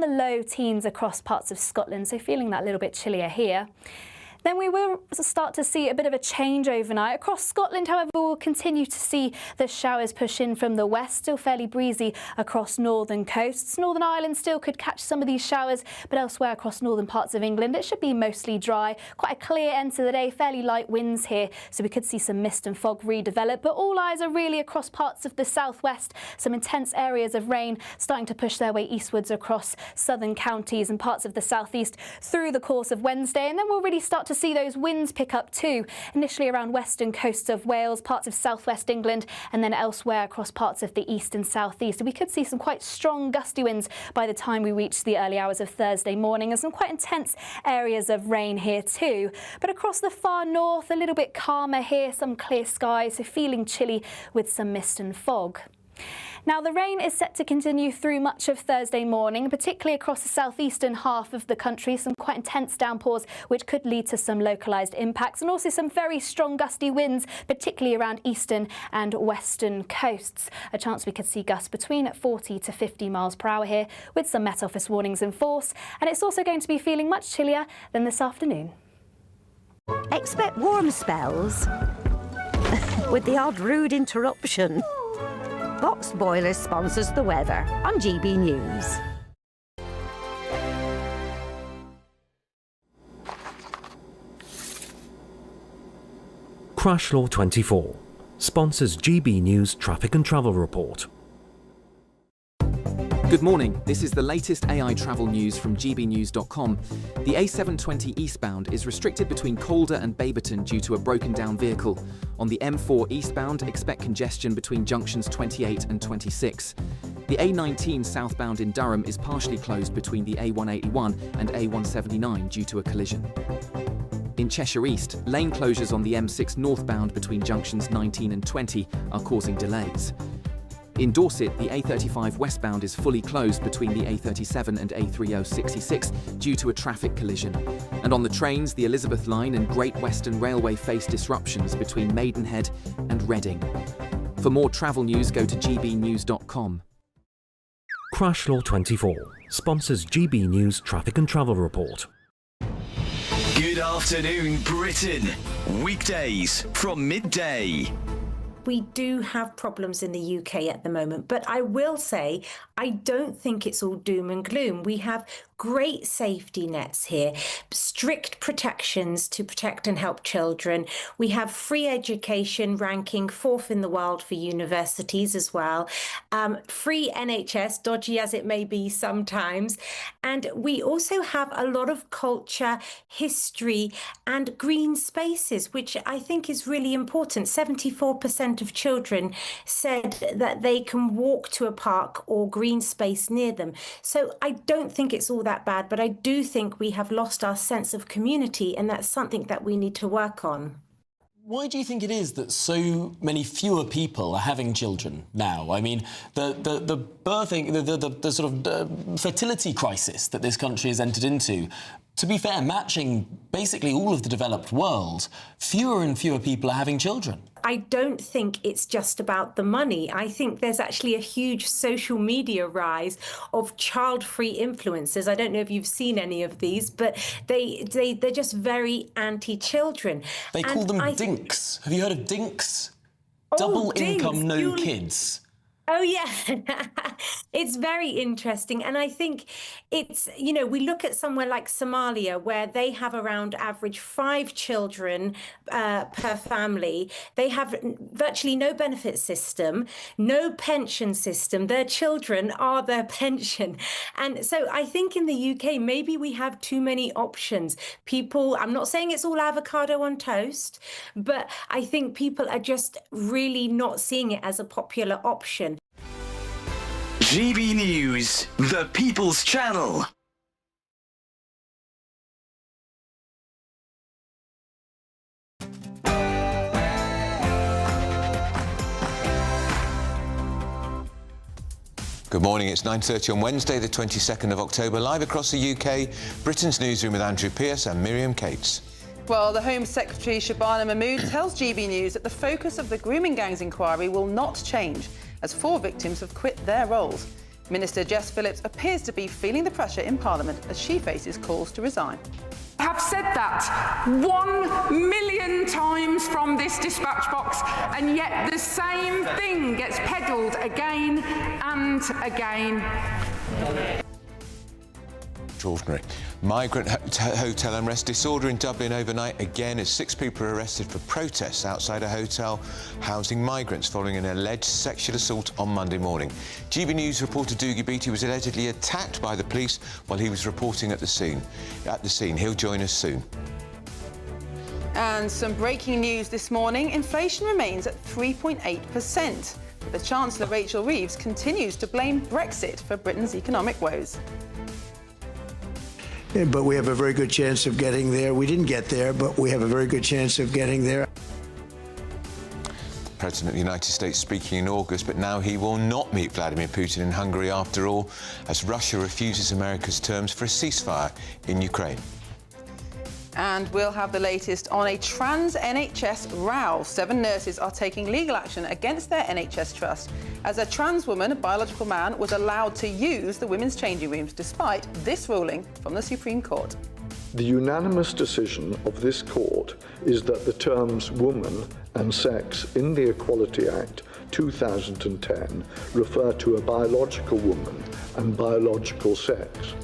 the low teens across parts of Scotland, so feeling that little bit chillier here. Then we will start to see a bit of a change overnight. Across Scotland, however, we'll continue to see the showers push in from the west, still fairly breezy across northern coasts. Northern Ireland still could catch some of these showers, but elsewhere across northern parts of England, it should be mostly dry. Quite a clear end to the day, fairly light winds here, so we could see some mist and fog redevelop. But all eyes are really across parts of the southwest. Some intense areas of rain starting to push their way eastwards across southern counties and parts of the southeast through the course of Wednesday. And then we'll really start to see those winds pick up too, initially around western coasts of Wales, parts of southwest England, and then elsewhere across parts of the east and southeast. We could see some quite strong gusty winds by the time we reach the early hours of Thursday morning, and some quite intense areas of rain here too. But across the far north, a little bit calmer here, some clear skies, so feeling chilly with some mist and fog. Now, the rain is set to continue through much of Thursday morning, particularly across the southeastern half of the country. Some quite intense downpours, which could lead to some localised impacts, and also some very strong gusty winds, particularly around eastern and western coasts. A chance we could see gusts between 40 to 50 miles per hour here, with some Met Office warnings in force. And it's also going to be feeling much chillier than this afternoon. Expect warm spells, with the odd rude interruption. Box Boilers sponsors the weather on GB News. Crash Law 24 sponsors GB News Traffic and Travel Report. Good morning, this is the latest AI travel news from gbnews.com. The A720 eastbound is restricted between Calder and Baberton due to a broken down vehicle. On the M4 eastbound, expect congestion between junctions 28 and 26. The A19 southbound in Durham is partially closed between the A181 and A179 due to a collision. In Cheshire East, lane closures on the M6 northbound between junctions 19 and 20 are causing delays. In Dorset, the A35 westbound is fully closed between the A37 and A3066 due to a traffic collision. And on the trains, the Elizabeth Line and Great Western Railway face disruptions between Maidenhead and Reading. For more travel news, go to gbnews.com. Crash Law 24 sponsors GB News Traffic and Travel Report. Good afternoon, Britain. Weekdays from midday. We do have problems in the UK at the moment, but I will say I don't think it's all doom and gloom. We have great safety nets here, strict protections to protect and help children. We have free education ranking 4th in the world for universities as well. Free NHS, dodgy as it may be sometimes. And we also have a lot of culture, history and green spaces, which I think is really important. 74% of children said that they can walk to a park or green space near them. So I don't think it's all that bad, but I do think we have lost our sense of community, and that's something that we need to work on. Why do you think it is that so many fewer people are having children now? I mean, the birthing, the sort of fertility crisis that this country has entered into, to be fair, matching basically all of the developed world, fewer and fewer people are having children. I don't think it's just about the money. I think there's actually a huge social media rise of child-free influencers. I don't know if you've seen any of these, but they're just very anti-children. They call them dinks. Have you heard of dinks? Double income, no kids. Oh, yeah. It's very interesting. And I think it's, you know, we look at somewhere like Somalia, where they have around average 5 children per family. They have virtually no benefit system, no pension system. Their children are their pension. And so I think in the UK, maybe we have too many options. People, I'm not saying it's all avocado on toast, but I think people are just really not seeing it as a popular option. GB News, the People's Channel. Good morning, it's 9:30 on Wednesday, the 22nd of October, live across the UK, Britain's Newsroom with Andrew Pearce and Miriam Cates. Well, the Home Secretary Shabana Mahmood tells GB News that the focus of the grooming gangs inquiry will not change, as 4 victims have quit their roles. Minister Jess Phillips appears to be feeling the pressure in Parliament as she faces calls to resign. I have said that 1,000,000 times from this dispatch box, and yet the same thing gets peddled again and again. Extraordinary. Migrant hotel unrest, disorder in Dublin overnight again as 6 people are arrested for protests outside a hotel housing migrants following an alleged sexual assault on Monday morning. GB News reporter Doogie Beattie was allegedly attacked by the police while he was reporting at the scene. He'll join us soon. And some breaking news this morning. Inflation remains at 3.8%. But the Chancellor, Rachel Reeves, continues to blame Brexit for Britain's economic woes. Yeah, but we have a very good chance of getting there. We didn't get there, but we have a very good chance of getting there. The President of the United States speaking in August, but now he will not meet Vladimir Putin in Hungary after all, as Russia refuses America's terms for a ceasefire in Ukraine. And we'll have the latest on a trans NHS row. 7 nurses are taking legal action against their NHS trust as a trans woman, a biological man, was allowed to use the women's changing rooms despite this ruling from the Supreme Court. The unanimous decision of this court is that the terms woman and sex in the Equality Act 2010 refer to a biological woman and biological sex.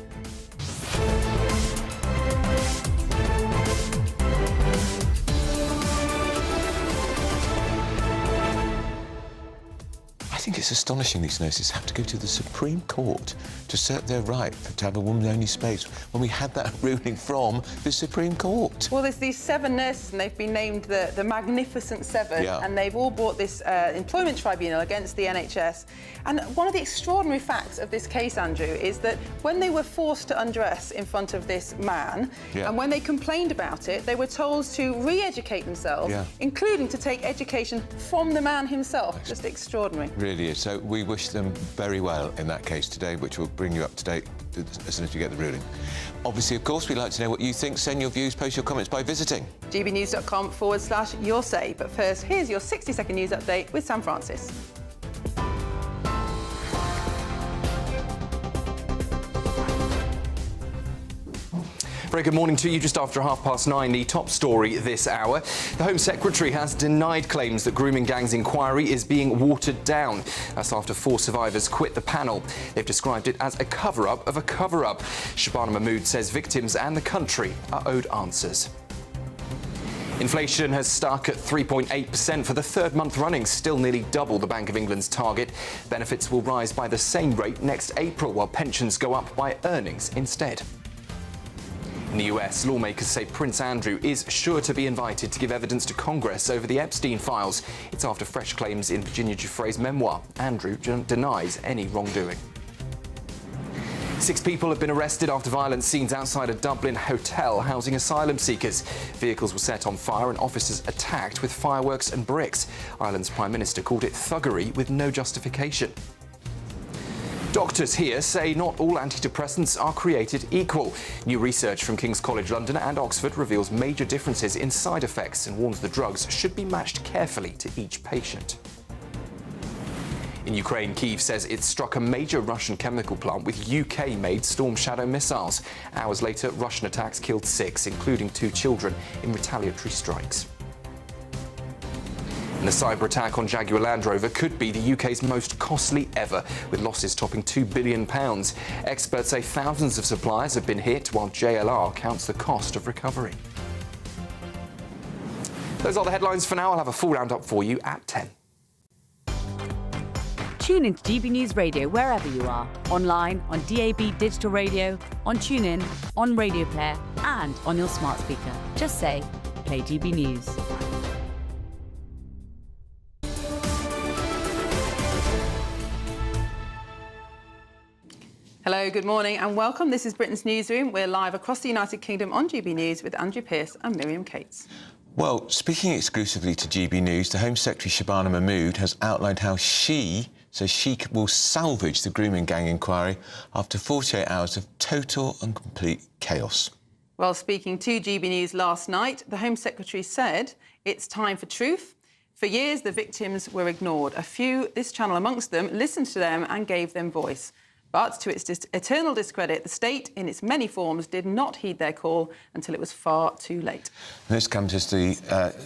I think it's astonishing these nurses have to go to the Supreme Court to assert their right to have a woman-only space when we had that ruling from the Supreme Court. Well, there's these 7 nurses and they've been named the Magnificent Seven, and they've all brought this employment tribunal against the NHS. And one of the extraordinary facts of this case, Andrew, is that when they were forced to undress in front of this man, and when they complained about it, they were told to re-educate themselves, including to take education from the man himself. Just extraordinary. Really is. So we wish them very well in that case today, which will bring you up to date as soon as we get the ruling. Obviously, of course, we'd like to know what you think. Send your views, post your comments by visiting gbnews.com/yoursay. But first, here's your 60-second news update with Sam Francis. Very good morning to you. Just after 9:30, the top story this hour. The Home Secretary has denied claims that grooming gang's inquiry is being watered down. That's after 4 survivors quit the panel. They've described it as a cover-up of a cover-up. Shabana Mahmood says victims and the country are owed answers. Inflation has stuck at 3.8% for the 3rd month running, still nearly double the Bank of England's target. Benefits will rise by the same rate next April, while pensions go up by earnings instead. In the US, lawmakers say Prince Andrew is sure to be invited to give evidence to Congress over the Epstein files. It's after fresh claims in Virginia Giuffre's memoir. Andrew denies any wrongdoing. 6 people have been arrested after violent scenes outside a Dublin hotel housing asylum seekers. Vehicles were set on fire and officers attacked with fireworks and bricks. Ireland's Prime Minister called it thuggery with no justification. Doctors here say not all antidepressants are created equal. New research from King's College London and Oxford reveals major differences in side effects and warns the drugs should be matched carefully to each patient. In Ukraine, Kyiv says it struck a major Russian chemical plant with UK-made Storm Shadow missiles. Hours later, Russian attacks killed 6, including 2 children, in retaliatory strikes. And the cyber attack on Jaguar Land Rover could be the UK's most costly ever, with losses topping £2 billion. Experts say thousands of suppliers have been hit, while JLR counts the cost of recovery. Those are the headlines for now. I'll have a full roundup for you at 10. Tune into GB News Radio wherever you are. Online, on DAB digital radio, on TuneIn, on Radio Player, and on your smart speaker. Just say, play GB News. Hello, good morning and welcome. This is Britain's Newsroom. We're live across the United Kingdom on GB News with Andrew Pearce and Miriam Cates. Well, speaking exclusively to GB News, the Home Secretary Shabana Mahmood has outlined how she will salvage the grooming gang inquiry after 48 hours of total and complete chaos. Well, speaking to GB News last night, the Home Secretary said it's time for truth. For years, the victims were ignored. A few, this channel amongst them, listened to them and gave them voice. But to its eternal discredit, the state, in its many forms, did not heed their call until it was far too late. This comes as the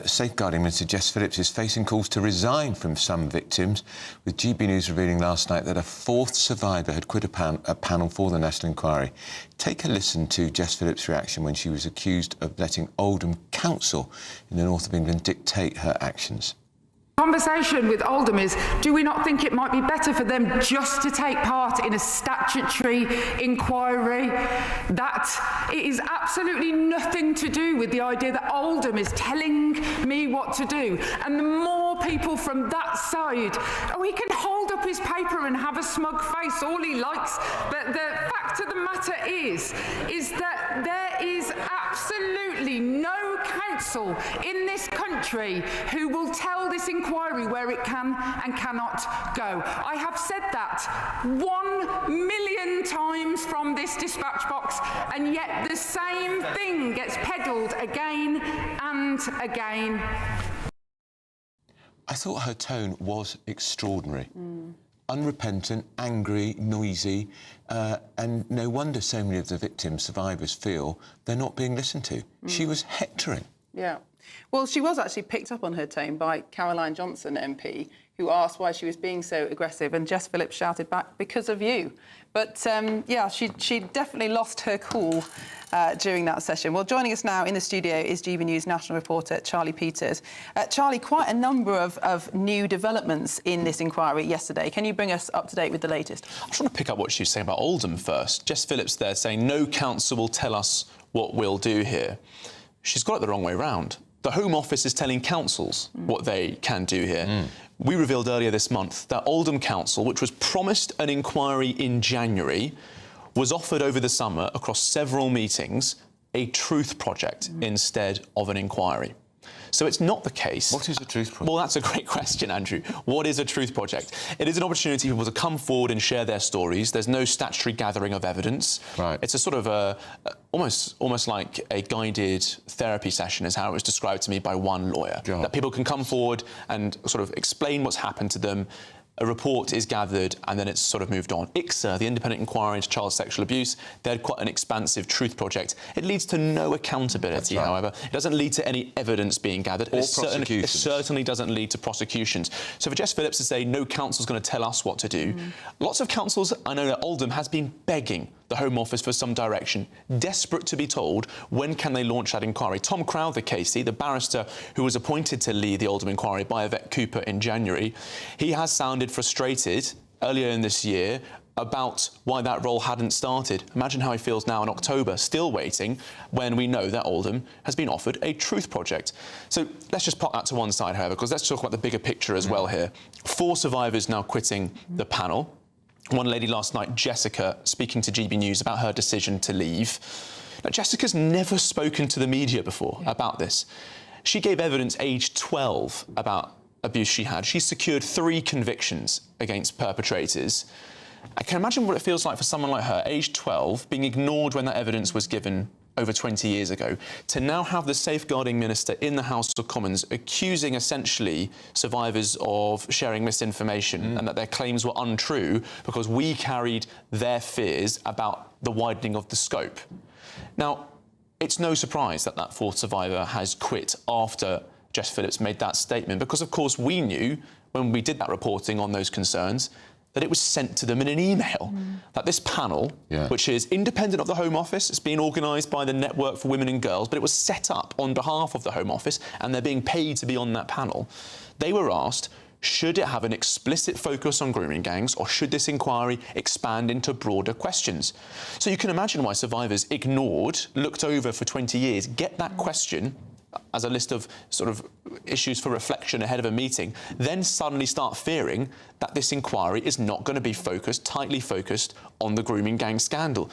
Safeguarding Minister Jess Phillips is facing calls to resign from some victims, with GB News revealing last night that a fourth survivor had quit a panel for the National Inquiry. Take a listen to Jess Phillips' reaction when she was accused of letting Oldham Council in the north of England dictate her actions. Conversation with Oldham is, do we not think it might be better for them just to take part in a statutory inquiry? That it is absolutely nothing to do with the idea that Oldham is telling me what to do. And the more people from that side, he can hold up his paper and have a smug face all he likes, but the fact of the matter is that there is absolutely no council in this country who will tell this inquiry where it can and cannot go. I have said that 1,000,000 times from this dispatch box, and yet the same thing gets peddled again and again. I thought her tone was extraordinary. Unrepentant, angry, noisy, and no wonder so many of the victims, survivors, feel they're not being listened to. She was hectoring. Yeah. Well, she was actually picked up on her tone by Caroline Johnson MP, who asked why she was being so aggressive, and Jess Phillips shouted back, "Because of you." But, yeah, she definitely lost her cool during that session. Well, joining us now in the studio is GB News national reporter Charlie Peters. Charlie, quite a number of new developments in this inquiry yesterday. Can you bring us up to date with the latest? I just want to pick up what she was saying about Oldham first. Jess Phillips there saying no council will tell us what we'll do here. She's got it the wrong way round. The Home Office is telling councils what they can do here. We revealed earlier this month that Oldham Council, which was promised an inquiry in January, was offered over the summer across several meetings a truth project instead of an inquiry. So it's not the case. What is a truth project? Well, that's a great question, Andrew. What is a truth project? It is an opportunity for people to come forward and share their stories. There's no statutory gathering of evidence. Right. It's a sort of almost like a guided therapy session is how it was described to me by one lawyer. God. That people can come forward and sort of explain what's happened to them. A report is gathered and then it's sort of moved on. ICSA, the Independent Inquiry into Child Sexual Abuse, they had quite an expansive truth project. It leads to no accountability, however. It doesn't lead to any evidence being gathered. Or It prosecutions. certainly doesn't lead to prosecutions. So for Jess Phillips to say no council's going to tell us what to do, lots of councils, I know that Oldham has been begging the Home Office for some direction, desperate to be told when can they launch that inquiry. Tom Crowther, Casey, the barrister who was appointed to lead the Oldham inquiry by Yvette Cooper in January, he has sounded frustrated earlier in this year about why that role hadn't started. Imagine how he feels now in October, still waiting, when we know that Oldham has been offered a truth project. So let's just put that to one side, however, because let's talk about the bigger picture as well here. 4 survivors now quitting the panel. One lady last night, Jessica, speaking to GB News about her decision to leave. Now, Jessica's never spoken to the media before about this. She gave evidence aged 12 about abuse she had. She secured 3 convictions against perpetrators. I can imagine what it feels like for someone like her, aged 12, being ignored when that evidence was given over 20 years ago, to now have the safeguarding minister in the House of Commons accusing essentially survivors of sharing misinformation and that their claims were untrue because we carried their fears about the widening of the scope. Now, it's no surprise that that 4th survivor has quit after Jess Phillips made that statement, because of course we knew when we did that reporting on those concerns that it was sent to them in an email. That this panel, which is independent of the Home Office, it's being organised by the Network for Women and Girls, but it was set up on behalf of the Home Office and they're being paid to be on that panel. They were asked, should it have an explicit focus on grooming gangs, or should this inquiry expand into broader questions? So you can imagine why survivors ignored, looked over for 20 years, get that question as a list of sort of issues for reflection ahead of a meeting, then suddenly start fearing that this inquiry is not going to be tightly focused on the grooming gang scandal.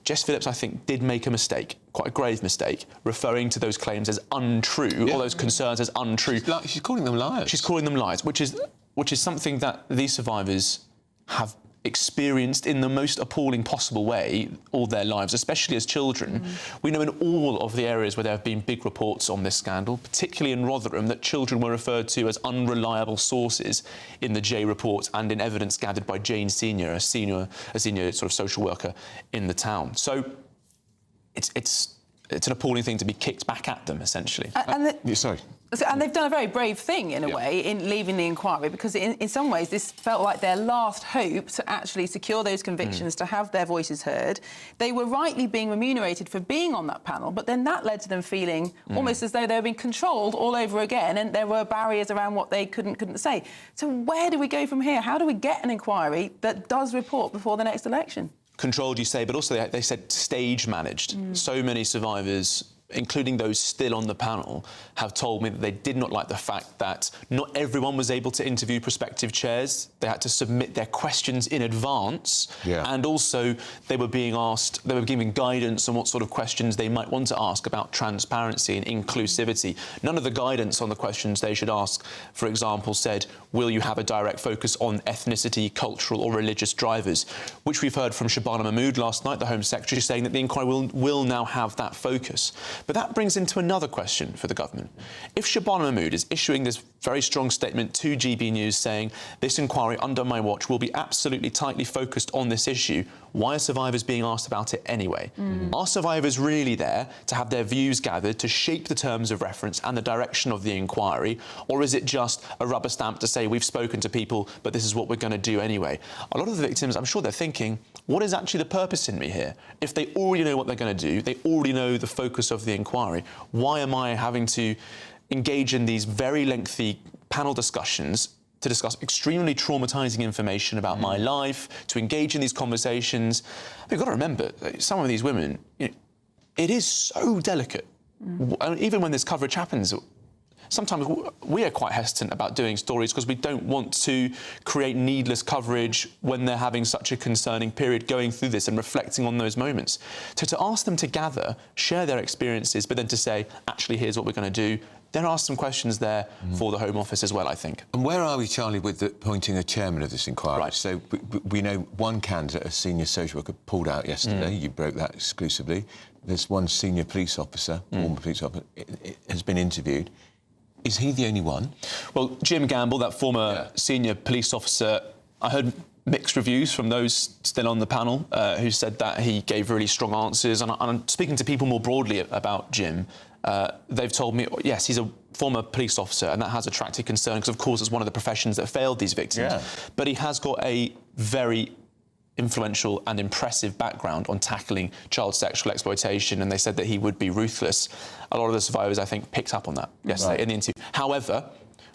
Jess Phillips, I think, did make a mistake, quite a grave mistake, referring to those claims as untrue, or those concerns as untrue. She's calling them liars. She's calling them lies, which is something that these survivors have experienced in the most appalling possible way all their lives, especially as children. We know in all of the areas where there have been big reports on this scandal, particularly in Rotherham, that children were referred to as unreliable sources in the J report and in evidence gathered by Jane Senior, a senior sort of social worker in the town. So it's an appalling thing to be kicked back at them, essentially. Sorry. And they've done a very brave thing, in a way, in leaving the inquiry, because in some ways this felt like their last hope to actually secure those convictions, to have their voices heard. They were rightly being remunerated for being on that panel, but then that led to them feeling almost as though they were being controlled all over again, and there were barriers around what they couldn't say. So where do we go from here? How do we get an inquiry that does report before the next election? Controlled, you say, but also they said stage managed. So many survivors, including those still on the panel, have told me that they did not like the fact that not everyone was able to interview prospective chairs. They had to submit their questions in advance, and also they were being asked, they were giving guidance on what sort of questions they might want to ask about transparency and inclusivity. None of the guidance on the questions they should ask, for example, said, will you have a direct focus on ethnicity, cultural or religious drivers, which we've heard from Shabana Mahmood last night, the Home Secretary, saying that the inquiry will now have that focus. But that brings into another question for the government. If Shabana Mahmood is issuing this very strong statement to GB News saying this inquiry under my watch will be absolutely tightly focused on this issue, why are survivors being asked about it anyway? Are survivors really there to have their views gathered to shape the terms of reference and the direction of the inquiry? Or is it just a rubber stamp to say we've spoken to people, but this is what we're going to do anyway? A lot of the victims, I'm sure they're thinking, what is actually the purpose in me here? If they already know what they're going to do, they already know the focus of the inquiry, why am I having to engage in these very lengthy panel discussions to discuss extremely traumatising information about my life, to engage in these conversations? You've got to remember, some of these women, you know, it is so delicate. Even when this coverage happens, sometimes we are quite hesitant about doing stories because we don't want to create needless coverage when they're having such a concerning period going through this and reflecting on those moments. So to ask them to gather, share their experiences, but then to say, actually, here's what we're going to do, there are some questions there for the Home Office as well, I think. And where are we, Charlie, with appointing a chairman of this inquiry? Right. So we know one candidate, a senior social worker, pulled out yesterday. You broke that exclusively. There's one senior police officer, former police officer, has been interviewed. Is he the only one? Well, Jim Gamble, that former senior police officer, I heard mixed reviews from those still on the panel who said that he gave really strong answers. And I'm speaking to people more broadly about Jim. They've told me, yes, he's a former police officer, and that has attracted concern because, of course, it's one of the professions that failed these victims. But he has got a very influential and impressive background on tackling child sexual exploitation, and they said that he would be ruthless. A lot of the survivors, I think, picked up on that yesterday in the interview. However,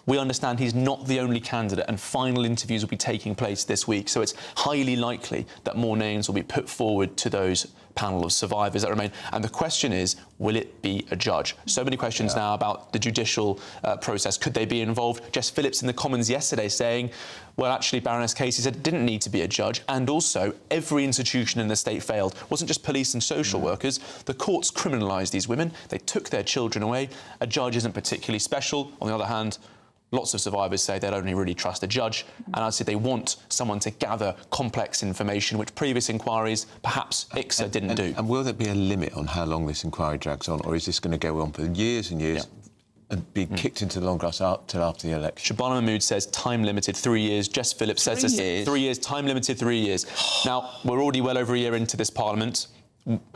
we understand he's not the only candidate, and final interviews will be taking place this week, so it's highly likely that more names will be put forward to those panel of survivors that remain. And the question is, will it be a judge? So many questions now about the judicial process. Could they be involved? Jess Phillips in the Commons yesterday saying, well, actually, Baroness Casey said it didn't need to be a judge, and also every institution in the state failed. It wasn't just police and social workers. The courts criminalised these women. They took their children away. A judge isn't particularly special. On the other hand, lots of survivors say they'd only really trust a judge, and I'd say they want someone to gather complex information, which previous inquiries, perhaps ICSA didn't do. And will there be a limit on how long this inquiry drags on, or is this going to go on for years and years and be kicked into the long grass till after the election? Shabana Mahmood says time-limited 3 years. Jess Phillips says 3 years, time-limited 3 years. Now, we're already well over a year into this Parliament.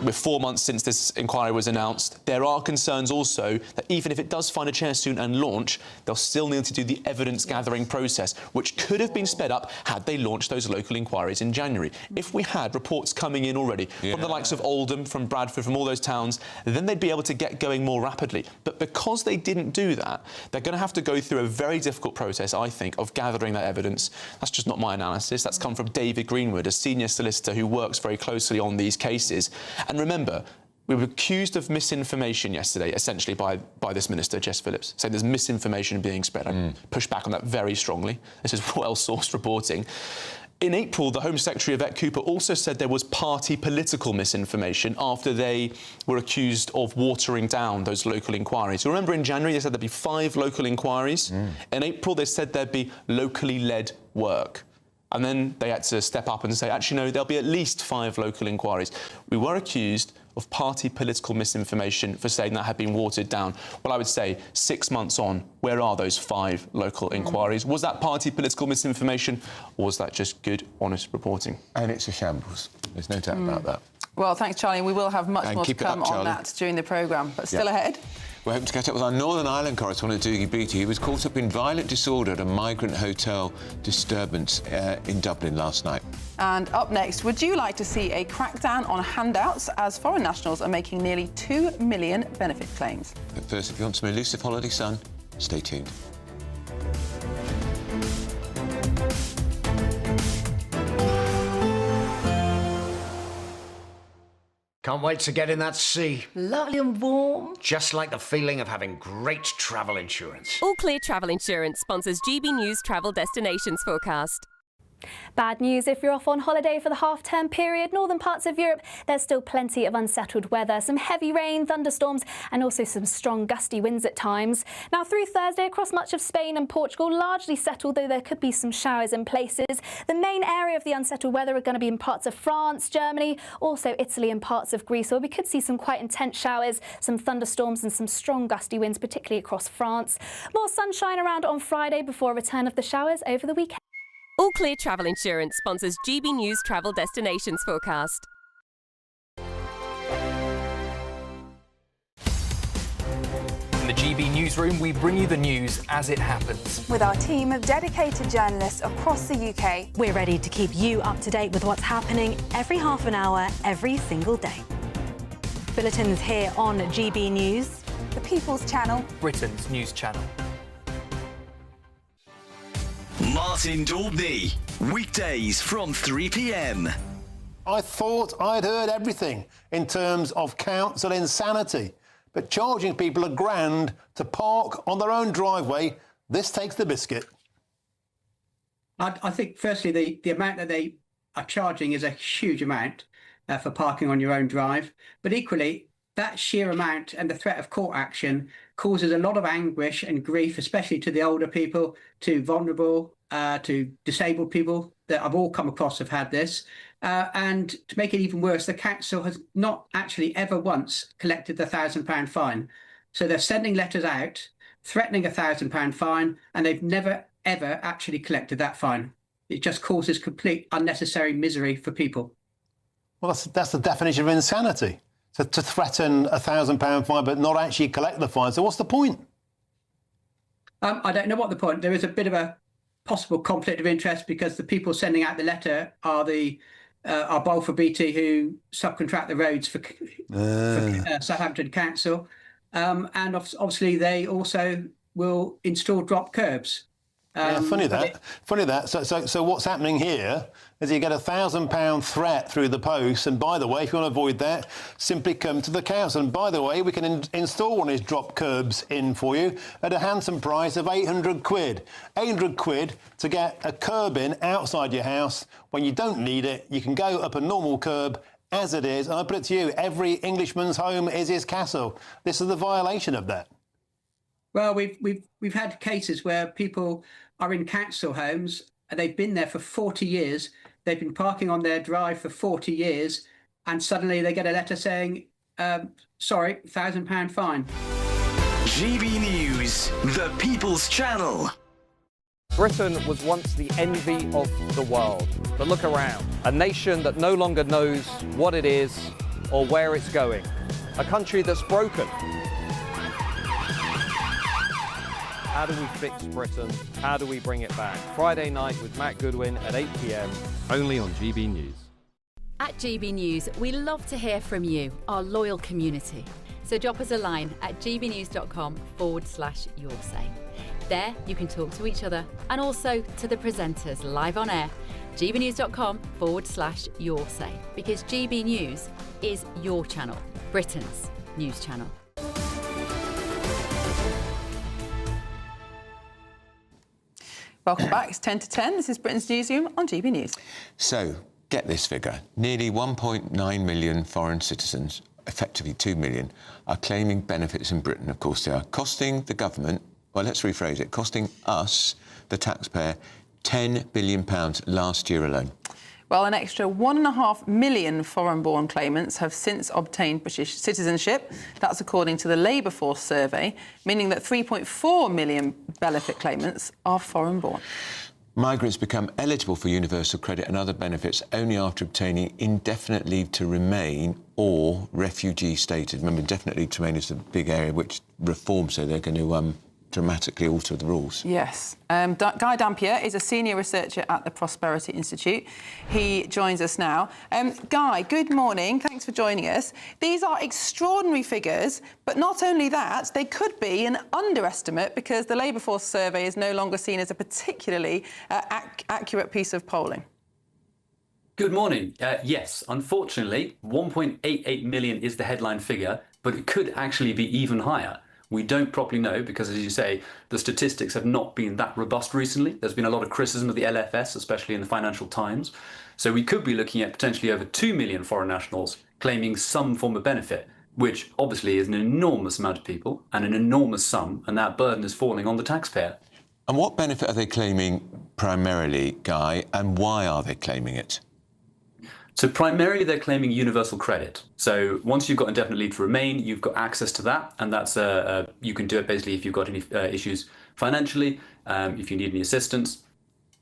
With 4 months since this inquiry was announced, there are concerns also that even if it does find a chair soon and launch, they'll still need to do the evidence-gathering process, which could have been sped up had they launched those local inquiries in January. If we had reports coming in already from the likes of Oldham, from Bradford, from all those towns, then they'd be able to get going more rapidly. But because they didn't do that, they're going to have to go through a very difficult process, I think, of gathering that evidence. That's just not my analysis. That's come from David Greenwood, a senior solicitor who works very closely on these cases. And remember, we were accused of misinformation yesterday, essentially, by this minister, Jess Phillips, saying there's misinformation being spread. I push back on that very strongly. This is well-sourced reporting. In April, the Home Secretary, Yvette Cooper, also said there was party political misinformation after they were accused of watering down those local inquiries. So remember, in January, they said there'd be 5 local inquiries. In April, they said there'd be locally led work. And then they had to step up and say, actually, no, there'll be at least 5 local inquiries. We were accused of party political misinformation for saying that had been watered down. Well, I would say 6 months on, where are those 5 local inquiries? Was that party political misinformation, or was that just good, honest reporting? And it's a shambles. There's no doubt about that. Well, thanks, Charlie. We will have much more to come on that during the programme. But still ahead. We're hoping to catch up with our Northern Ireland correspondent, Doogie Beattie, who was caught up in violent disorder at a migrant hotel disturbance in Dublin last night. And up next, would you like to see a crackdown on handouts as foreign nationals are making nearly 2 million benefit claims? But first, if you want some elusive holiday sun, stay tuned. Can't wait to get in that sea. Lovely and warm. Just like the feeling of having great travel insurance. All Clear Travel Insurance sponsors GB News Travel Destinations Forecast. Bad news if you're off on holiday for the half-term period. Northern parts of Europe, there's still plenty of unsettled weather. Some heavy rain, thunderstorms and also some strong gusty winds at times. Now through Thursday across much of Spain and Portugal, largely settled, though there could be some showers in places. The main area of the unsettled weather are going to be in parts of France, Germany, also Italy and parts of Greece, where we could see some quite intense showers, some thunderstorms and some strong gusty winds, particularly across France. More sunshine around on Friday before a return of the showers over the weekend. All Clear Travel Insurance sponsors GB News Travel Destinations Forecast. In the GB Newsroom, we bring you the news as it happens. With our team of dedicated journalists across the UK, we're ready to keep you up to date with what's happening every half an hour, every single day. Bulletins here on GB News, the People's Channel, Britain's news channel. Martin Daubney, weekdays from 3 p.m. I thought I'd heard everything in terms of council insanity, but charging people £1,000 to park on their own driveway, this takes the biscuit. I think, firstly, the amount that they are charging is a huge amount for parking on your own drive, but equally, that sheer amount and the threat of court action causes a lot of anguish and grief, especially to the older people, to vulnerable, to disabled people that I've all come across have had this. And to make it even worse, the council has not actually ever once collected the £1,000 fine. So they're sending letters out, threatening a £1,000 fine, and they've never, ever actually collected that fine. It just causes complete unnecessary misery for people. Well, that's the definition of insanity. To threaten a £1,000 fine but not actually collect the fine. So what's the point? I don't know what the point. There is a bit of a possible conflict of interest because the people sending out the letter are Balfour Beatty, who subcontract the roads for Southampton Council, and obviously they also will install drop curbs. Funny that. So what's happening here is you get a £1,000 threat through the post, and by the way, if you want to avoid that, simply come to the council. And by the way, we can install one of these drop curbs in for you at a handsome price of £800. £800 to get a curb in outside your house when you don't need it. You can go up a normal curb as it is, and I put it to you, every Englishman's home is his castle. This is the violation of that. Well, we've had cases where people are in council homes and they've been there for 40 years. They've been parking on their drive for 40 years, and suddenly they get a letter saying, sorry, £1,000 fine. GB News, the People's Channel. Britain was once the envy of the world. But look around. A nation that no longer knows what it is or where it's going. A country that's broken. How do we fix Britain? How do we bring it back? Friday night with Matt Goodwin at 8 p.m. Only on GB News. At GB News, we love to hear from you, our loyal community. So drop us a line at gbnews.com/yoursay. There you can talk to each other and also to the presenters live on air. gbnews.com/yoursay, because GB News is your channel, Britain's news channel. Welcome back. It's 10 to 10. This is Britain's Newsroom on GB News. So, get this figure. Nearly 1.9 million foreign citizens, effectively 2 million, are claiming benefits in Britain. Of course, they are costing the government, well, let's rephrase it, costing us, the taxpayer, £10 billion last year alone. Well, an extra 1.5 million foreign-born claimants have since obtained British citizenship. That's according to the Labour Force survey, meaning that 3.4 million benefit claimants are foreign-born. Migrants become eligible for universal credit and other benefits only after obtaining indefinite leave to remain or refugee status. Remember, indefinite leave to remain is a big area which Reform say they're going to dramatically alter the rules. Yes. Guy Dampier is a senior researcher at the Prosperity Institute. He joins us now. Guy, good morning. Thanks for joining us. These are extraordinary figures, but not only that, they could be an underestimate because the Labour Force survey is no longer seen as a particularly accurate piece of polling. Good morning. Yes, unfortunately, 1.88 million is the headline figure, but it could actually be even higher. We don't properly know because, as you say, the statistics have not been that robust recently. There's been a lot of criticism of the LFS, especially in the Financial Times. So we could be looking at potentially over 2 million foreign nationals claiming some form of benefit, which obviously is an enormous amount of people and an enormous sum, and that burden is falling on the taxpayer. And what benefit are they claiming primarily, Guy, and why are they claiming it? So primarily they're claiming universal credit. So once you've got indefinite leave to remain, you've got access to that, and that's you can do it basically if you've got any issues financially, if you need any assistance.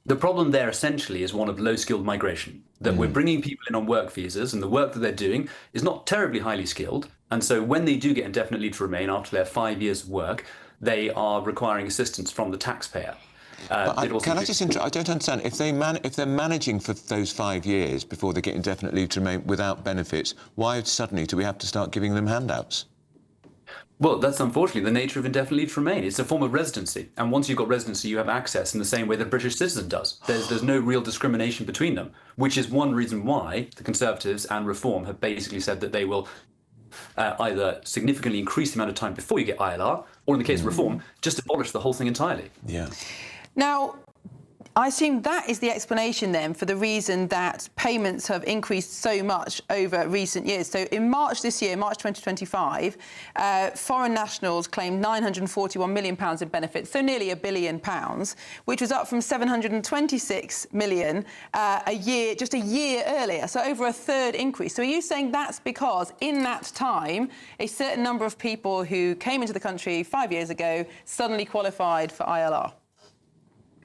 The problem there essentially is one of low-skilled migration, that we're bringing people in on work visas, and the work that they're doing is not terribly highly skilled. And so when they do get indefinite leave to remain after their 5 years of work, they are requiring assistance from the taxpayer. I don't understand. If they're managing for those 5 years before they get indefinite leave to remain without benefits, why suddenly do we have to start giving them handouts? Well, that's unfortunately the nature of indefinite leave to remain. It's a form of residency, and once you've got residency, you have access in the same way that a British citizen does. There's no real discrimination between them, which is one reason why the Conservatives and Reform have basically said that they will either significantly increase the amount of time before you get ILR, or in the case of Reform, just abolish the whole thing entirely. Yeah. Now, I assume that is the explanation then for the reason that payments have increased so much over recent years. So in March this year, March 2025, foreign nationals claimed £941 million in benefits, so nearly £1 billion, which was up from £726 million just a year earlier, so over a third increase. So are you saying that's because in that time, a certain number of people who came into the country 5 years ago suddenly qualified for ILR?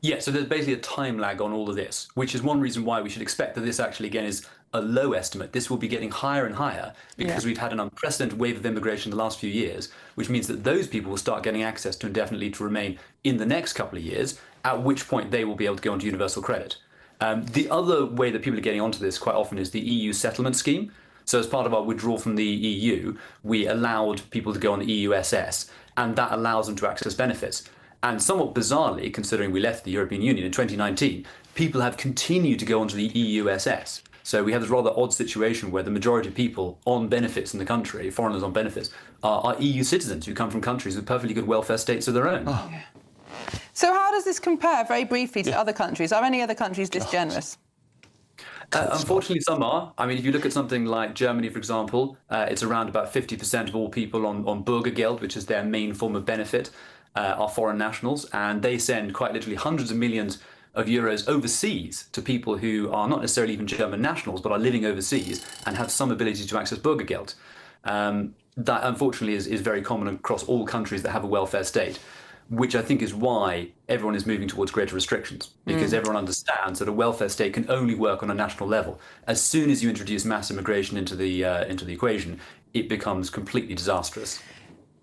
Yeah, so there's basically a time lag on all of this, which is one reason why we should expect that this actually, again, is a low estimate. This will be getting higher and higher because we've had an unprecedented wave of immigration in the last few years, which means that those people will start getting access to indefinite leave to remain in the next couple of years, at which point they will be able to go onto universal credit. The other way that people are getting onto this quite often is the EU settlement scheme. So as part of our withdrawal from the EU, we allowed people to go on the EU SS, and that allows them to access benefits. And somewhat bizarrely, considering we left the European Union in 2019, people have continued to go onto the EU SS. So we have this rather odd situation where the majority of people on benefits in the country, foreigners on benefits, are EU citizens who come from countries with perfectly good welfare states of their own. Oh. So how does this compare, very briefly, to other countries? Are any other countries this generous? Unfortunately, some are. I mean, if you look at something like Germany, for example, it's around about 50% of all people on Bürgergeld, which is their main form of benefit, are foreign nationals, and they send quite literally hundreds of millions of euros overseas to people who are not necessarily even German nationals, but are living overseas and have some ability to access Bürgergeld. That, unfortunately, is very common across all countries that have a welfare state, which I think is why everyone is moving towards greater restrictions, because everyone understands that a welfare state can only work on a national level. As soon as you introduce mass immigration into the equation, it becomes completely disastrous.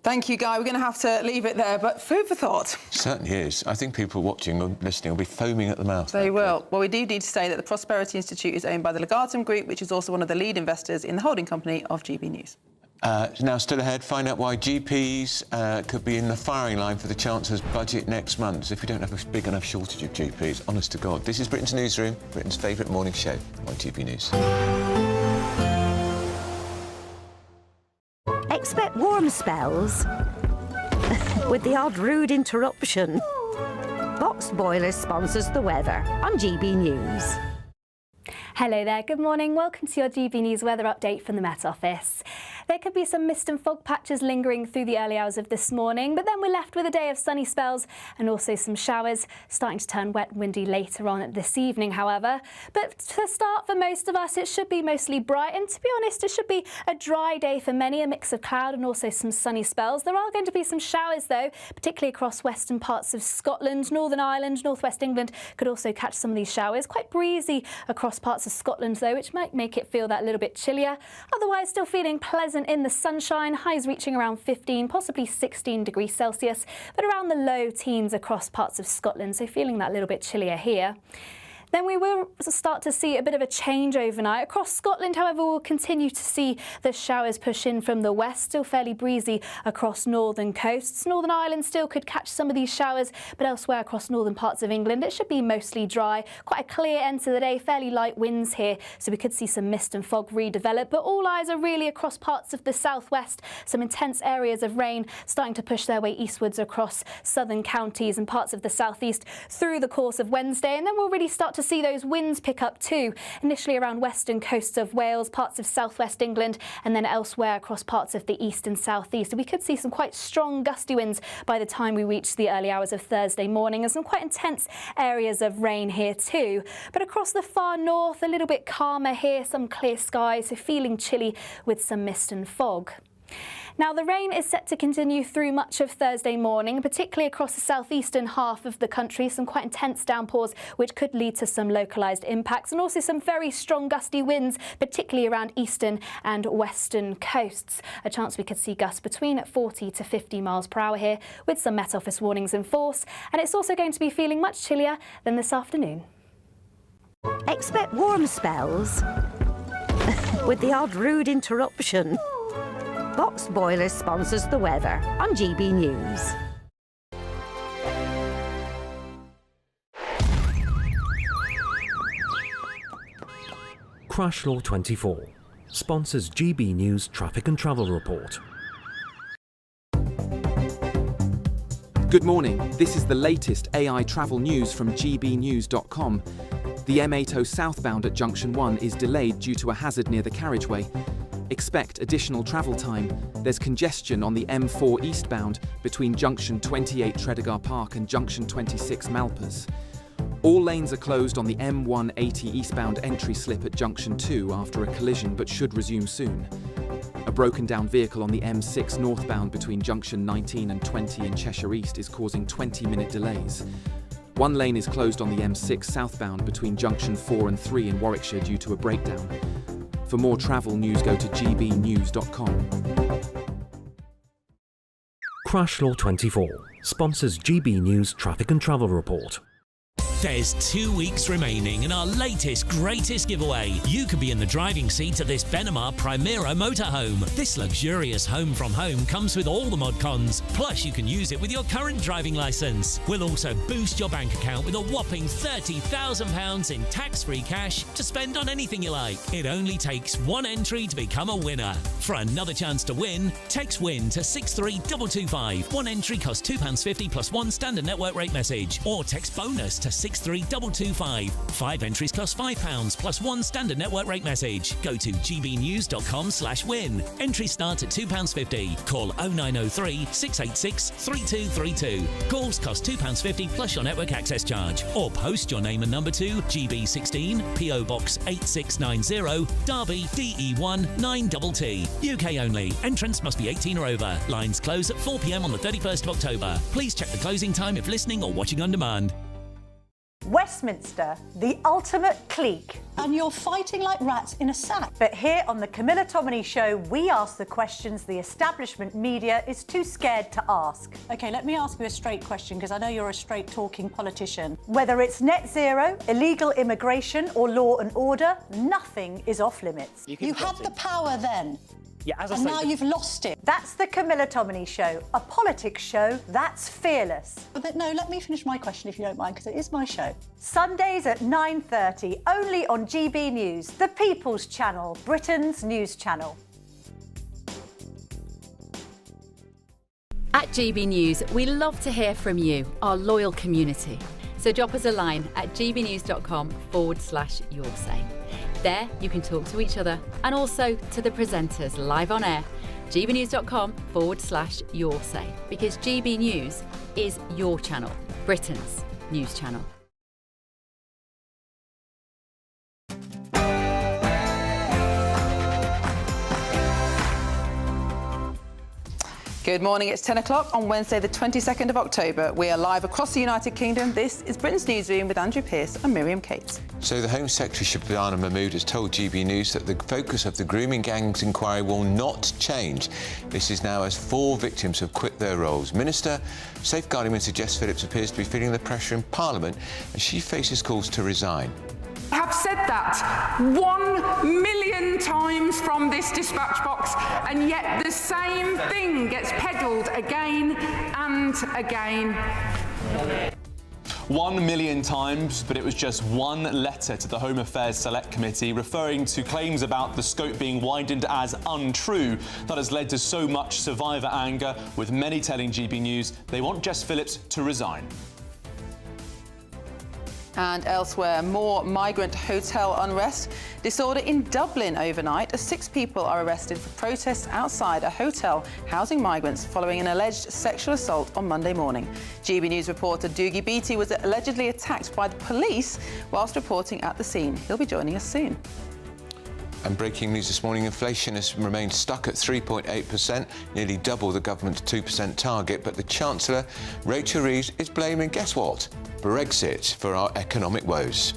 Thank you, Guy. We're going to have to leave it there, but food for thought. Certainly is. I think people watching or listening will be foaming at the mouth. They will. Well, we do need to say that the Prosperity Institute is owned by the Legatum Group, which is also one of the lead investors in the holding company of GBNews. Now, still ahead, find out why GPs could be in the firing line for the Chancellor's budget next month if we don't have a big enough shortage of GPs. Honest to God. This is Britain's Newsroom, Britain's favourite morning show on GB News. Expect warm spells with the odd rude interruption. Box Boilers sponsors the weather on GB News. Hello there, good morning. Welcome to your GB News weather update from the Met Office. There could be some mist and fog patches lingering through the early hours of this morning, but then we're left with a day of sunny spells and also some showers, starting to turn wet and windy later on this evening, however. But to start, for most of us, it should be mostly bright, and to be honest, it should be a dry day for many, a mix of cloud and also some sunny spells. There are going to be some showers, though, particularly across western parts of Scotland, Northern Ireland, northwest England could also catch some of these showers. Quite breezy across parts of Scotland, though, which might make it feel that little bit chillier. Otherwise, still feeling pleasant in the sunshine, highs reaching around 15, possibly 16 degrees Celsius, but around the low teens across parts of Scotland, so feeling that little bit chillier here. Then we will start to see a bit of a change overnight. Across Scotland, however, we'll continue to see the showers push in from the west, still fairly breezy across northern coasts. Northern Ireland still could catch some of these showers, but elsewhere across northern parts of England, it should be mostly dry. Quite a clear end to the day, fairly light winds here, so we could see some mist and fog redevelop, but all eyes are really across parts of the southwest. Some intense areas of rain starting to push their way eastwards across southern counties and parts of the southeast through the course of Wednesday, and then we'll really start to see those winds pick up too, initially around western coasts of Wales, parts of southwest England, and then elsewhere across parts of the east and southeast. We could see some quite strong gusty winds by the time we reach the early hours of Thursday morning, and some quite intense areas of rain here too. But across the far north, a little bit calmer here, some clear skies, so feeling chilly with some mist and fog. Now, the rain is set to continue through much of Thursday morning, particularly across the southeastern half of the country. Some quite intense downpours, which could lead to some localised impacts, and also some very strong gusty winds, particularly around eastern and western coasts. A chance we could see gusts between 40 to 50 miles per hour here, with some Met Office warnings in force. And it's also going to be feeling much chillier than this afternoon. Expect warm spells with the odd rude interruption. Box Boilers sponsors the weather on GB News. Crash Law 24 sponsors GB News Traffic and Travel Report. Good morning. This is the latest AI travel news from gbnews.com. The M80 southbound at Junction 1 is delayed due to a hazard near the carriageway. Expect additional travel time. There's congestion on the M4 eastbound between Junction 28 Tredegar Park and Junction 26 Malpas. All lanes are closed on the M180 eastbound entry slip at Junction 2 after a collision, but should resume soon. A broken down vehicle on the M6 northbound between Junction 19 and 20 in Cheshire East is causing 20-minute delays. One lane is closed on the M6 southbound between Junction 4 and 3 in Warwickshire due to a breakdown. For more travel news, go to gbnews.com. Crash Law 24 sponsors GB News Traffic and Travel Report. There's 2 weeks remaining in our latest, greatest giveaway. You could be in the driving seat of this Benamar Primera motorhome. This luxurious home from home comes with all the mod cons. Plus, you can use it with your current driving licence. We'll also boost your bank account with a whopping £30,000 in tax-free cash to spend on anything you like. It only takes one entry to become a winner. For another chance to win, text WIN to 63225. One entry costs £2.50 plus one standard network rate message. Or text BONUS to 63225. 5 entries cost £5 plus one standard network rate message. Go to gbnews.com/win. Entries start at £2.50. Call 0903 686 3232. Calls cost £2.50 plus your network access charge. Or post your name and number to GB16 PO Box 8690 Derby DE1 9TT. UK only. Entrance must be 18 or over. Lines close at 4 p.m. on the 31st of October. Please check the closing time if listening or watching on demand. Westminster, the ultimate clique. And you're fighting like rats in a sack. But here on the Camilla Tominey Show, we ask the questions the establishment media is too scared to ask. OK, let me ask you a straight question, because I know you're a straight-talking politician. Whether it's net zero, illegal immigration or law and order, nothing is off-limits. You had the power then. Yeah, as I and say, now you've lost it. That's the Camilla Tominey Show, a politics show that's fearless. But no, let me finish my question if you don't mind, because it is my show. Sundays at 9:30, only on GB News, the People's Channel, Britain's news channel. At GB News, we love to hear from you, our loyal community. So drop us a line at gbnews.com/yoursay. There, you can talk to each other and also to the presenters live on air gbnews.com/your say, because GB News is your channel, Britain's news channel. Good morning, it's 10 o'clock on Wednesday the 22nd of October. We are live across the United Kingdom. This is Britain's Newsroom with Andrew Pearce and Miriam Cates. So the Home Secretary Shabana Mahmood has told GB News that the focus of the grooming gangs inquiry will not change. This is now as 4 victims have quit their roles. Minister Safeguarding Minister Jess Phillips appears to be feeling the pressure in Parliament as she faces calls to resign. I have said that 1,000,000 times from this dispatch box, and yet the same thing gets peddled again and again. 1,000,000 times, but it was just one letter to the Home Affairs Select Committee referring to claims about the scope being widened as untrue that has led to so much survivor anger, with many telling GB News they want Jess Phillips to resign. And elsewhere, more migrant hotel unrest. Disorder in Dublin overnight as 6 people are arrested for protests outside a hotel housing migrants following an alleged sexual assault on Monday morning. GB News reporter Doogie Beattie was allegedly attacked by the police whilst reporting at the scene. He'll be joining us soon. And breaking news this morning, inflation has remained stuck at 3.8%, nearly double the government's 2% target. But the Chancellor, Rachel Reeves, is blaming, guess what? Brexit for our economic woes.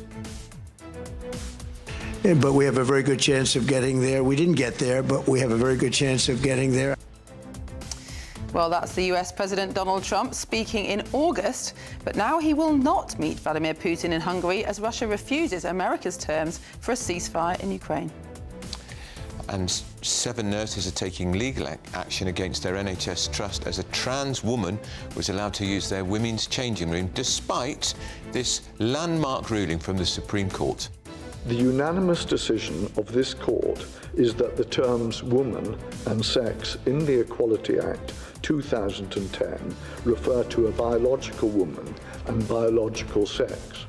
Yeah, but we have a very good chance of getting there. We didn't get there, but we have a very good chance of getting there. Well, that's the US President Donald Trump speaking in August, but now he will not meet Vladimir Putin in Hungary as Russia refuses America's terms for a ceasefire in Ukraine. And 7 nurses are taking legal action against their NHS trust as a trans woman was allowed to use their women's changing room despite this landmark ruling from the Supreme Court. The unanimous decision of this court is that the terms woman and sex in the Equality Act 2010 refer to a biological woman and biological sex.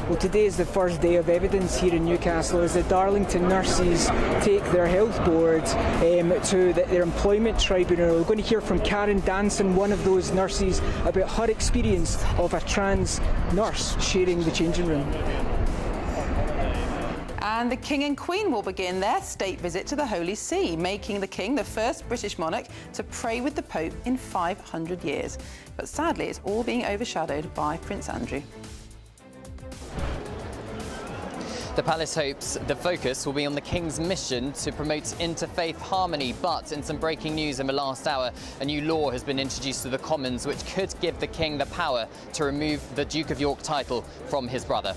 Well, today is the first day of evidence here in Newcastle as the Darlington nurses take their health board to their employment tribunal. We're going to hear from Karen Danson, one of those nurses, about her experience of a trans nurse sharing the changing room. And the King and Queen will begin their state visit to the Holy See, making the King the first British monarch to pray with the Pope in 500 years. But sadly, it's all being overshadowed by Prince Andrew. The palace hopes the focus will be on the King's mission to promote interfaith harmony, but in some breaking news in the last hour, a new law has been introduced to the Commons which could give the King the power to remove the Duke of York title from his brother.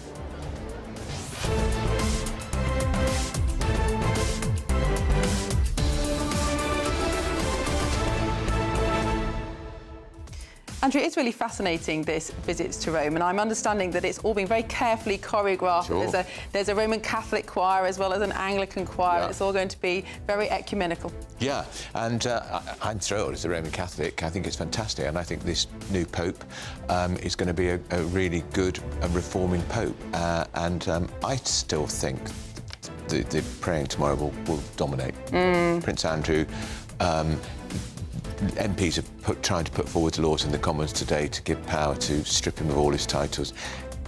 Andrew, it's really fascinating, this visit to Rome, and I'm understanding that it's all been very carefully choreographed. Sure. There's a Roman Catholic choir as well as an Anglican choir. Yeah. It's all going to be very ecumenical. Yeah, and I'm thrilled as a Roman Catholic. I think it's fantastic, and I think this new Pope is going to be a really good reforming Pope. I still think the praying tomorrow will dominate. Prince Andrew. MPs are trying to put forward laws in the Commons today to give power to strip him of all his titles.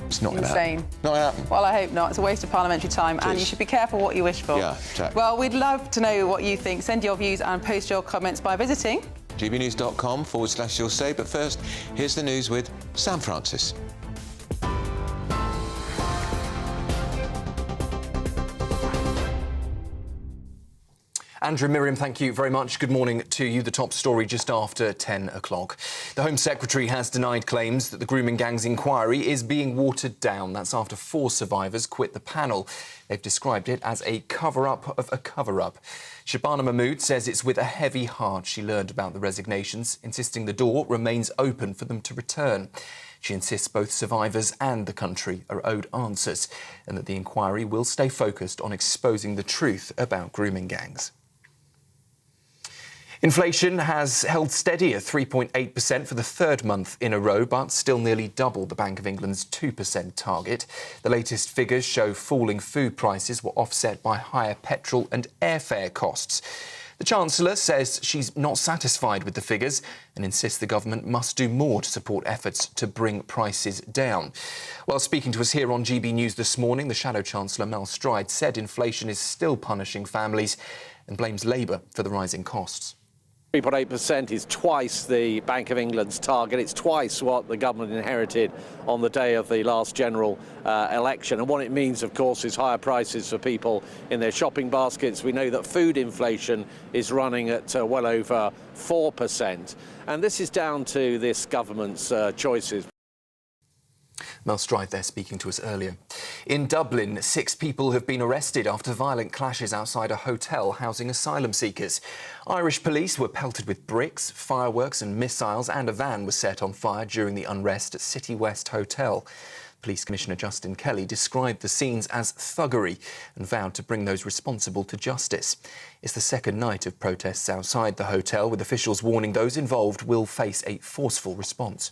It's not going to happen. Insane. Not going to happen. Well, I hope not. It's a waste of parliamentary time, and you should be careful what you wish for. Yeah, exactly. Well, we'd love to know what you think. Send your views and post your comments by visiting gbnews.com/your say. But first, here's the news with Sam Francis. Andrew, Miriam, thank you very much. Good morning to you. The top story just after 10 o'clock. The Home Secretary has denied claims that the grooming gang's inquiry is being watered down. That's after 4 survivors quit the panel. They've described it as a cover-up of a cover-up. Shabana Mahmood says it's with a heavy heart she learned about the resignations, insisting the door remains open for them to return. She insists both survivors and the country are owed answers and that the inquiry will stay focused on exposing the truth about grooming gangs. Inflation has held steady at 3.8% for the third month in a row, but still nearly double the Bank of England's 2% target. The latest figures show falling food prices were offset by higher petrol and airfare costs. The Chancellor says she's not satisfied with the figures and insists the government must do more to support efforts to bring prices down. While speaking to us here on GB News this morning, the Shadow Chancellor Mel Stride said inflation is still punishing families and blames Labour for the rising costs. 3.8% is twice the Bank of England's target. It's twice what the government inherited on the day of the last general election. And what it means, of course, is higher prices for people in their shopping baskets. We know that food inflation is running at well over 4%. And this is down to this government's choices. Mel Stride there speaking to us earlier. In Dublin, 6 people have been arrested after violent clashes outside a hotel housing asylum seekers. Irish police were pelted with bricks, fireworks and missiles, and a van was set on fire during the unrest at City West Hotel. Police Commissioner Justin Kelly described the scenes as thuggery and vowed to bring those responsible to justice. It's the second night of protests outside the hotel, with officials warning those involved will face a forceful response.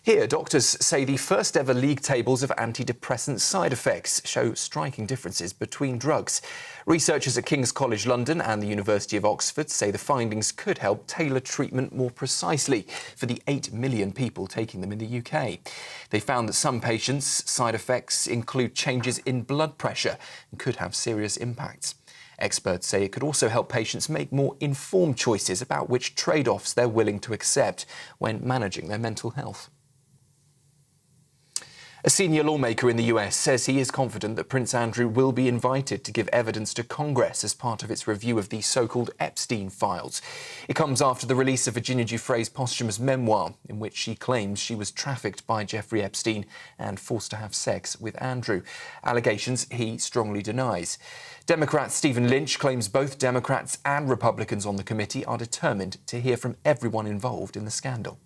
Here, doctors say the first ever league tables of antidepressant side effects show striking differences between drugs. Researchers at King's College London and the University of Oxford say the findings could help tailor treatment more precisely for the 8 million people taking them in the UK. They found that some patients' side effects include changes in blood pressure and could have serious impacts. Experts say it could also help patients make more informed choices about which trade-offs they're willing to accept when managing their mental health. A senior lawmaker in the US says he is confident that Prince Andrew will be invited to give evidence to Congress as part of its review of the so-called Epstein files. It comes after the release of Virginia Giuffre's posthumous memoir, in which she claims she was trafficked by Jeffrey Epstein and forced to have sex with Andrew. Allegations he strongly denies. Democrat Stephen Lynch claims both Democrats and Republicans on the committee are determined to hear from everyone involved in the scandal.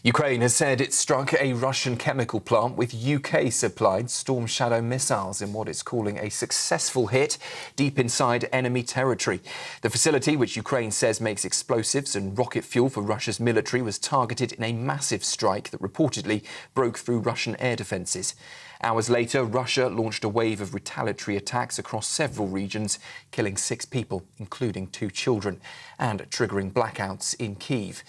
Ukraine has said it struck a Russian chemical plant with UK-supplied Storm Shadow missiles in what it's calling a successful hit deep inside enemy territory. The facility, which Ukraine says makes explosives and rocket fuel for Russia's military, was targeted in a massive strike that reportedly broke through Russian air defences. Hours later, Russia launched a wave of retaliatory attacks across several regions, killing 6 people, including 2 children, and triggering blackouts in Kyiv.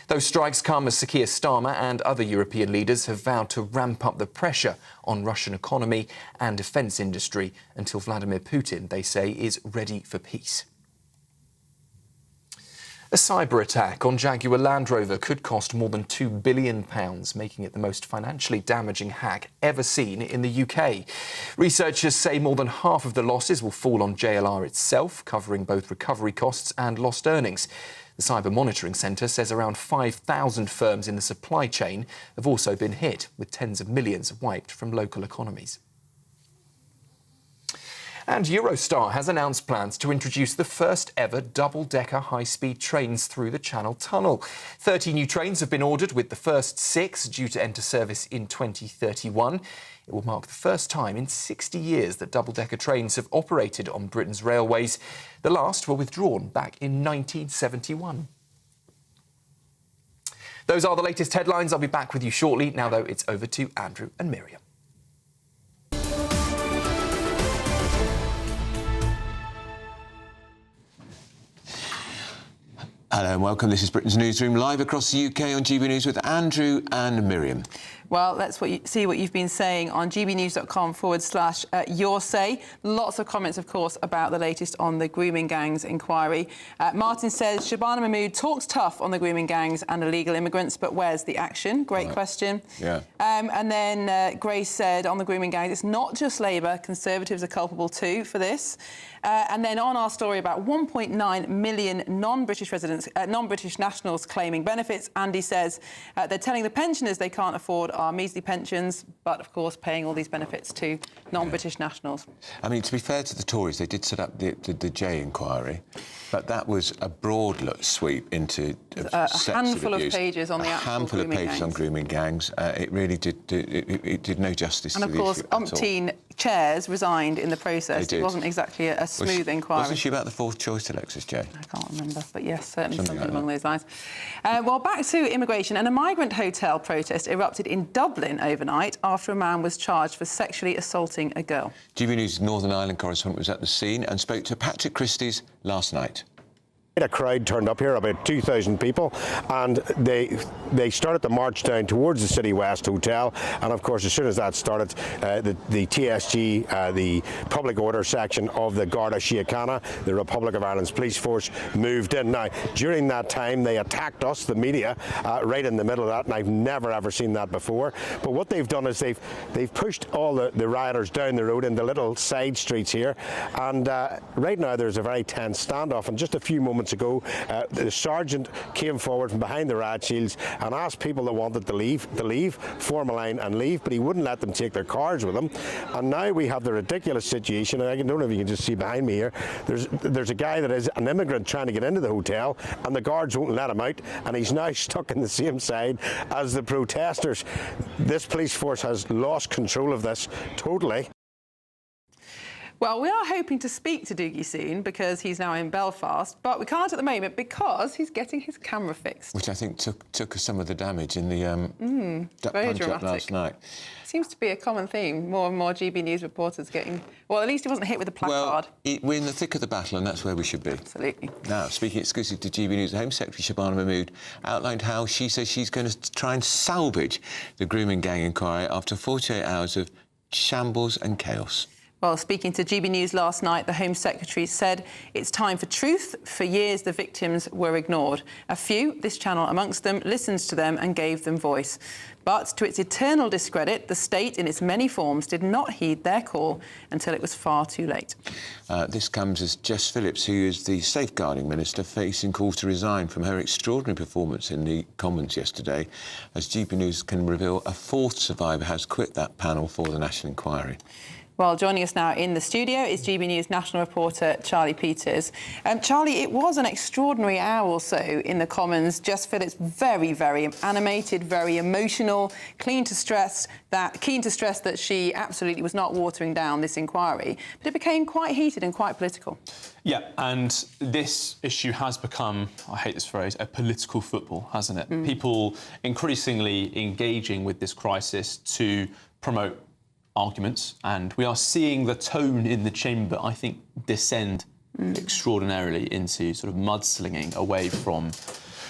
Those strikes come as Sir Keir Starmer and other European leaders have vowed to ramp up the pressure on Russian economy and defence industry until Vladimir Putin, they say, is ready for peace. A cyber attack on Jaguar Land Rover could cost more than £2 billion, making it the most financially damaging hack ever seen in the UK. Researchers say more than half of the losses will fall on JLR itself, covering both recovery costs and lost earnings. The Cyber Monitoring Centre says around 5,000 firms in the supply chain have also been hit, with tens of millions wiped from local economies. And Eurostar has announced plans to introduce the first ever double-decker high-speed trains through the Channel Tunnel. 30 new trains have been ordered, with the first 6 due to enter service in 2031. It will mark the first time in 60 years that double-decker trains have operated on Britain's railways. The last were withdrawn back in 1971. Those are the latest headlines. I'll be back with you shortly. Now, though, it's over to Andrew and Miriam. Hello and welcome. This is Britain's Newsroom, live across the UK on GB News with Andrew and Miriam. Well, let's see what you've been saying on gbnews.com/your say. Lots of comments, of course, about the latest on the grooming gangs inquiry. Martin says, Shabana Mahmood talks tough on the grooming gangs and illegal immigrants, but where's the action? Great question. Yeah. And then Grace said, on the grooming gangs, it's not just Labour, Conservatives are culpable too for this. And then on our story about 1.9 million non-British residents, non-British nationals claiming benefits, Andy says they're telling the pensioners they can't afford our measly pensions, but of course paying all these benefits to non-British nationals. I mean, to be fair to the Tories, they did set up the J inquiry, but that was a broad sweep into a handful of pages on the actual handful of pages on grooming gangs. It really did no justice to the issue. And of course, umpteen chairs resigned in the process. It wasn't exactly a smooth inquiry. Wasn't she about the fourth choice, Alexis, Jay? I can't remember, but yes, certainly something like along those lines. Well, back to immigration, and a migrant hotel protest erupted in Dublin overnight after a man was charged for sexually assaulting a girl. GBNews Northern Ireland correspondent was at the scene and spoke to Patrick Christie's last night. A crowd turned up here, about 2,000 people, and they started to march down towards the City West Hotel. And of course, as soon as that started, the TSG, the public order section of the Garda Síochána, the Republic of Ireland's police force, moved in. Now, during that time, they attacked us, the media, right in the middle of that, and I've never ever seen that before. But what they've done is they've pushed all the rioters down the road into little side streets here, and right now there's a very tense standoff. And just a few moments ago, the sergeant came forward from behind the riot shields and asked people that wanted to leave, form a line and leave, but he wouldn't let them take their cars with them. And now we have the ridiculous situation, and I don't know if you can just see behind me here, there's a guy that is an immigrant trying to get into the hotel, and the guards won't let him out, and he's now stuck in the same side as the protesters. This police force has lost control of this totally. Well, we are hoping to speak to Dougie soon because he's now in Belfast, but we can't at the moment because he's getting his camera fixed. Which I think took some of the damage in the very punch-up last night. Seems to be a common theme. More and more GB News reporters getting... Well, at least he wasn't hit with a placard. Well, we're in the thick of the battle, and that's where we should be. Absolutely. Now, speaking exclusive to GB News, the Home Secretary, Shabana Mahmood, outlined how she says she's going to try and salvage the grooming gang inquiry after 48 hours of shambles and chaos. Well, speaking to GB News last night, the Home Secretary said it's time for truth. For years, the victims were ignored. A few, this channel amongst them, listened to them and gave them voice. But to its eternal discredit, the state in its many forms did not heed their call until it was far too late. This comes as Jess Phillips, who is the Safeguarding Minister, facing calls to resign from her extraordinary performance in the Commons yesterday, as GB News can reveal a fourth survivor has quit that panel for the National Inquiry. Well, joining us now in the studio is GB News national reporter Charlie Peters. Charlie, it was an extraordinary hour or so in the Commons. Jess Phillips, very, very animated, very emotional, keen to stress that she absolutely was not watering down this inquiry. But it became quite heated and quite political. Yeah, and this issue has become, I hate this phrase, a political football, hasn't it? People increasingly engaging with this crisis to promote arguments, and we are seeing the tone in the chamber, I think, descend extraordinarily into sort of mudslinging away from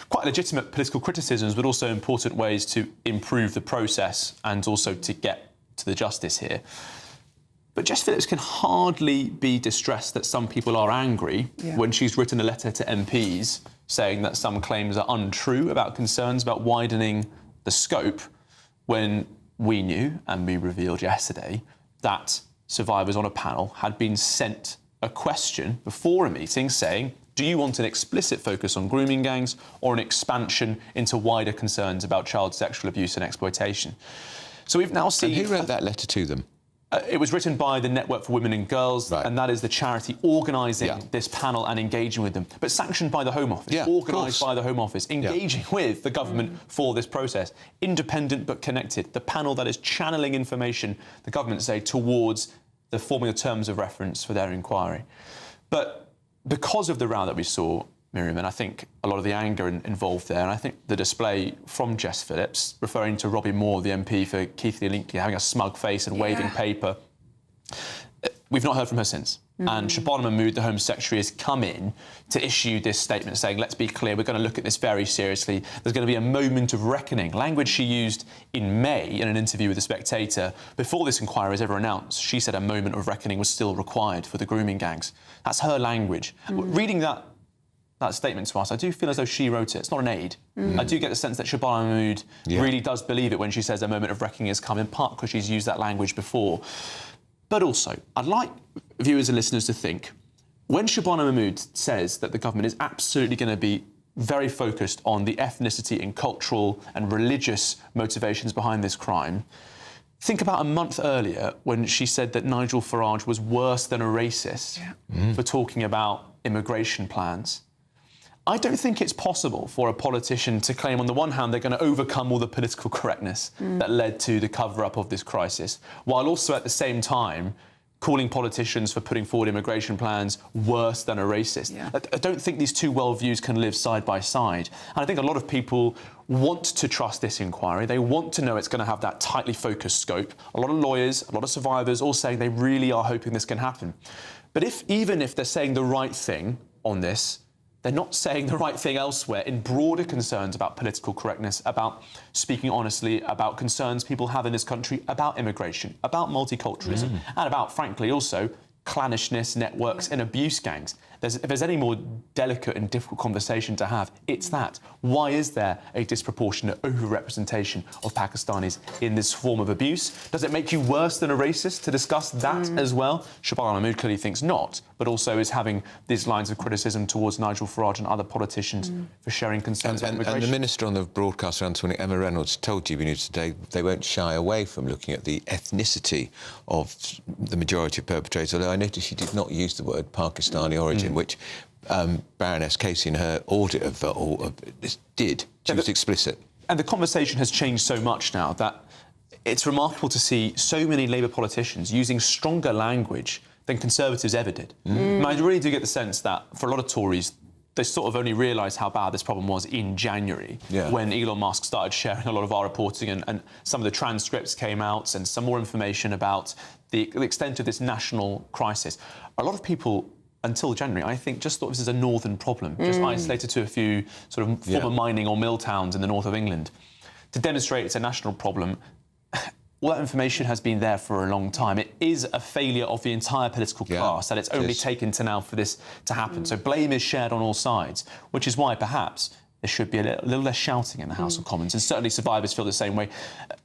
quite legitimate political criticisms, but also important ways to improve the process and also to get to the justice here. But Jess Phillips can hardly be distressed that some people are angry when she's written a letter to MPs saying that some claims are untrue about concerns about widening the scope, when we knew, and we revealed yesterday, that survivors on a panel had been sent a question before a meeting saying, do you want an explicit focus on grooming gangs or an expansion into wider concerns about child sexual abuse and exploitation? So we've now seen... And who wrote that letter to them? It was written by the Network for Women and Girls, and that is the charity organising this panel and engaging with them, but sanctioned by the Home Office, organised by the Home Office, engaging with the government for this process. Independent but connected. The panel that is channeling information, the government say, towards the forming the terms of reference for their inquiry. But because of the row that we saw, Miriam, and I think a lot of the anger involved there, and I think the display from Jess Phillips, referring to Robbie Moore, the MP for Keighley Linkley, having a smug face and waving paper, we've not heard from her since. And Shabana Mahmood, the Home Secretary, has come in to issue this statement saying, let's be clear, we're going to look at this very seriously. There's going to be a moment of reckoning. Language she used in May in an interview with The Spectator. Before this inquiry was ever announced, she said a moment of reckoning was still required for the grooming gangs. That's her language. Reading that statement to us, I do feel as though she wrote it. It's not an aid. I do get the sense that Shabana Mahmood really does believe it when she says a moment of reckoning has come, in part because she's used that language before. But also, I'd like viewers and listeners to think, when Shabana Mahmood says that the government is absolutely going to be very focused on the ethnicity and cultural and religious motivations behind this crime, think about a month earlier when she said that Nigel Farage was worse than a racist for talking about immigration plans. I don't think it's possible for a politician to claim, on the one hand, they're going to overcome all the political correctness that led to the cover-up of this crisis, while also at the same time calling politicians for putting forward immigration plans worse than a racist. Yeah. I don't think these two worldviews can live side by side. And I think a lot of people want to trust this inquiry. They want to know it's going to have that tightly focused scope. A lot of lawyers, a lot of survivors all saying they really are hoping this can happen. But even if they're saying the right thing on this, they're not saying the right thing elsewhere in broader concerns about political correctness, about speaking honestly, about concerns people have in this country about immigration, about multiculturalism, and about, frankly, also clannishness, networks and abuse gangs. If there's any more delicate and difficult conversation to have, it's that. Why is there a disproportionate overrepresentation of Pakistanis in this form of abuse? Does it make you worse than a racist to discuss that as well? Shabana Mahmood clearly thinks not, but also is having these lines of criticism towards Nigel Farage and other politicians for sharing concerns about immigration. And the Minister on the broadcast around 20, Emma Reynolds, told GBNews today they won't shy away from looking at the ethnicity of the majority of perpetrators, although I noticed she did not use the word Pakistani origin, which Baroness Casey in her audit of this did. She was explicit. And the conversation has changed so much now that it's remarkable to see so many Labour politicians using stronger language than Conservatives ever did. And I really do get the sense that for a lot of Tories, they sort of only realised how bad this problem was in January, when Elon Musk started sharing a lot of our reporting and some of the transcripts came out and some more information about the extent of this national crisis. A lot of people, until January, I think, just thought this is a northern problem, just isolated to a few sort of former mining or mill towns in the north of England. To demonstrate it's a national problem, all that information has been there for a long time. It is a failure of the entire political class that it's only taken to now for this to happen. So blame is shared on all sides, which is why perhaps there should be a little less shouting in the House of Commons. And certainly survivors feel the same way.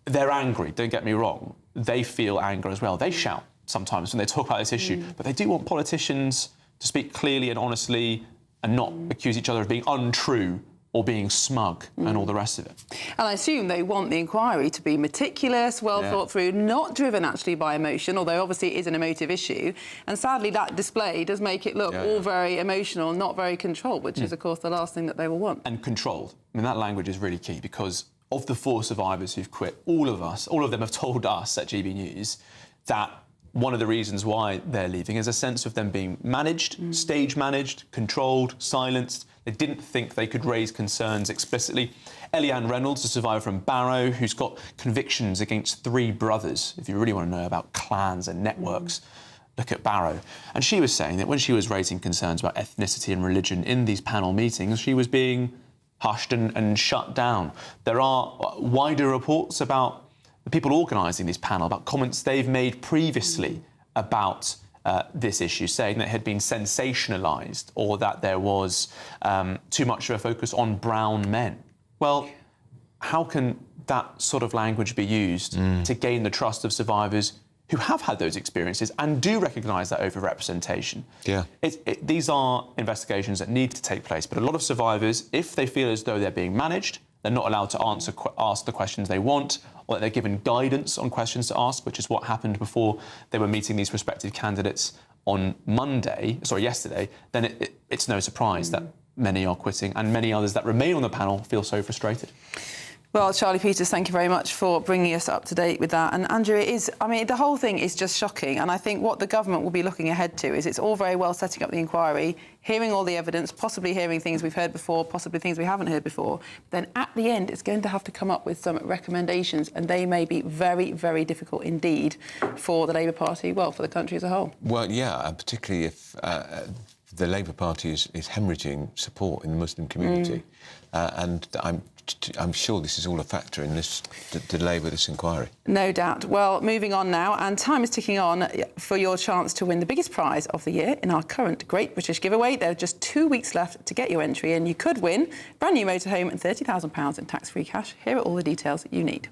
They're angry, don't get me wrong. They feel anger as well. They shout sometimes when they talk about this issue, but they do want politicians to speak clearly and honestly and not accuse each other of being untrue or being smug and all the rest of it. And I assume they want the inquiry to be meticulous, well thought through, not driven actually by emotion, although obviously it is an emotive issue. And sadly, that display does make it look all very emotional, not very controlled, which is, of course, the last thing that they will want. And controlled. I mean, that language is really key because of the 4 survivors who've quit, all of them have told us at GB News that one of the reasons why they're leaving is a sense of them being managed, stage managed, controlled, silenced. They didn't think they could raise concerns explicitly. Eliane Reynolds, a survivor from Barrow, who's got convictions against 3 brothers. If you really want to know about clans and networks, look at Barrow. And she was saying that when she was raising concerns about ethnicity and religion in these panel meetings, she was being hushed and shut down. There are wider reports about the people organising this panel, about comments they've made previously about this issue, saying that it had been sensationalised or that there was too much of a focus on brown men. Well, how can that sort of language be used to gain the trust of survivors who have had those experiences and do recognise that overrepresentation? These are investigations that need to take place, but a lot of survivors, if they feel as though they're being managed, they're not allowed to ask the questions they want, or that they're given guidance on questions to ask, which is what happened before they were meeting these prospective candidates on yesterday, then it's no surprise that many are quitting and many others that remain on the panel feel so frustrated. Well, Charlie Peters, thank you very much for bringing us up to date with that. And Andrew, the whole thing is just shocking. And I think what the government will be looking ahead to is it's all very well setting up the inquiry, hearing all the evidence, possibly hearing things we've heard before, possibly things we haven't heard before. Then at the end, it's going to have to come up with some recommendations, and they may be very, very difficult indeed for the Labour Party, well, for the country as a whole. Well, yeah, particularly if the Labour Party is hemorrhaging support in the Muslim community. And I'm sure this is all a factor in this delay with this inquiry. No doubt. Well, moving on now, and time is ticking on for your chance to win the biggest prize of the year in our current Great British Giveaway. There are just 2 weeks left to get your entry in. You could win a brand new motorhome and £30,000 in tax-free cash. Here are all the details you need.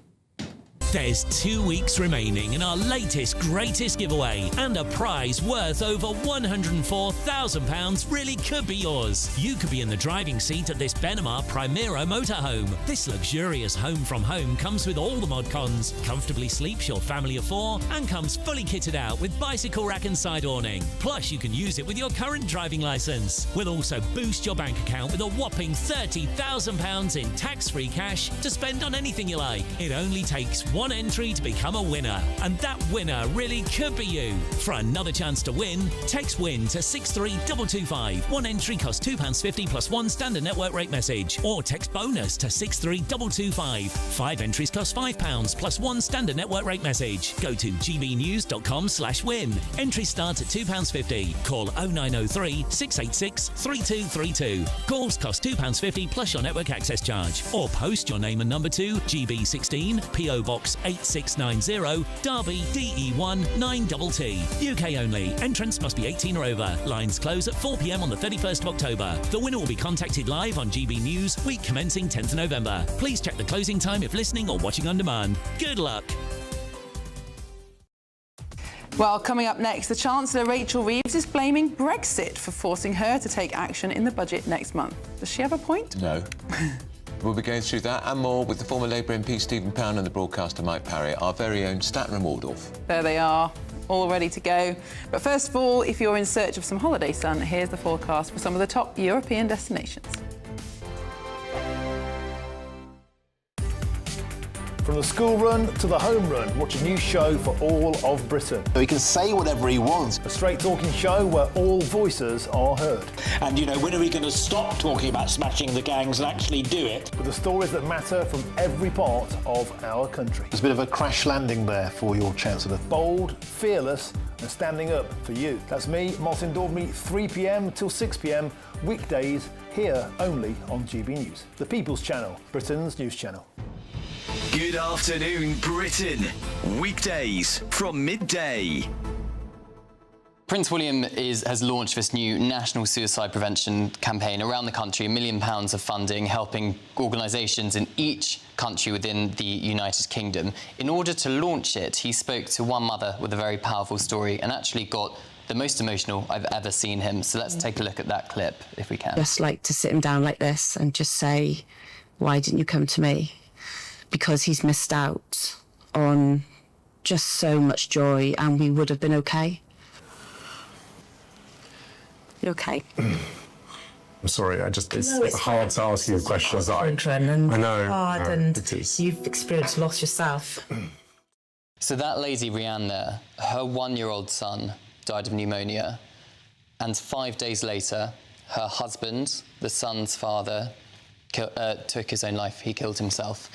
There's 2 weeks remaining in our latest greatest giveaway, and a prize worth over £104,000 really could be yours. You could be in the driving seat at this Benamar Primera motorhome. This luxurious home from home comes with all the mod cons, comfortably sleeps your family of 4, and comes fully kitted out with bicycle rack and side awning. Plus, you can use it with your current driving licence. We'll also boost your bank account with a whopping £30,000 in tax-free cash to spend on anything you like. It only takes one entry to become a winner, and that winner really could be you. For another chance to win, text WIN to 63225. One entry costs £2.50 plus one standard network rate message, or text BONUS to 63225. 5 entries cost £5 plus one standard network rate message. Go to gbnews.com/win. Entries start at £2.50. Call 0903 686 3232. Calls cost £2.50 plus your network access charge, or post your name and number to GB16 PO Box 8690 Derby DE1 9TT. UK only. Entrants must be 18 or over. Lines close at 4 p.m. on the 31st of October. The winner will be contacted live on GB News, week commencing 10th November. Please check the closing time if listening or watching on demand. Good luck. Well, coming up next, the Chancellor Rachel Reeves is blaming Brexit for forcing her to take action in the budget next month. Does she have a point? No. We'll be going through that and more with the former Labour MP Stephen Pound and the broadcaster Mike Parry, our very own Statler and Waldorf. There they are, all ready to go. But first of all, if you're in search of some holiday sun, here's the forecast for some of the top European destinations. From the school run to the home run, watch a new show for all of Britain. He can say whatever he wants. A straight-talking show where all voices are heard. And, you know, when are we going to stop talking about smashing the gangs and actually do it? With the stories that matter from every part of our country. There's a bit of a crash landing there for your Chancellor. Bold, fearless and standing up for you. That's me, Martin Daubney, 3 p.m. till 6 p.m, weekdays, here only on GB News. The People's Channel, Britain's news channel. Good afternoon, Britain. Weekdays from midday. Prince William has launched this new national suicide prevention campaign around the country, £1 million of funding, helping organisations in each country within the United Kingdom. In order to launch it, he spoke to one mother with a very powerful story and actually got the most emotional I've ever seen him. So let's take a look at that clip, if we can. Just like to sit him down like this and just say, why didn't you come to me? Because he's missed out on just so much joy and we would have been okay. You okay? I'm sorry, it's hard to ask you questions that I know. Hard, and you've experienced loss yourself. So that lady, Rianne there, her 1-year-old son died of pneumonia, and 5 days later, her husband, the son's father, took his own life. He killed himself.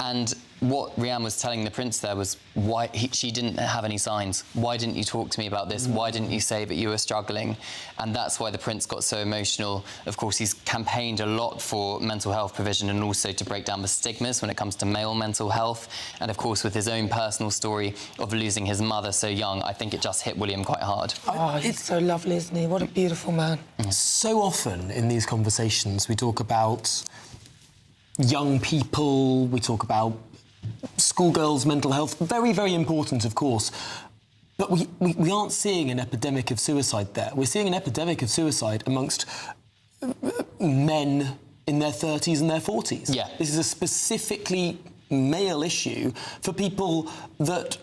And what Rianne was telling the prince there was why she didn't have any signs. Why didn't you talk to me about this? Why didn't you say that you were struggling? And that's why the prince got so emotional. Of course, he's campaigned a lot for mental health provision and also to break down the stigmas when it comes to male mental health. And of course, with his own personal story of losing his mother so young, I think it just hit William quite hard. Oh, he's so lovely, isn't he? What a beautiful man. So often in these conversations, we talk about young people, we talk about schoolgirls' mental health. Very, very important, of course. But we aren't seeing an epidemic of suicide there. We're seeing an epidemic of suicide amongst men in their 30s and their 40s. Yeah. This is a specifically male issue for people that,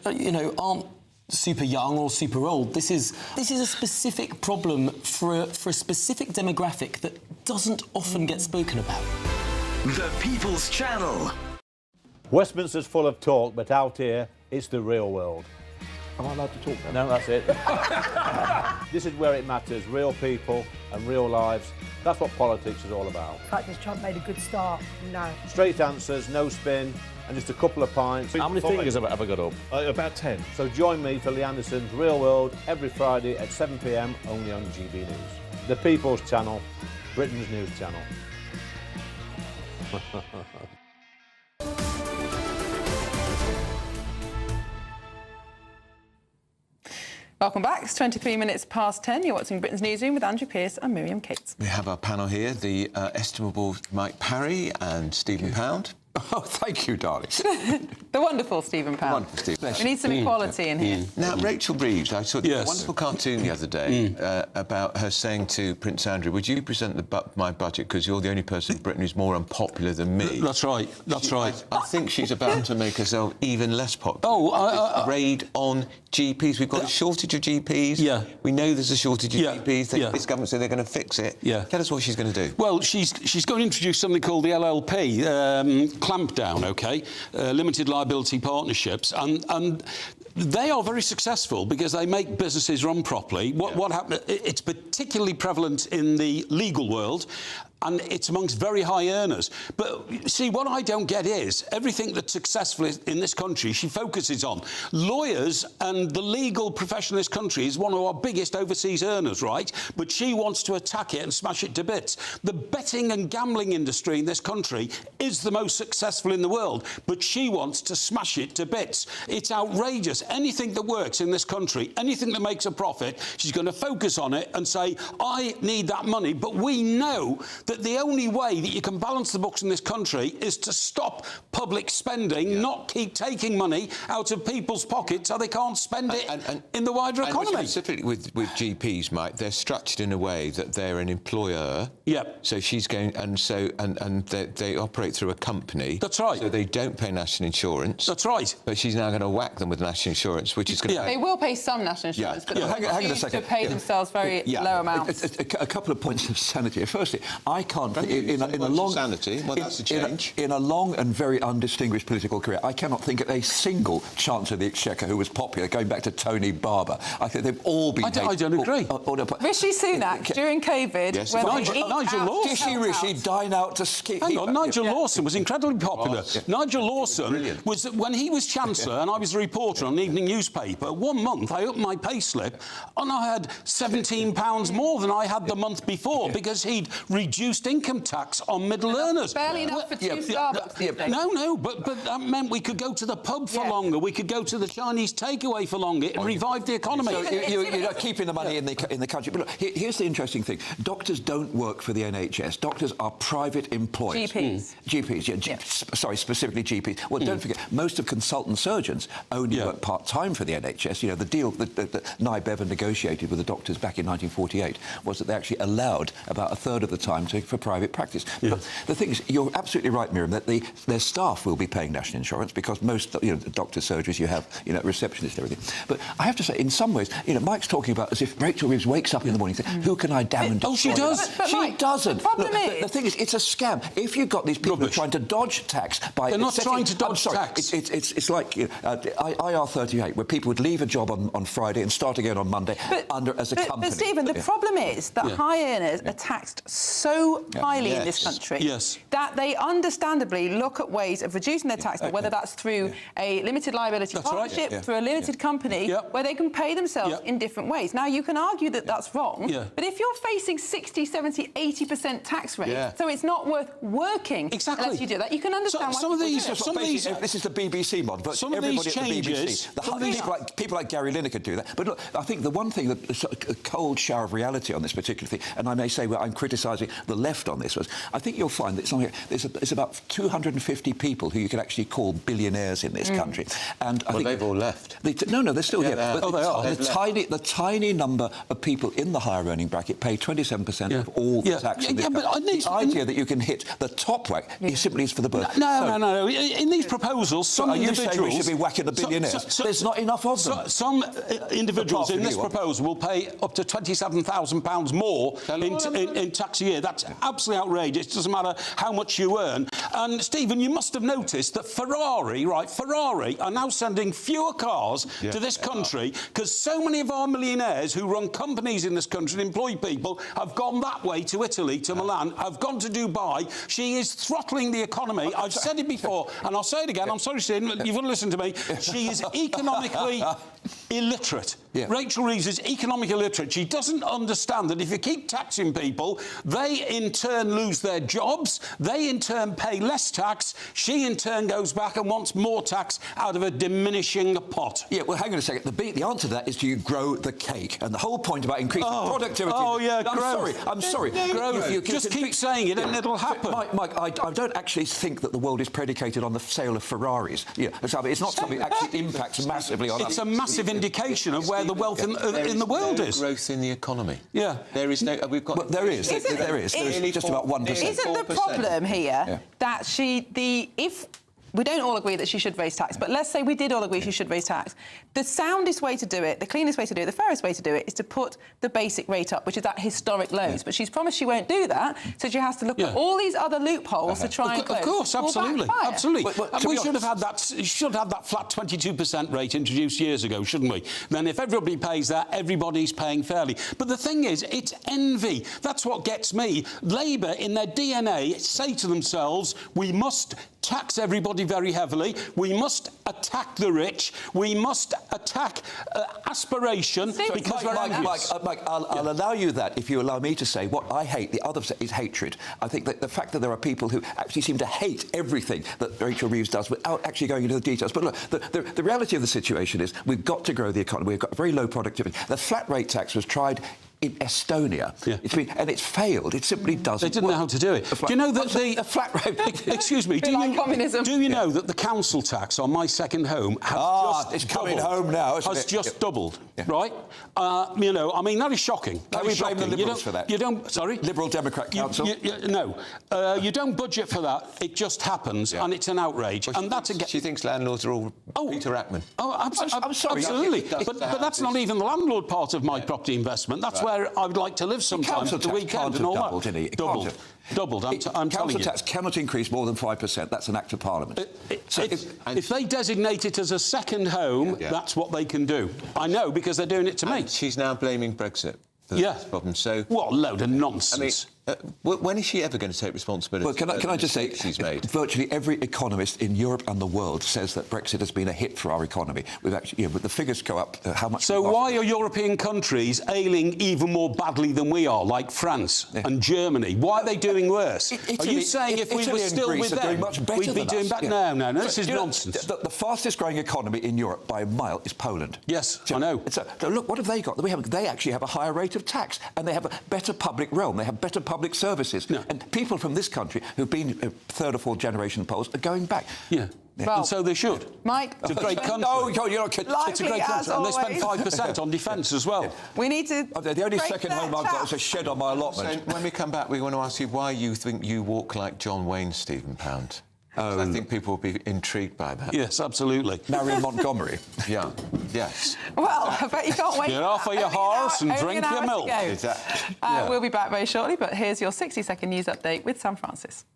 aren't super young or super old. This is a specific problem for a specific demographic that doesn't often get spoken about. The People's Channel. Westminster's full of talk, but out here, it's the real world. Am I allowed to talk now? No, that's it. This is where it matters, real people and real lives. That's what politics is all about. In fact, has Trump made a good start? No. Straight answers, no spin, and just a couple of pints. How many fingers have I got up? About 10. So join me for Lee Anderson's Real World every Friday at 7 p.m, only on GB News. The People's Channel, Britain's news channel. Welcome back. It's 23 minutes past 10. You're watching Britain's Newsroom with Andrew Pearce and Miriam Cates. We have our panel here, the estimable Mike Parry and Stephen Pound. Oh, thank you, darling. The wonderful Stephen Powell. Wonderful Stephen. We need some equality in here. Now, Rachel Reeves, I saw a wonderful cartoon the other day about her saying to Prince Andrew, would you present my budget because you're the only person in Britain who's more unpopular than me? That's right, that's right. I think she's about to make herself even less popular. Raid on GPs. We've got a shortage of GPs. Yeah. We know there's a shortage of GPs. This government said they're going to fix it. Yeah. Tell us what she's going to do. Well, she's going to introduce something called the LLP, clampdown, OK? Limited liability partnerships. And they are very successul because they make businesses run properly. What happened? It's particularly prevalent in the legal world, and it's amongst very high earners. But see, what I don't get is everything that's successful in this country she focuses on. Lawyers and the legal profession in this country is one of our biggest overseas earners, right? But she wants to attack it and smash it to bits. The betting and gambling industry in this country is the most successful in the world, but she wants to smash it to bits. It's outrageous. Anything that works in this country, anything that makes a profit, she's going to focus on it and say, I need that money. But we know that the only way that you can balance the books in this country is to stop public spending, not keep taking money out of people's pockets so they can't spend it in the wider economy. And specifically with GPs, Mike, they're structured in a way that they're an employer. Yep. So she's going, and they operate through a company. That's right. So they don't pay national insurance. That's right. But she's now going to whack them with national insurance, which is going to... They will pay some national insurance, but they hang on a second. to pay themselves very low amounts. A couple of points of sanity. Firstly, I can't... In a long... sanity? Well, that's a change. In a long and very undistinguished political career, I cannot think of a single Chancellor of the Exchequer who was popular, going back to Tony Barber. I think they've all been... I don't agree. Rishi Sunak, during COVID, when Nigel Lawson. Rishi dine out to skip... Hang on, Nigel Lawson was incredibly popular. Nigel Lawson was, when he was Chancellor and I was a reporter on an evening newspaper, one month I opened my payslip and I had £17 more than I had the month before because he'd reduced income tax on middle earners. Barely enough for two Starbucks. No, but that meant we could go to the pub for longer, we could go to the Chinese takeaway for longer, it revived the economy. So you're keeping the money in the country. But look, here's the interesting thing. Doctors don't work for the NHS. Doctors are private employees. GPs, sorry, specifically GPs. Well, don't forget, most of consultant surgeons only work part-time for the NHS. You know, the deal that Nye Bevan negotiated with the doctors back in 1948 was that they actually allowed about a third of the time for private practice. But the thing is, you're absolutely right, Miriam, that their staff will be paying national insurance because most, the doctor surgeries, you have, receptionists and everything. But I have to say, in some ways, Mike's talking about as if Rachel Reeves wakes up in the morning and says, who can I damn and destroy? Oh, she does. But she Mike, doesn't. The problem is... The thing is, it's a scam. If you've got these people who are trying to dodge tax by... They're not trying to dodge tax. It's like IR38, where people would leave a job on Friday and start again on Monday as a company. But, Stephen, the problem is that high earners are taxed so highly in this country that they understandably look at ways of reducing their tax, whether that's through a limited liability partnership, through a limited company, where they can pay themselves in different ways. Now, you can argue that that's wrong, but if you're facing 60, 70, 80% tax rate, so it's not worth working unless you do that, you can understand why this is the BBC mod, but everybody at the BBC, people like Gary Lineker do that. But look, I think the one thing that a cold shower of reality on this particular thing, and I may say I'm criticising the left on this, was I think you'll find that there's about 250 people who you could actually call billionaires in this country. And I think they've all left. No, they're still here. But they are. The tiny number of people in the higher earning bracket pay 27% of all the tax in this country. The idea that you can hit the top whack is simply for the birth. No. In these proposals, some individuals... Are you saying we should be whacking the billionaires? There's not enough of them. Some individuals in this proposal will pay up to £27,000 more in tax a year. That's absolutely outrageous. It doesn't matter how much you earn. And, Stephen, you must have noticed that Ferrari are now sending fewer cars to this country because so many of our millionaires who run companies in this country and employ people have gone that way to Italy, to Milan, have gone to Dubai. She is throttling the economy. I've said it before, and I'll say it again. I'm sorry, Stephen, you've got to listen to me. She is economically illiterate. Yeah. Rachel Reeves is economic illiterate. She doesn't understand that if you keep taxing people, they in turn lose their jobs, they in turn pay less tax, she in turn goes back and wants more tax out of a diminishing pot. Yeah, well, hang on a second. The answer to that is, do you grow the cake? And the whole point about increasing productivity... Oh, yeah, I'm sorry. Growth. You just keep saying it and it'll happen. Mike, I don't actually think that the world is predicated on the sale of Ferraris. Yeah, so it's not something that actually impacts massively on us. It's a massive indication of where the wealth in the world is. Growth in the economy. Yeah. There is no... We've got... Well, there is. There is just about 1%. Isn't the problem here that if we don't all agree that she should raise tax, but let's say we did all agree she should raise tax. The soundest way to do it, the cleanest way to do it, the fairest way to do it is to put the basic rate up, which is at historic lows. But she's promised she won't do that, so she has to look at all these other loopholes to try and close. Of course, absolutely. But we should have had that flat 22% rate introduced years ago, shouldn't we? Then if everybody pays that, everybody's paying fairly. But the thing is, it's envy. That's what gets me. Labour, in their DNA, say to themselves, we must tax everybody very heavily, we must attack the rich, we must attack aspiration because we're envious. Mike, I'll allow you that if you allow me to say what I hate. The other is hatred. I think that the fact that there are people who actually seem to hate everything that Rachel Reeves does without actually going into the details. But look, the reality of the situation is we've got to grow the economy. We've got very low productivity. The flat rate tax was tried in Estonia. And it's failed. It simply doesn't They didn't know how to do it. Do you know that the flat rate... Excuse me, do you know that the council tax on my second home has just coming home now, isn't it? Just doubled, right? You know, I mean, that is shocking. Can we blame the Liberals for that? You don't... Sorry? Liberal Democrat Council? No. You don't budget for that. It just happens, and it's an outrage. Well, she thinks landlords are all Peter Ackman. Oh, I'm sorry. Absolutely. But that's not even the landlord part of my property investment. That's where I would like to live sometimes at the weekend and all that. Doubled. I'm telling you. Council tax cannot increase more than 5%. That's an act of Parliament. If they designate it as a second home, that's what they can do. I know, because they're doing it to me. She's now blaming Brexit for this problem. So what a load of nonsense. I mean, when is she ever going to take responsibility? Well, can I just say, she's made? Virtually every economist in Europe and the world says that Brexit has been a hit for our economy. We've actually, but the figures go up. How much? So why are European countries ailing even more badly than we are, like France and Germany? Why are they doing worse? Are you saying if we were still with them, we'd be doing better? No, this is nonsense. The fastest growing economy in Europe by a mile is Poland. Yes, I know. So look, what have they got? They actually have a higher rate of tax, and they have a better public realm. They have better public services. And people from this country who've been third or fourth generation Poles are going back. Yeah. Well, and so they should. Mike, it's a great country. No, you're not kidding. It's a great country, and they spend 5% on defence as well. We need to. The only second home I've got is a shed on my allotment. So when we come back, we want to ask you why you think you walk like John Wayne, Stephen Pound. I think people will be intrigued by that. Yes, absolutely. Marion Montgomery. Yeah. Yes. Well, I bet you can't wait. Get off of your horse and drink your milk. Exactly. We'll be back very shortly, but here's your 60-second news update with Sam Francis.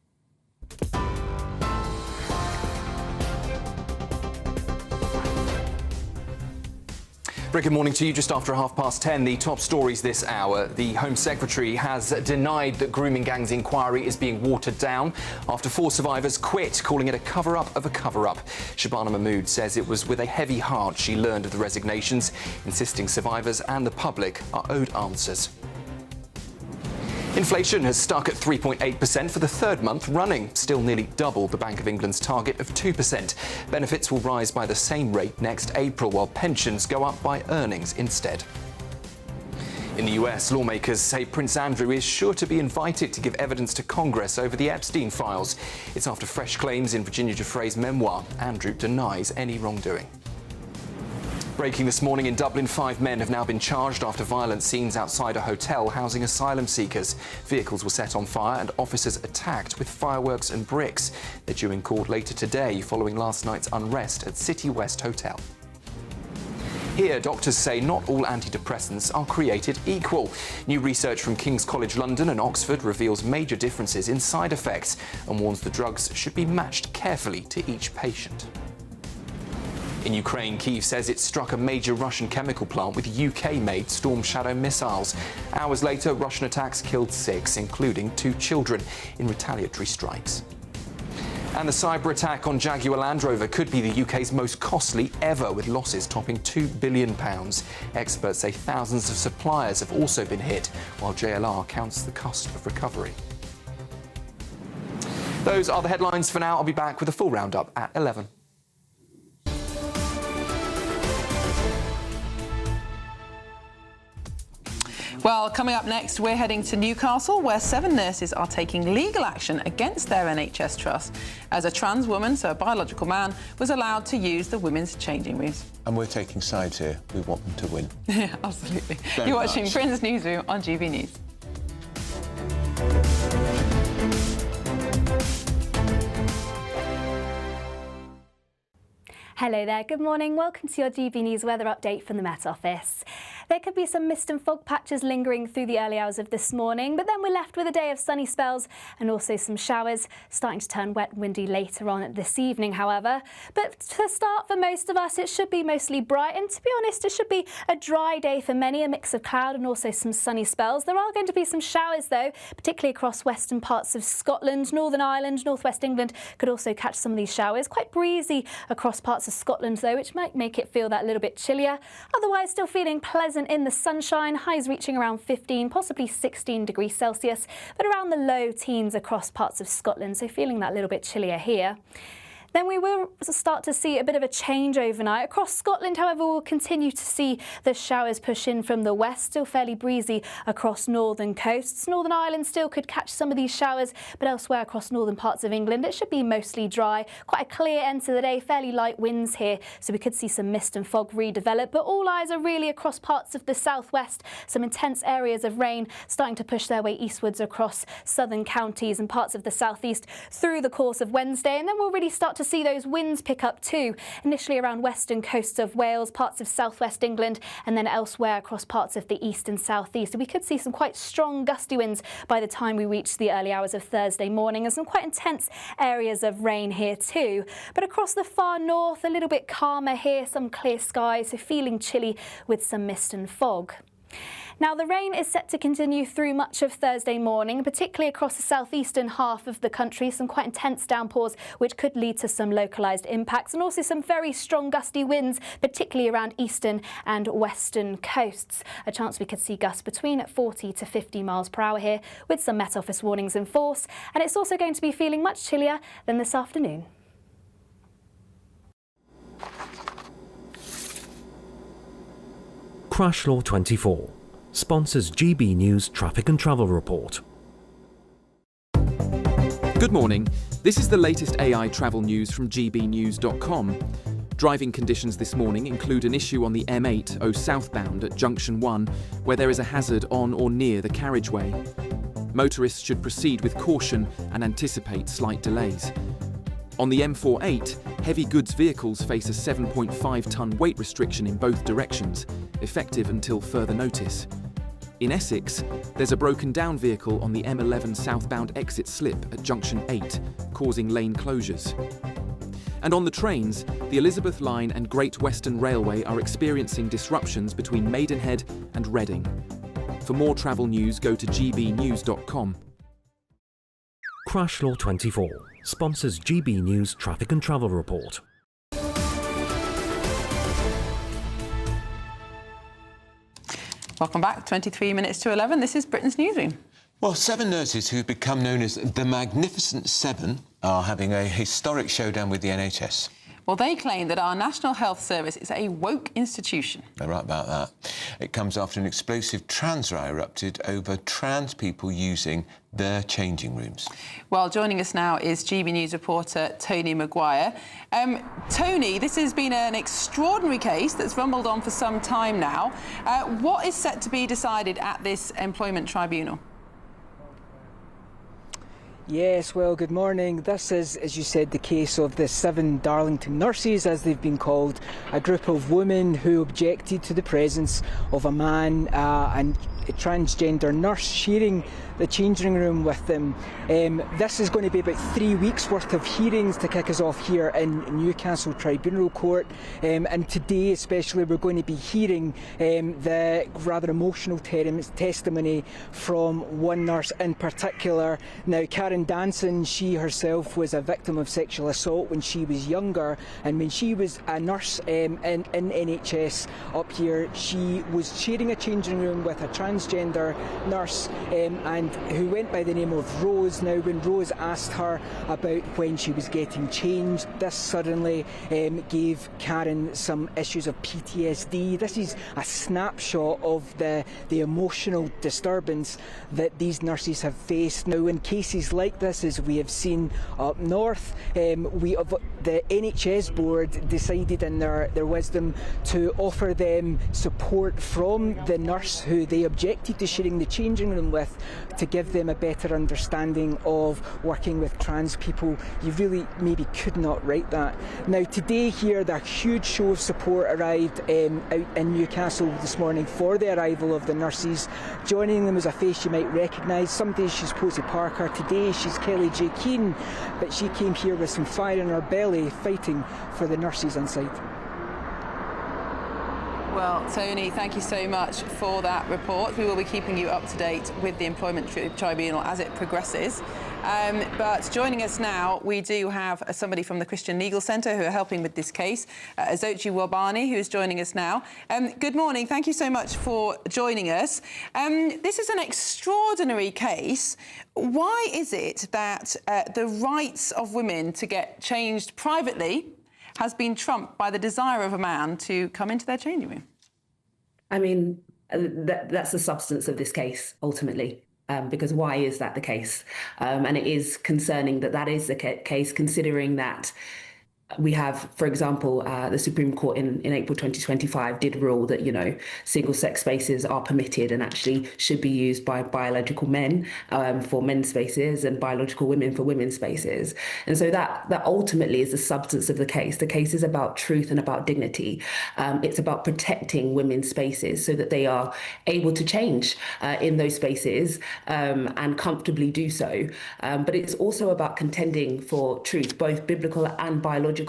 Very good morning to you. Just after 10:30, the top stories this hour. The Home Secretary has denied that grooming gangs inquiry is being watered down after 4 survivors quit, calling it a cover-up of a cover-up. Shabana Mahmood says it was with a heavy heart she learned of the resignations, insisting survivors and the public are owed answers. Inflation has stuck at 3.8% for the third month running, still nearly double the Bank of England's target of 2%. Benefits will rise by the same rate next April, while pensions go up by earnings instead. In the US, lawmakers say Prince Andrew is sure to be invited to give evidence to Congress over the Epstein files. It's after fresh claims in Virginia Giuffre's memoir. Andrew denies any wrongdoing. Breaking this morning in Dublin, 5 men have now been charged after violent scenes outside a hotel housing asylum seekers. Vehicles were set on fire and officers attacked with fireworks and bricks. They're due in court later today following last night's unrest at City West Hotel. Here, doctors say not all antidepressants are created equal. New research from King's College London and Oxford reveals major differences in side effects and warns the drugs should be matched carefully to each patient. In Ukraine, Kyiv says it struck a major Russian chemical plant with UK-made Storm Shadow missiles. Hours later, Russian attacks killed 6, including 2 children, in retaliatory strikes. And the cyber attack on Jaguar Land Rover could be the UK's most costly ever, with losses topping £2 billion. Experts say thousands of suppliers have also been hit, while JLR counts the cost of recovery. Those are the headlines for now. I'll be back with a full roundup at 11. Well, coming up next, we're heading to Newcastle, where 7 nurses are taking legal action against their NHS trust as a trans woman, so a biological man, was allowed to use the women's changing rooms. And we're taking sides here. We want them to win. Yeah, absolutely. Very You're watching much. Britain's Newsroom on GB News. Hello there, good morning. Welcome to your GB News weather update from the Met Office. There could be some mist and fog patches lingering through the early hours of this morning, but then we're left with a day of sunny spells and also some showers, starting to turn wet and windy later on this evening, however. But to start, for most of us, it should be mostly bright, and to be honest, it should be a dry day for many, a mix of cloud and also some sunny spells. There are going to be some showers, though, particularly across western parts of Scotland, Northern Ireland, northwest England could also catch some of these showers. Quite breezy across parts of Scotland, though, which might make it feel that little bit chillier. Otherwise, still feeling pleasant in the sunshine, highs reaching around 15, possibly 16 degrees Celsius, but around the low teens across parts of Scotland, so feeling that little bit chillier here. Then we will start to see a bit of a change overnight. Across Scotland, however, we'll continue to see the showers push in from the west, still fairly breezy across northern coasts. Northern Ireland still could catch some of these showers, but elsewhere across northern parts of England, it should be mostly dry. Quite a clear end to the day, fairly light winds here, so we could see some mist and fog redevelop, but all eyes are really across parts of the southwest. Some intense areas of rain starting to push their way eastwards across southern counties and parts of the southeast through the course of Wednesday, and then we'll really start to see those winds pick up too, initially around western coasts of Wales, parts of southwest England, and then elsewhere across parts of the east and southeast. So we could see some quite strong gusty winds by the time we reach the early hours of Thursday morning, and some quite intense areas of rain here too. But across the far north, a little bit calmer here, some clear skies, so feeling chilly with some mist and fog. Now, the rain is set to continue through much of Thursday morning, particularly across the southeastern half of the country. Some quite intense downpours, which could lead to some localised impacts, and also some very strong gusty winds, particularly around eastern and western coasts. A chance we could see gusts between 40 to 50 miles per hour here, with some Met Office warnings in force. And it's also going to be feeling much chillier than this afternoon. Crash Law 24 sponsors GB News Traffic and Travel Report. Good morning. This is the latest AI travel news from GBNews.com. Driving conditions this morning include an issue on the M8 southbound at Junction 1, where there is a hazard on or near the carriageway. Motorists should proceed with caution and anticipate slight delays. On the M48, heavy goods vehicles face a 7.5-tonne weight restriction in both directions, effective until further notice. In Essex, there's a broken down vehicle on the M11 southbound exit slip at Junction 8, causing lane closures. And on the trains, the Elizabeth Line and Great Western Railway are experiencing disruptions between Maidenhead and Reading. For more travel news, go to gbnews.com. Crash Law 24 sponsors GB News Traffic and Travel Report. Welcome back, 23 minutes to 11. This is Britain's Newsroom. Well, 7 nurses who've become known as the Magnificent Seven are having a historic showdown with the NHS. Well, they claim that our National Health Service is a woke institution. They're right about that. It comes after an explosive trans row erupted over trans people using their changing rooms. Well, joining us now is GB News reporter Tony Maguire. Tony, this has been an extraordinary case that's rumbled on for some time now. What is set to be decided at this employment tribunal? Yes, well, good morning. This is, as you said, the case of the 7 Darlington nurses, as they've been called, a group of women who objected to the presence of a man and a transgender nurse sharing the changing room with them. This is going to be about 3 weeks worth of hearings to kick us off here in Newcastle Tribunal Court, and today especially we're going to be hearing the rather emotional testimony from one nurse in particular. Now, Karen Karen Danson, she herself was a victim of sexual assault when she was younger, and when she was a nurse in NHS up here, she was sharing a changing room with a transgender nurse and who went by the name of Rose. Now, when Rose asked her about when she was getting changed, this suddenly gave Karen some issues of PTSD. This is a snapshot of the emotional disturbance that these nurses have faced. Now, in cases like this, as we have seen up north, the NHS board decided in their wisdom to offer them support from the nurse who they objected to sharing the changing room with, to give them a better understanding of working with trans people. You really maybe could not write that. Now, today here, the huge show of support arrived out in Newcastle this morning for the arrival of the nurses. Joining them was a face you might recognise. Some days she's Posey Parker, today she's Kelly J. Keane, but she came here with some fire in her belly, fighting for the nurses on site. Well, Tony, thank you so much for that report. We will be keeping you up to date with the Employment Tribunal as it progresses. But joining us now, we do have somebody from the Christian Legal Centre who are helping with this case, Azochi Wabani, who is joining us now. Good morning. Thank you so much for joining us. This is an extraordinary case. Why is it that the rights of women to get changed privately has been trumped by the desire of a man to come into their changing room? I mean, that's the substance of this case, ultimately. Because why is that the case? And it is concerning that that is the case, considering that we have, for example, the Supreme Court in April 2025 did rule that, you know, single-sex spaces are permitted and actually should be used by biological men for men's spaces and biological women for women's spaces. And so that ultimately is the substance of the case. The case is about truth and about dignity. It's about protecting women's spaces so that they are able to change in those spaces and comfortably do so. But it's also about contending for truth, both biblical and biological,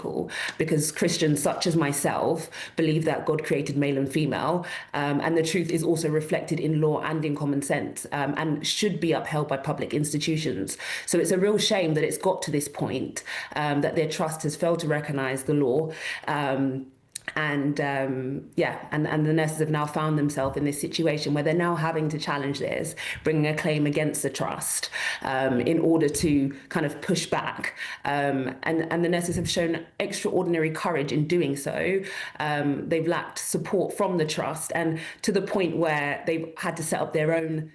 because Christians such as myself believe that God created male and female, and the truth is also reflected in law and in common sense, and should be upheld by public institutions. So it's a real shame that it's got to this point, that their trust has failed to recognise the law. And the nurses have now found themselves in this situation where they're now having to challenge this, bringing a claim against the trust in order to kind of push back. And the nurses have shown extraordinary courage in doing so. They've lacked support from the trust, and to the point where they've had to set up their own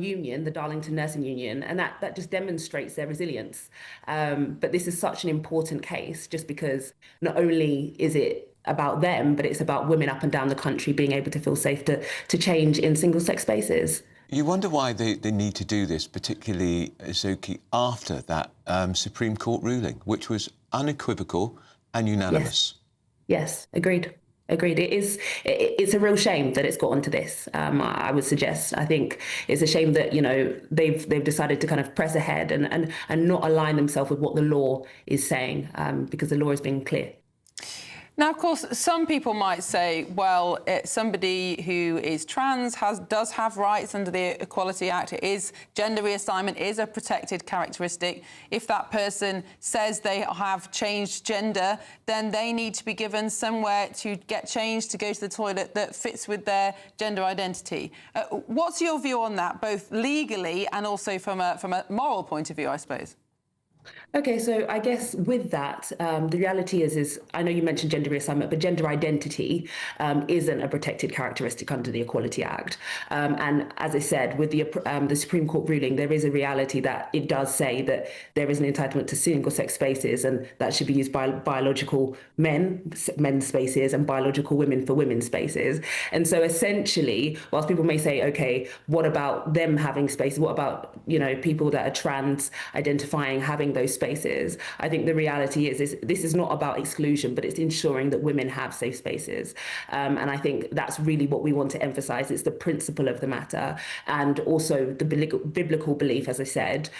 union, the Darlington Nursing Union, and that just demonstrates their resilience. But this is such an important case, just because not only is it about them, but it's about women up and down the country being able to feel safe to change in single-sex spaces. You wonder why they need to do this, particularly, Azochi, after that Supreme Court ruling, which was unequivocal and unanimous. Yes, agreed. It's a real shame that it's gotten to this. I would suggest. I think it's a shame that, you know, they've decided to kind of press ahead and not align themselves with what the law is saying, because the law has been clear. Now, of course, some people might say, well, somebody who is trans does have rights under the Equality Act. Gender reassignment is a protected characteristic. If that person says they have changed gender, then they need to be given somewhere to get changed, to go to the toilet that fits with their gender identity. What's your view on that, both legally and also from a moral point of view, I suppose? Okay, so I guess with that, the reality is I know you mentioned gender reassignment, but gender identity isn't a protected characteristic under the Equality Act. And as I said, with the Supreme Court ruling, there is a reality that it does say that there is an entitlement to single-sex spaces, and that should be used by biological men's spaces and biological women for women's spaces. And so essentially, whilst people may say, okay, what about them having spaces? What about, you know, people that are trans identifying having those spaces? I think the reality is this is not about exclusion, but it's ensuring that women have safe spaces. And I think that's really what we want to emphasise. It's the principle of the matter, and also the biblical belief, as I said,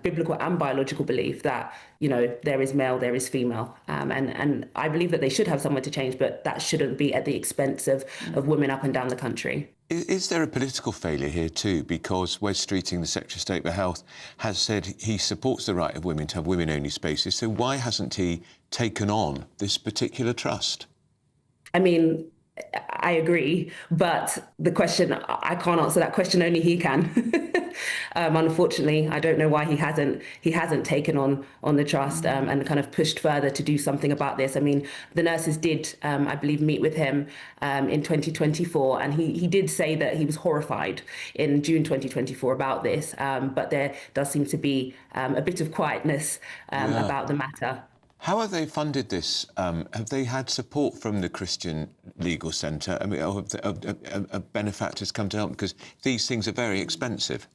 biblical and biological belief that, you know, there is male, there is female. And I believe that they should have somewhere to change, but that shouldn't be at the expense of women up and down the country. Is there a political failure here too? Because Wes Streeting, the Secretary of State for Health, has said he supports the right of women to have women-only spaces. So why hasn't he taken on this particular trust? I mean, I agree, but the question, I can't answer that question, only he can. Unfortunately, I don't know why he hasn't taken on the trust and kind of pushed further to do something about this. I mean, the nurses did, I believe, meet with him in 2024, and he did say that he was horrified in June 2024 about this, but there does seem to be a bit of quietness about the matter. How have they funded this? Have they had support from the Christian Legal Centre? I mean, have benefactors come to help? Because these things are very expensive.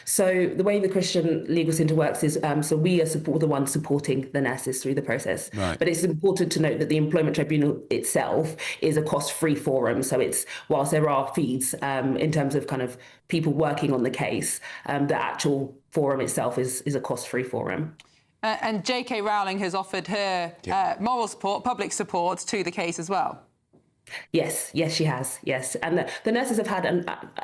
So the way the Christian Legal Centre works is, so we are the ones supporting the nurses through the process. Right. But it's important to note that the Employment Tribunal itself is a cost-free forum. So it's, whilst there are fees in terms of kind of people working on the case, the actual forum itself is a cost-free forum. And J.K. Rowling has offered her moral support, public support to the case as well. Yes, she has, yes. And the nurses have had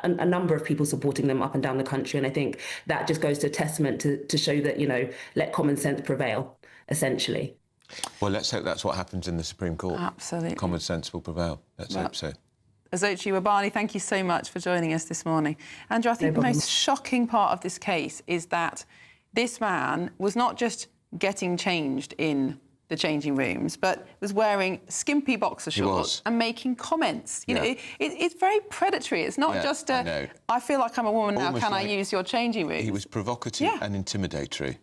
a number of people supporting them up and down the country. And I think that just goes to testament to show that, you know, let common sense prevail, essentially. Well, let's hope that's what happens in the Supreme Court. Absolutely. Common sense will prevail. Let's hope so. Azochi Wabani, thank you so much for joining us this morning. Andrew, I think the most shocking part of this case is that this man was not just getting changed in the changing rooms, but was wearing skimpy boxer shorts and making comments. You know, it's very predatory. It's not just I feel like I'm a woman now, can I use your changing room? He was provocative and intimidatory.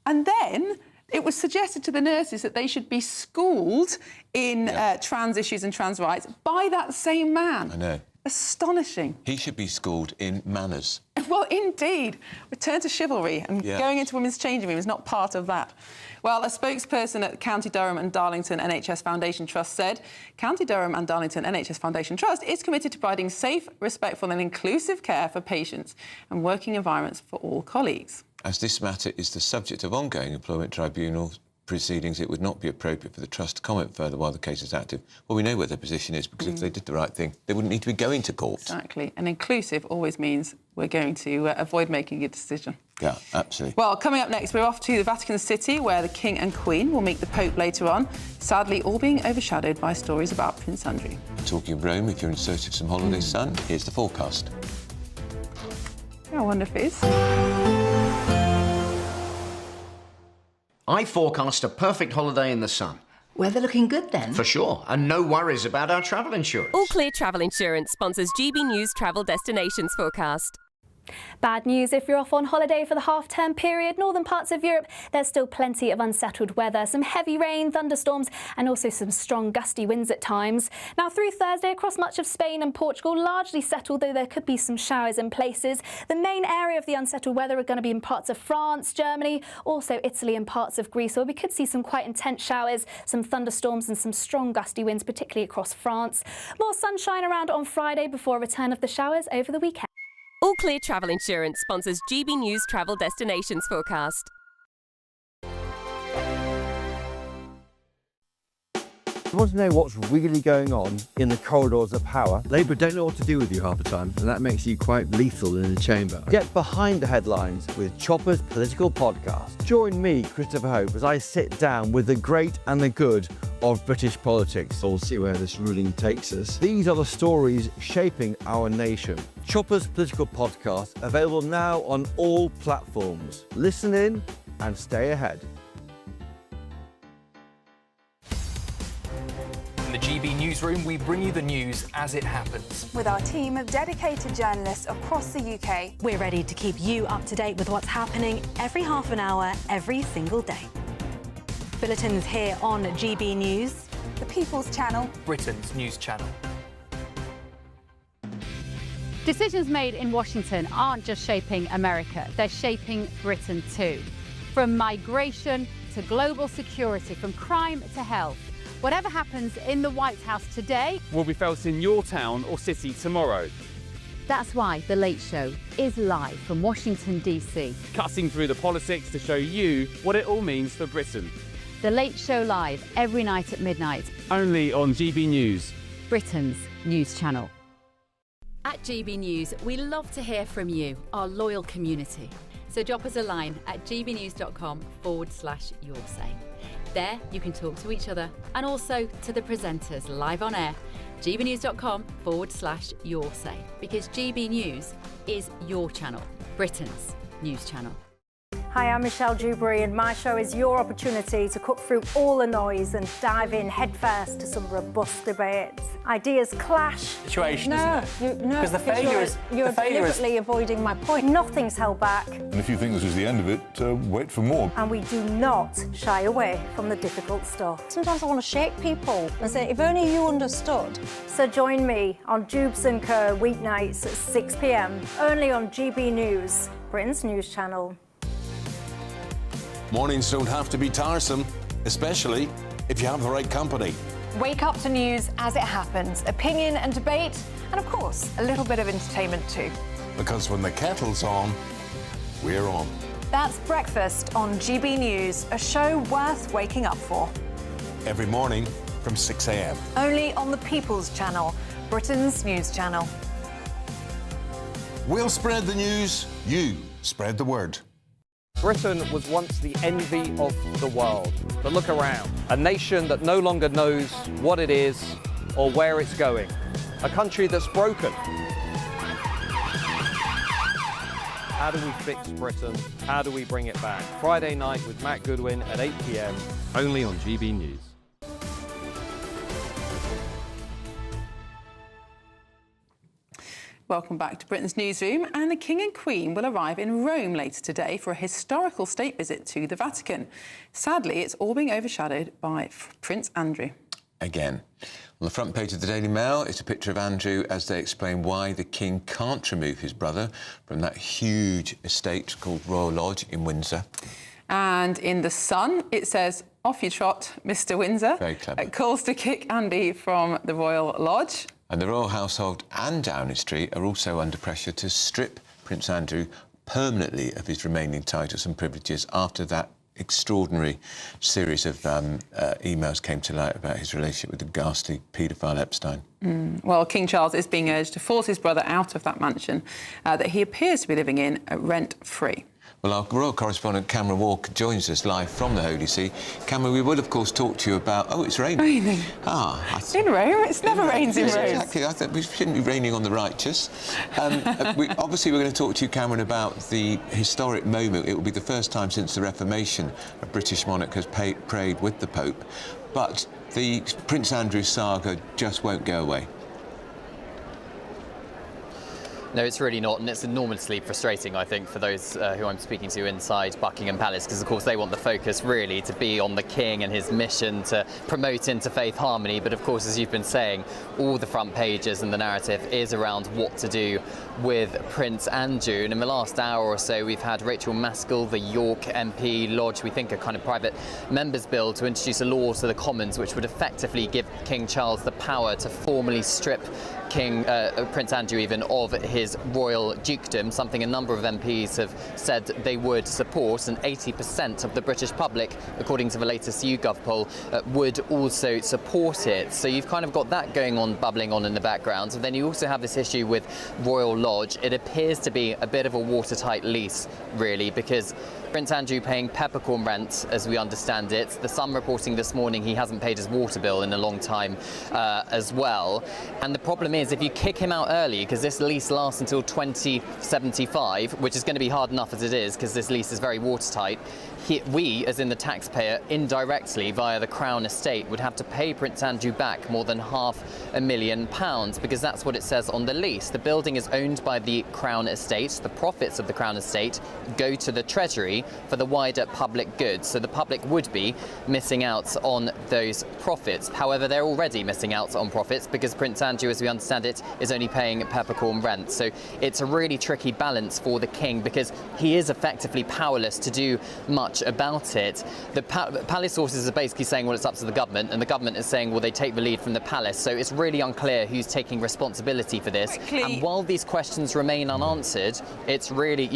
And then it was suggested to the nurses that they should be schooled in trans issues and trans rights by that same man. I know. Astonishing. He should be schooled in manners. Well, indeed. Return to chivalry, and going into women's changing room is not part of that. Well, a spokesperson at County Durham and Darlington NHS Foundation Trust said County Durham and Darlington NHS Foundation Trust is committed to providing safe, respectful and inclusive care for patients and working environments for all colleagues. As this matter is the subject of ongoing Employment Tribunal proceedings, it would not be appropriate for the Trust to comment further while the case is active. Well, we know where their position is, because if they did the right thing, they wouldn't need to be going to court. Exactly. And inclusive always means we're going to avoid making a decision. Yeah, absolutely. Well, coming up next, we're off to the Vatican City, where the King and Queen will meet the Pope later on, sadly all being overshadowed by stories about Prince Andrew. Talking of Rome, if you're in search of some holiday sun, here's the forecast. I wonder if it is. I forecast a perfect holiday in the sun. Weather looking good then? For sure, and no worries about our travel insurance. All Clear Travel Insurance sponsors GBNews Travel Destinations Forecast. Bad news if you're off on holiday for the half-term period. Northern parts of Europe, there's still plenty of unsettled weather. Some heavy rain, thunderstorms and also some strong gusty winds at times. Now through Thursday across much of Spain and Portugal, largely settled, though there could be some showers in places. The main area of the unsettled weather are going to be in parts of France, Germany, also Italy and parts of Greece, where we could see some quite intense showers, some thunderstorms and some strong gusty winds, particularly across France. More sunshine around on Friday before a return of the showers over the weekend. All Clear Travel Insurance sponsors GBNews Travel Destinations Forecast. You want to know what's really going on in the corridors of power? Labour don't know what to do with you half the time, and that makes you quite lethal in the chamber. Get behind the headlines with Chopper's Political Podcast. Join me, Christopher Hope, as I sit down with the great and the good of British politics. We'll see where this ruling takes us. These are the stories shaping our nation. Chopper's Political Podcast, available now on all platforms. Listen in and stay ahead. In the GB Newsroom, we bring you the news as it happens. With our team of dedicated journalists across the UK, we're ready to keep you up to date with what's happening every half an hour, every single day. Bulletins here on GB News, the People's Channel, Britain's news channel. Decisions made in Washington aren't just shaping America, they're shaping Britain too. From migration to global security, from crime to health. Whatever happens in the White House today will be felt in your town or city tomorrow. That's why The Late Show is live from Washington, D.C. Cutting through the politics to show you what it all means for Britain. The Late Show live every night at midnight. Only on GB News, Britain's news channel. At GB News, we love to hear from you, our loyal community. So drop us a line at gbnews.com/yoursay. There you can talk to each other and also to the presenters live on air. gbnews.com/yoursay, because GB News is your channel, Britain's news channel. Hi, I'm Michelle Dewberry, and my show is your opportunity to cut through all the noise and dive in headfirst to some robust debates. Ideas clash. Situation, isn't it? Because the failure is you're deliberately avoiding my point. Nothing's held back, And if you think this is the end of it, wait for more. and we do not shy away from the difficult stuff. Sometimes I want to shake people and say, if only you understood. So join me on Jubes & Co weeknights at 6 p.m. only on GB News, Britain's news channel. Mornings don't have to be tiresome, especially if you have the right company. Wake up to news as it happens, opinion and debate, and of course, a little bit of entertainment too. Because when the kettle's on, we're on. That's Breakfast on GB News, a show worth waking up for. Every morning from 6 a.m. Only on the People's Channel, Britain's news channel. We'll spread the news, you spread the word. Britain was once the envy of the world. But look around. A nation that no longer knows what it is or where it's going. A country that's broken. How do we fix Britain? How do we bring it back? Friday night with Matt Goodwin at 8 p.m. only on GB News. Welcome back to Britain's Newsroom, and the King and Queen will arrive in Rome later today for a historical state visit to the Vatican. Sadly, it's all being overshadowed by Prince Andrew. Again. On the front page of the Daily Mail, it's a picture of Andrew as they explain why the King can't remove his brother from that huge estate called Royal Lodge in Windsor. And in The Sun, it says, "Off you trot, Mr. Windsor." Very clever. Calls to kick Andy from the Royal Lodge. And the royal household and Downing Street are also under pressure to strip Prince Andrew permanently of his remaining titles and privileges after that extraordinary series of emails came to light about his relationship with the ghastly paedophile Epstein. Well, King Charles is being urged to force his brother out of that mansion that he appears to be living in rent-free. Well, our royal correspondent Cameron Walker joins us live from the Holy See. Cameron, we would, of course, talk to you about... Oh, it's raining. Raining. In Rome? It's never rains in Rome. Exactly. I think we shouldn't be raining on the righteous. Obviously, we're going to talk to you, Cameron, about the historic moment. It will be the first time since the Reformation a British monarch has prayed with the Pope. But the Prince Andrew saga just won't go away. No, it's really not, and it's enormously frustrating, I think, for those who I'm speaking to inside Buckingham Palace, because, of course, they want the focus really to be on the King and his mission to promote interfaith harmony. But, of course, as you've been saying, all the front pages and the narrative is around what to do with Prince Andrew. And in the last hour or so, we've had Rachel Maskell, the York MP, lodge, we think, a kind of private members' bill to introduce a law to the Commons which would effectively give King Charles the power to formally strip Prince Andrew even of his royal dukedom, something a number of MPs have said they would support, and 80% of the British public, according to the latest YouGov poll, would also support it. So you've kind of got that going on, bubbling on in the background. And then you also have this issue with Royal Lodge. It appears to be a bit of a watertight lease, really, because Prince Andrew paying peppercorn rent, as we understand it. The Sun reporting this morning he hasn't paid his water bill in a long time as well. And the problem is, if you kick him out early, because this lease lasts until 2075, which is going to be hard enough as it is, because this lease is very watertight, we, as in the taxpayer, indirectly via the Crown Estate, would have to pay Prince Andrew back more than £500,000, because that's what it says on the lease. The building is owned by the Crown Estate. The profits of the Crown Estate go to the Treasury for the wider public good. So the public would be missing out on those profits. However, they're already missing out on profits because Prince Andrew, as we understand it, is only paying peppercorn rent. So it's a really tricky balance for the king because he is effectively powerless to do much about it. The palace sources are basically saying, well, it's up to the government, and the government is saying, well, they take the lead from the palace. So it's really unclear who's taking responsibility for this. And while these questions remain unanswered, it's really,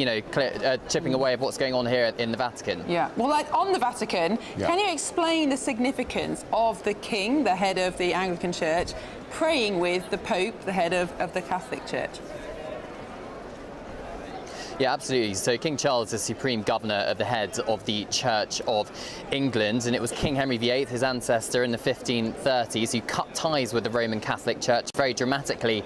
chipping away of what's going on here in the Vatican. Yeah. Well, on the Vatican, can you explain the significance of the king, the head of the Anglican Church, praying with the Pope, the head of the Catholic Church? Yeah, absolutely. So King Charles is Supreme Governor of the head of the Church of England, and it was King Henry VIII, his ancestor in the 1530s, who cut ties with the Roman Catholic Church very dramatically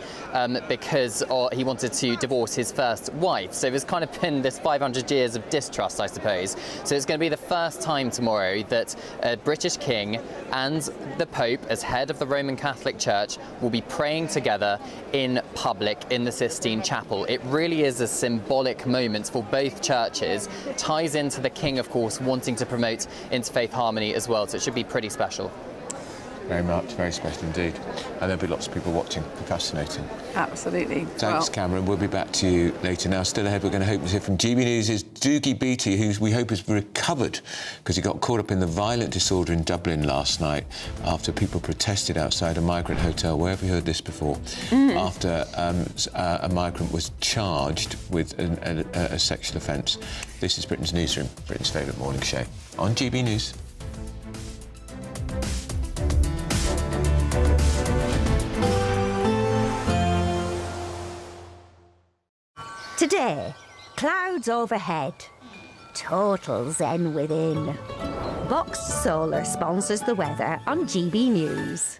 because he wanted to divorce his first wife. So there's kind of been this 500 years of distrust, I suppose. So it's going to be the first time tomorrow that a British king and the Pope, as head of the Roman Catholic Church, will be praying together in public in the Sistine Chapel. It really is a symbolic moments for both churches, ties into the king, of course, wanting to promote interfaith harmony as well, so it should be pretty special. Very much, very special indeed. And there'll be lots of people watching. Fascinating. Absolutely. Thanks, Cameron. We'll be back to you later. Now, still ahead, we're going to hope to hear from GB News' Doogie Beattie, who we hope has recovered because he got caught up in the violent disorder in Dublin last night after people protested outside a migrant hotel. Where have we heard this before? After a migrant was charged with a sexual offence. This is Britain's Newsroom, Britain's favourite morning show on GB News. Today, clouds overhead, total zen within. Boxed Solar sponsors the weather on GB News.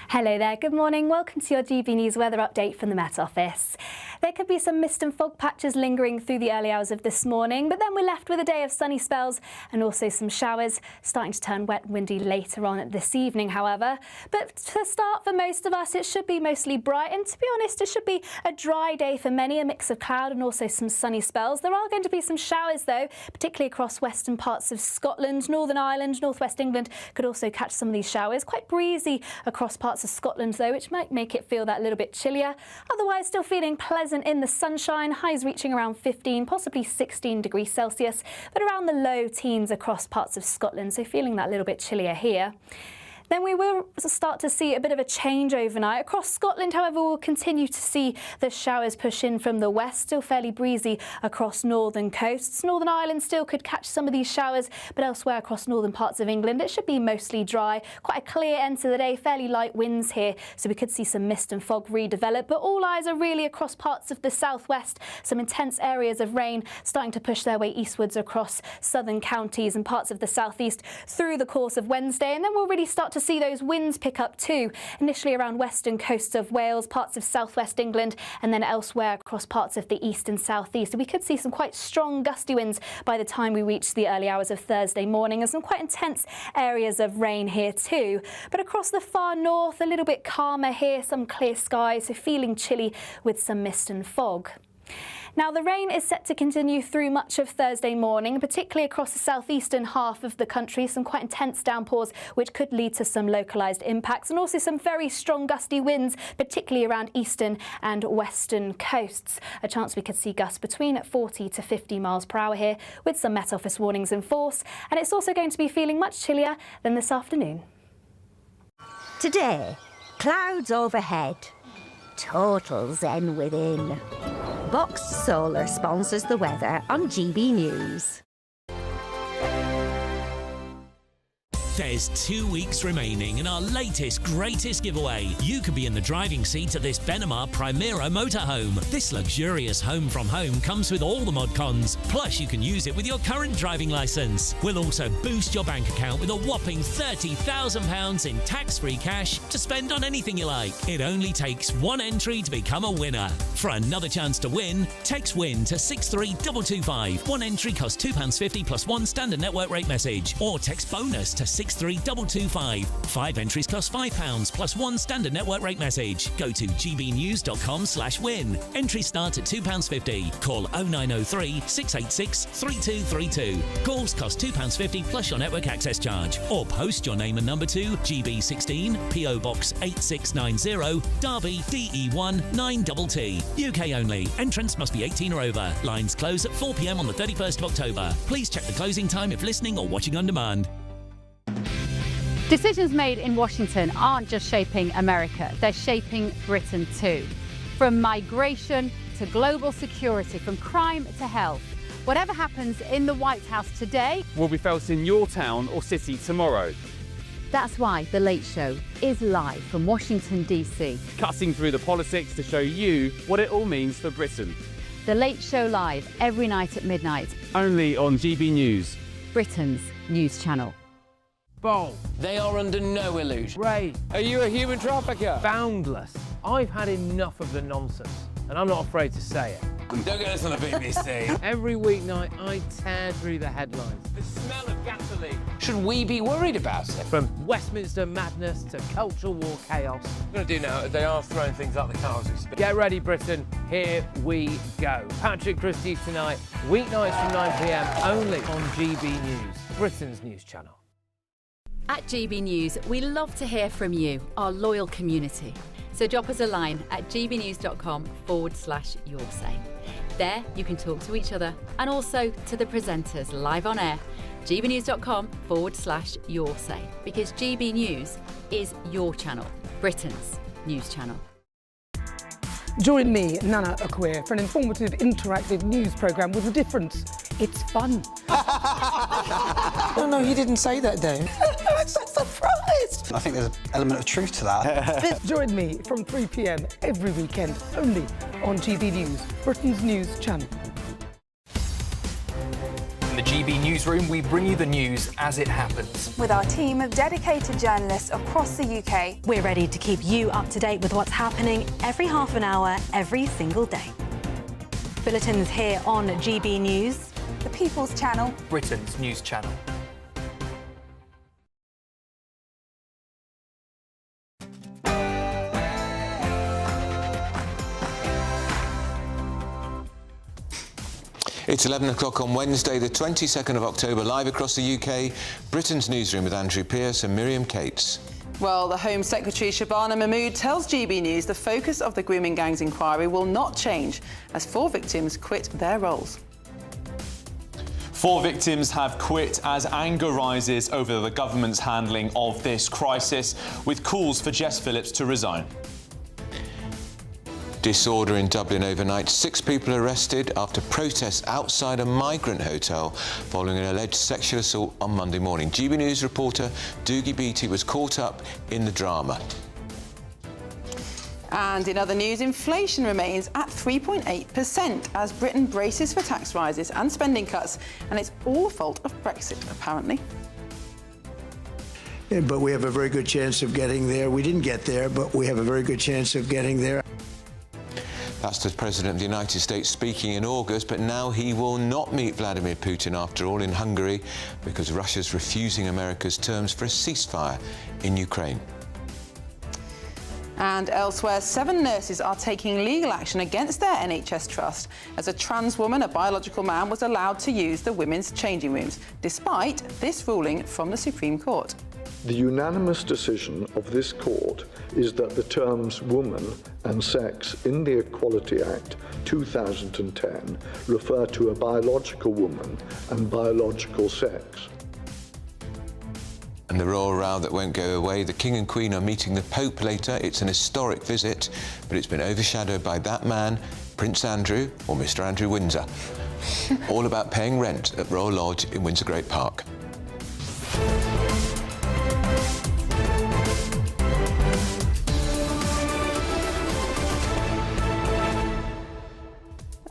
Hello there, good morning. Welcome to your GB News weather update from the Met Office. There could be some mist and fog patches lingering through the early hours of this morning, but then we're left with a day of sunny spells and also some showers, starting to turn wet and windy later on this evening, however. But to start, for most of us, it should be mostly bright, and to be honest, it should be a dry day for many, a mix of cloud and also some sunny spells. There are going to be some showers, though, particularly across western parts of Scotland, Northern Ireland, northwest England could also catch some of these showers. Quite breezy across parts of Scotland, though, which might make it feel that little bit chillier. Otherwise, still feeling pleasant in the sunshine, highs reaching around 15, possibly 16 degrees Celsius, but around the low teens across parts of Scotland, so feeling that little bit chillier here. Then we will start to see a bit of a change overnight. Across Scotland, however, we'll continue to see the showers push in from the west, still fairly breezy across northern coasts. Northern Ireland still could catch some of these showers, but elsewhere across northern parts of England, it should be mostly dry. Quite a clear end to the day, fairly light winds here, so we could see some mist and fog redevelop, but all eyes are really across parts of the southwest. Some intense areas of rain starting to push their way eastwards across southern counties and parts of the southeast through the course of Wednesday, and then we'll really start to see those winds pick up too, initially around western coasts of Wales, parts of southwest England, and then elsewhere across parts of the east and southeast. So we could see some quite strong gusty winds by the time we reach the early hours of Thursday morning, and some quite intense areas of rain here too. But across the far north, a little bit calmer here, some clear skies, so feeling chilly with some mist and fog. Now, the rain is set to continue through much of Thursday morning, particularly across the southeastern half of the country. Some quite intense downpours, which could lead to some localised impacts, and also some very strong gusty winds, particularly around eastern and western coasts. A chance we could see gusts between 40 to 50 miles per hour here, with some Met Office warnings in force. And it's also going to be feeling much chillier than this afternoon. Today, clouds overhead, total zen within. Boxed Solar sponsors the weather on GB News. There's 2 weeks remaining in our latest, greatest giveaway. You could be in the driving seat of this Benamar Primera motorhome. This luxurious home from home comes with all the mod cons. Plus, you can use it with your current driving licence. We'll also boost your bank account with a whopping £30,000 in tax-free cash to spend on anything you like. It only takes one entry to become a winner. For another chance to win, text WIN to 63225. One entry costs £2.50 plus one standard network rate message. Or text BONUS to 63225. 5 entries cost £5 plus 1 standard network rate message. Go to gbnews.com/win. Entries start at £2.50. Call 0903 686 3232. Calls cost £2.50 plus your network access charge. Or post your name and number to GB16 PO Box 8690 Derby DE1 9TT. UK only. Entrance must be 18 or over. Lines close at 4 p.m. on the 31st of October. Please check the closing time if listening or watching on demand. Decisions made in Washington aren't just shaping America, they're shaping Britain too. From migration to global security, from crime to health. Whatever happens in the White House today will be felt in your town or city tomorrow. That's why The Late Show is live from Washington, DC. Cutting through the politics to show you what it all means for Britain. The Late Show live every night at midnight. Only on GB News, Britain's news channel. Bold. They are under no illusion. Ray, Are you a human trafficker? boundless. I've had enough of the nonsense, and I'm not afraid to say it. Don't get this on the BBC. Every weeknight, I tear through the headlines. The smell of gasoline. Should we be worried about it? From Westminster madness to cultural war chaos. What I'm going to do now, they are throwing things out the car as we speak. Get ready, Britain. Here we go. Patrick Christie's tonight, weeknights from 9 p.m. only on GB News, Britain's news channel. At GB News, we love to hear from you, our loyal community. So drop us a line at gbnews.com/yoursay. There you can talk to each other and also to the presenters live on air. gbnews.com/yoursay, because GB News is your channel, Britain's news channel. Join me, Nana Akweer, for an informative, interactive news programme with a difference. It's fun. No, he didn't say that, Dave. I'm so surprised. I think there's an element of truth to that. Join me from 3 p.m. every weekend, only on GB News, Britain's news channel. In the GB Newsroom, we bring you the news as it happens. With our team of dedicated journalists across the UK, We're ready to keep you up to date with what's happening every half an hour, every single day. Bulletins here on GB News, the People's Channel, Britain's news channel. It's 11 o'clock on Wednesday, the 22nd of October, live across the UK, Britain's Newsroom with Andrew Pearce and Miriam Cates. Well, the Home Secretary Shabana Mahmood tells GB News the focus of the grooming gangs inquiry will not change as 4 victims quit their roles. 4 victims have quit as anger rises over the government's handling of this crisis, with calls for Jess Phillips to resign. Disorder in Dublin overnight. 6 people arrested after protests outside a migrant hotel following an alleged sexual assault on Monday morning. GB News reporter Doogie Beattie was caught up in the drama. And in other news, inflation remains at 3.8% as Britain braces for tax rises and spending cuts, and it's all the fault of Brexit, apparently. Yeah, but we have a very good chance of getting there. We didn't get there, but we have a very good chance of getting there. That's the President of the United States speaking in August, but now he will not meet Vladimir Putin after all in Hungary because Russia's refusing America's terms for a ceasefire in Ukraine. And elsewhere, 7 nurses are taking legal action against their NHS trust as a trans woman, a biological man, was allowed to use the women's changing rooms, despite this ruling from the Supreme Court. The unanimous decision of this court is that the terms woman and sex in the Equality Act 2010 refer to a biological woman and biological sex. And the royal row that won't go away. The King and Queen are meeting the Pope later. It's an historic visit, but it's been overshadowed by that man, Prince Andrew, or Mr. Andrew Windsor. All about paying rent at Royal Lodge in Windsor Great Park.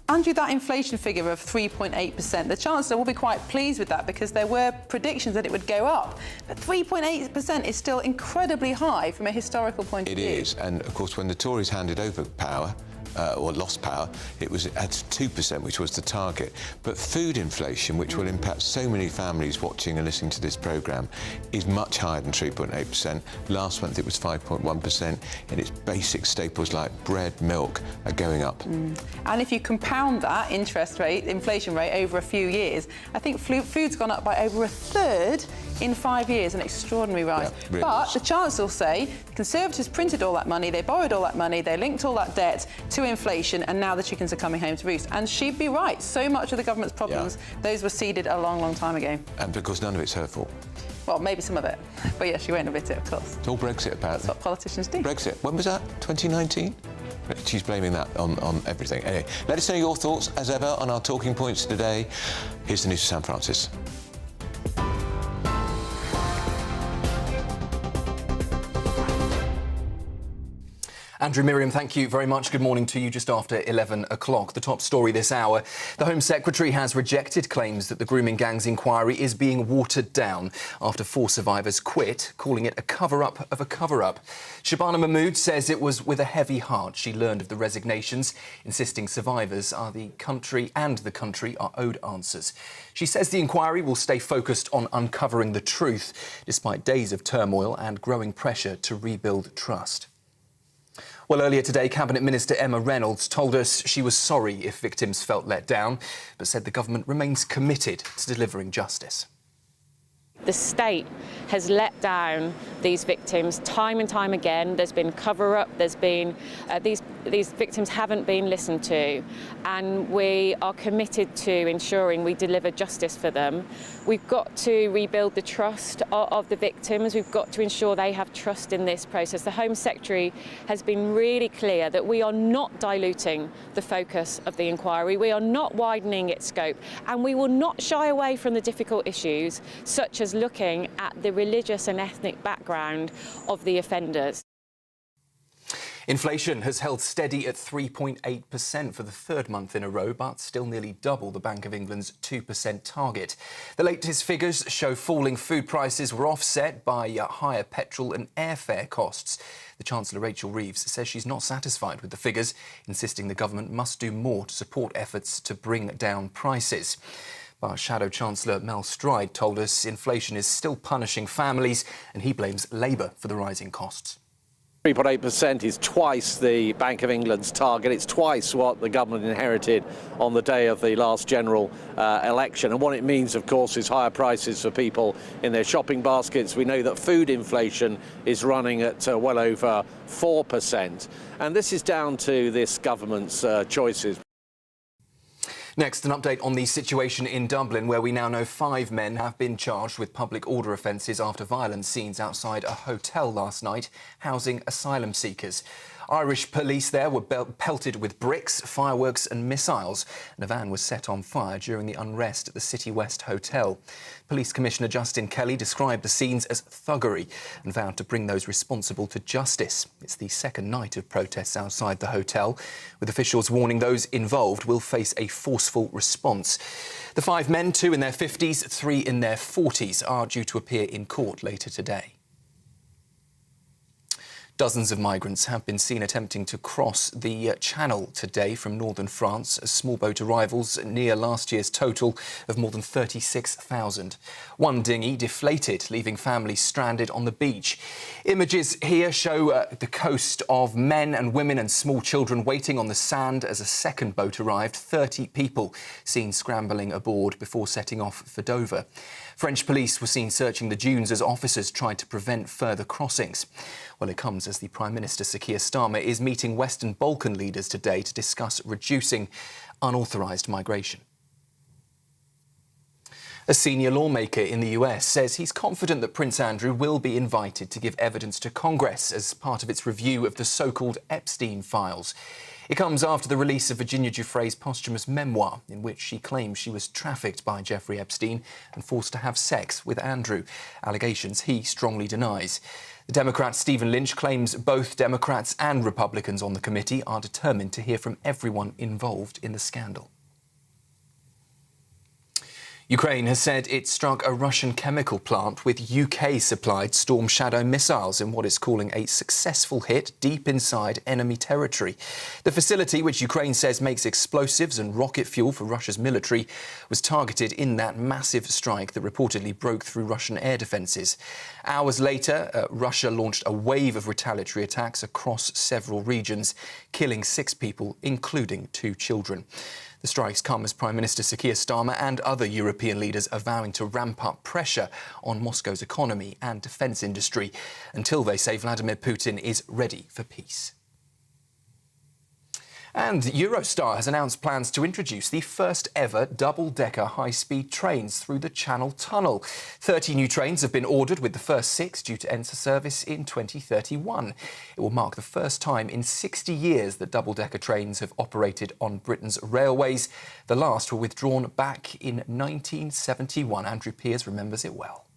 Andrew, that inflation figure of 3.8%, the Chancellor will be quite pleased with that because there were predictions that it would go up. But 3.8% is still incredibly high from a historical point of view. It is, and of course when the Tories handed over power, or lost power, it was at 2%, which was the target. But food inflation, which will impact so many families watching and listening to this programme, is much higher than 3.8%. Last month it was 5.1%, and its basic staples like bread, milk are going up. And if you compound that interest rate, inflation rate over a few years, I think food's gone up by over a third in 5 years, an extraordinary rise. Yeah, really but is. the Chancellor will say the Conservatives printed all that money, they borrowed all that money, they linked all that debt to inflation, and now the chickens are coming home to roost. And she'd be right. So much of the government's problems, those were seeded a long, long time ago. And because none of it's her fault. Well, maybe some of it. But yeah, she won't admit it, of course. It's all Brexit, apparently. That's what politicians do. Brexit. When was that? 2019? She's blaming that on everything. Anyway, let us know your thoughts, as ever, on our talking points today. Here's the news from San Francis. Andrew, Miriam, thank you very much. Good morning to you just after 11 o'clock. The top story this hour. The Home Secretary has rejected claims that the grooming gang's inquiry is being watered down after 4 survivors quit, calling it a cover-up of a cover-up. Shabana Mahmood says it was with a heavy heart she learned of the resignations, insisting survivors are the country are owed answers. She says the inquiry will stay focused on uncovering the truth, despite days of turmoil and growing pressure to rebuild trust. Well, earlier today, Cabinet Minister Emma Reynolds told us she was sorry if victims felt let down, but said the government remains committed to delivering justice. The state has let down these victims time and time again. There's been cover-up, there's been these victims haven't been listened to, and we are committed to ensuring we deliver justice for them. We've got to rebuild the trust of the victims. We've got to ensure they have trust in this process. The Home Secretary has been really clear that we are not diluting the focus of the inquiry. We are not widening its scope, and we will not shy away from the difficult issues, such as looking at the religious and ethnic background of the offenders. Inflation has held steady at 3.8% for the 3rd month in a row, but still nearly double the Bank of England's 2% target. The latest figures show falling food prices were offset by higher petrol and airfare costs. The Chancellor, Rachel Reeves, says she's not satisfied with the figures, insisting the government must do more to support efforts to bring down prices. But Shadow Chancellor Mel Stride told us inflation is still punishing families, and he blames Labour for the rising costs. 3.8% is twice the Bank of England's target. It's twice what the government inherited on the day of the last general election. And what it means, of course, is higher prices for people in their shopping baskets. We know that food inflation is running at well over 4%. And this is down to this government's choices. Next, an update on the situation in Dublin, where we now know 5 men have been charged with public order offences after violent scenes outside a hotel last night, housing asylum seekers. Irish police there were pelted with bricks, fireworks and missiles, and a van was set on fire during the unrest at the City West Hotel. Police Commissioner Justin Kelly described the scenes as thuggery and vowed to bring those responsible to justice. It's the 2nd night of protests outside the hotel, with officials warning those involved will face a forceful response. The 5 men, 2 in their 50s, 3 in their 40s, are due to appear in court later today. Dozens of migrants have been seen attempting to cross the Channel today from northern France, as small boat arrivals near last year's total of more than 36,000. One dinghy deflated, leaving families stranded on the beach. Images here show the coast of men and women and small children waiting on the sand as a second boat arrived. 30 people seen scrambling aboard before setting off for Dover. French police were seen searching the dunes as officers tried to prevent further crossings. Well, it comes as the Prime Minister, Sir Keir Starmer, is meeting Western Balkan leaders today to discuss reducing unauthorised migration. A senior lawmaker in the US says he's confident that Prince Andrew will be invited to give evidence to Congress as part of its review of the so-called Epstein files. It comes after the release of Virginia Giuffre's posthumous memoir, in which she claims she was trafficked by Jeffrey Epstein and forced to have sex with Andrew, allegations he strongly denies. The Democrat Stephen Lynch claims both Democrats and Republicans on the committee are determined to hear from everyone involved in the scandal. Ukraine has said it struck a Russian chemical plant with UK-supplied Storm Shadow missiles in what it's calling a successful hit deep inside enemy territory. The facility, which Ukraine says makes explosives and rocket fuel for Russia's military, was targeted in that massive strike that reportedly broke through Russian air defences. Hours later, Russia launched a wave of retaliatory attacks across several regions, killing 6 people, including 2 children. The strikes come as Prime Minister Sir Keir Starmer and other European leaders are vowing to ramp up pressure on Moscow's economy and defence industry until they say Vladimir Putin is ready for peace. And Eurostar has announced plans to introduce the first ever double-decker high-speed trains through the Channel Tunnel. 30 new trains have been ordered, with the first 6 due to enter service in 2031. It will mark the first time in 60 years that double-decker trains have operated on Britain's railways. The last were withdrawn back in 1971. Andrew Peers remembers it well.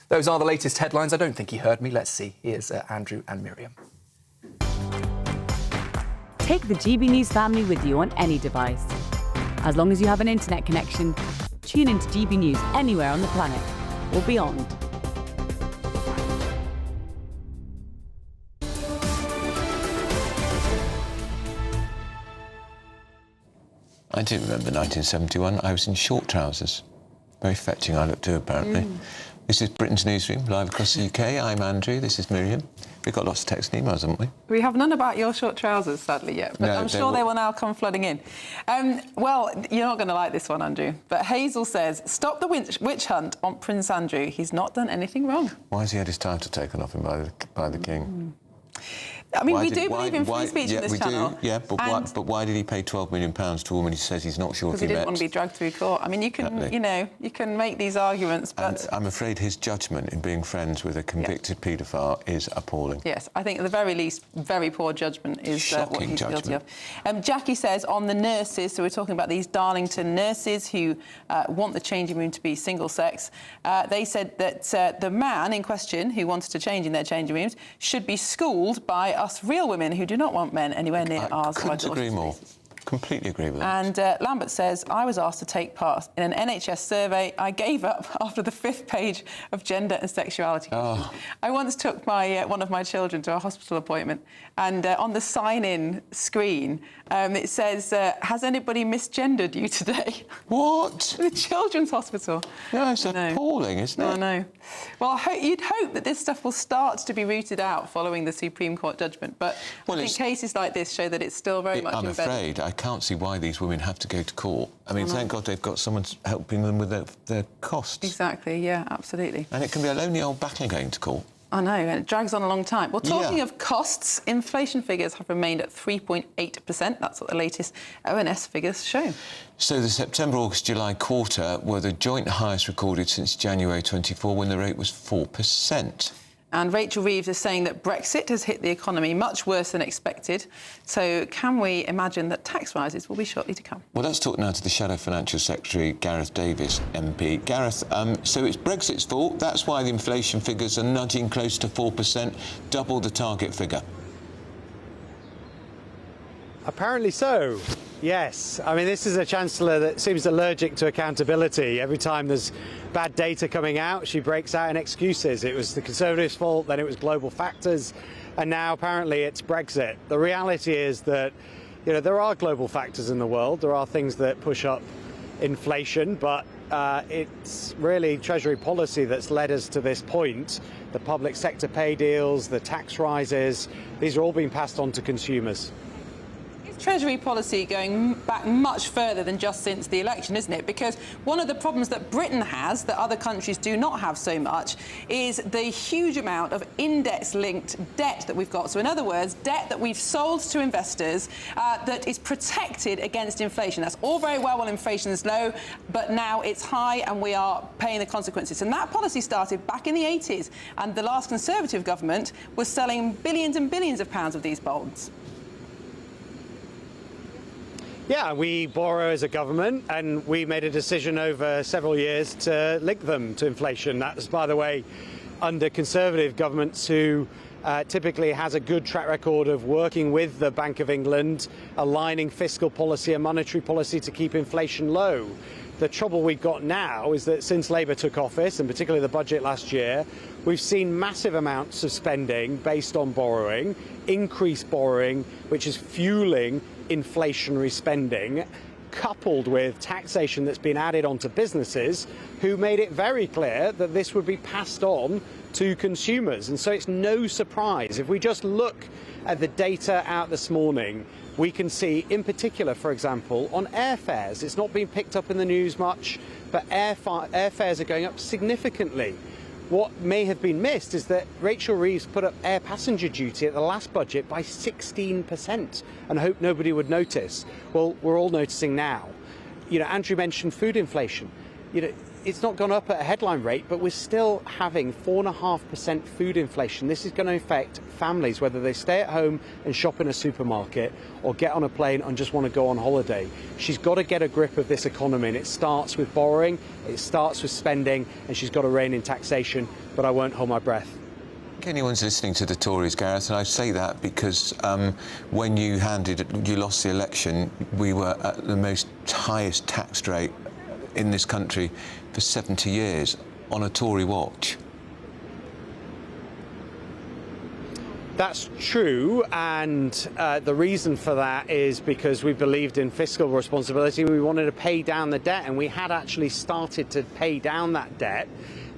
Those are the latest headlines. I don't think he heard me. Let's see. Here's Andrew and Miriam. Take the GB News family with you on any device. As long as you have an internet connection, tune into GB News anywhere on the planet or beyond. I do remember 1971. I was in short trousers. Very fetching I look too, apparently. This is Britain's Newsroom, live across the UK. I'm Andrew, this is Miriam. We've got lots of text and emails, haven't we? We have none about your short trousers, sadly, yet, but No, I'm sure they will now come flooding in. Well, you're not going to like this one, Andrew, but Hazel says, stop the witch hunt on Prince Andrew. He's not done anything wrong. Why has he had his title taken off him by the King? I mean, we do believe in free speech in this channel. Yeah, but why did he pay £12 million to a woman he says he's not sure if Because he he didn't met? want to be dragged through court. I mean, you can, you know, you can make these arguments, but... And I'm afraid his judgment in being friends with a convicted paedophile is appalling. Yes, I think at the very least, very poor judgment is what he's guilty of. Jackie says on the nurses, so we're talking about these Darlington nurses who want the changing room to be single-sex. They said that the man in question who wanted to change in their changing rooms should be schooled by us real women who do not want men anywhere near ours. Couldn't agree more. Completely agree with that. And Lambert says, I was asked to take part in an NHS survey. I gave up after the 5th page of gender and sexuality. Oh. I once took my one of my children to a hospital appointment, and on the sign-in screen, it says, has anybody misgendered you today? What? The Children's Hospital. Yeah, it's appalling, isn't it? I know. Well, you'd hope that this stuff will start to be rooted out following the Supreme Court judgment, but I think cases like this show that it's still very much embedded. I'm afraid I can't see why these women have to go to court. I mean, thank God they've got someone helping them with their costs. Exactly, yeah, absolutely. And it can be a lonely old battle going to court. I know, and it drags on a long time. Well, talking of costs, inflation figures have remained at 3.8%. That's what the latest ONS figures show. So the September, August, July quarter were the joint highest recorded since January 24, when the rate was 4%. And Rachel Reeves is saying that Brexit has hit the economy much worse than expected. So can we imagine that tax rises will be shortly to come? Well, let's talk now to the Shadow Financial Secretary, Gareth Davis, MP. Gareth, so it's Brexit's fault. That's why the inflation figures are nudging close to 4%, double the target figure. Apparently so, yes. I mean, this is a Chancellor that seems allergic to accountability. Every time there's bad data coming out, she breaks out in excuses. It was the Conservatives' fault, then it was global factors, and now apparently it's Brexit. The reality is that, you know, there are global factors in the world. There are things that push up inflation, but it's really Treasury policy that's led us to this point. The public sector pay deals, the tax rises, these are all being passed on to consumers. Treasury policy going back much further than just since the election, isn't it? Because one of the problems that Britain has, that other countries do not have so much, is the huge amount of index-linked debt that we've got. So in other words, debt that we've sold to investors that is protected against inflation. That's all very well when inflation is low, but now it's high and we are paying the consequences. And that policy started back in the 80s, and the last Conservative government was selling billions and billions of pounds of these bonds. Yeah, we borrow as a government, and we made a decision over several years to link them to inflation. That was, by the way, under Conservative governments who typically has a good track record of working with the Bank of England, aligning fiscal policy and monetary policy to keep inflation low. The trouble we've got now is that since Labour took office, and particularly the budget last year, we've seen massive amounts of spending based on borrowing, increased borrowing, which is fueling inflationary spending, coupled with taxation that's been added onto businesses who made it very clear that this would be passed on to consumers. And so it's no surprise. If we just look at the data out this morning, we can see, in particular, for example, on airfares, it's not been picked up in the news much, but airfares are going up significantly. What may have been missed is that Rachel Reeves put up air passenger duty at the last budget by 16% and hoped nobody would notice. Well, we're all noticing now. You know, Andrew mentioned food inflation. You know, it's not gone up at a headline rate, but we're still having 4.5% food inflation. This is going to affect families, whether they stay at home and shop in a supermarket or get on a plane and just want to go on holiday. She's got to get a grip of this economy, and it starts with borrowing, it starts with spending, and she's got to rein in taxation, but I won't hold my breath. Anyone's listening to the Tories, Gareth, and I say that because when you lost the election, we were at the most highest tax rate in this country for 70 years on a Tory watch. That's true, and the reason for that is because we believed in fiscal responsibility. We wanted to pay down the debt, and we had actually started to pay down that debt.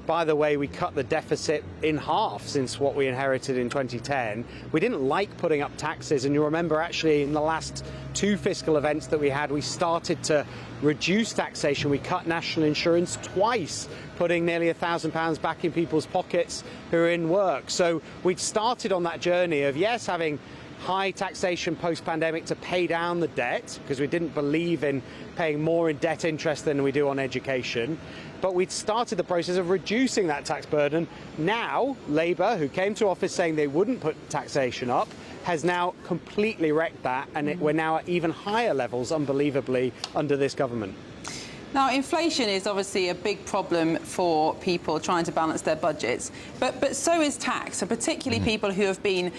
By the way, we cut the deficit in half since what we inherited in 2010. We didn't like putting up taxes, and you remember actually in the last two fiscal events that we had, we started to reduce taxation. We cut national insurance twice, putting nearly £1,000 back in people's pockets who are in work. So we'd started on that journey of, yes, having high taxation post-pandemic to pay down the debt, because we didn't believe in paying more in debt interest than we do on education. But we'd started the process of reducing that tax burden. Now, Labour, who came to office saying they wouldn't put taxation up, has now completely wrecked that, and we're now at even higher levels, unbelievably, under this government. Now, inflation is obviously a big problem for people trying to balance their budgets, but so is tax, so particularly people who have been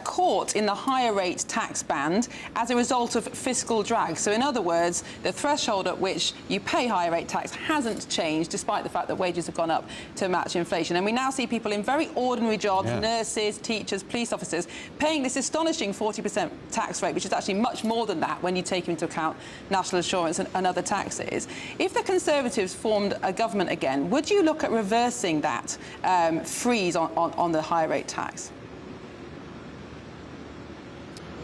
caught in the higher rate tax band as a result of fiscal drag. So in other words, the threshold at which you pay higher rate tax hasn't changed, despite the fact that wages have gone up to match inflation. And we now see people in very ordinary jobs, nurses, teachers, police officers, paying this astonishing 40% tax rate, which is actually much more than that when you take into account national insurance and other taxes. If the Conservatives formed a government again, would you look at reversing that freeze on the high rate tax?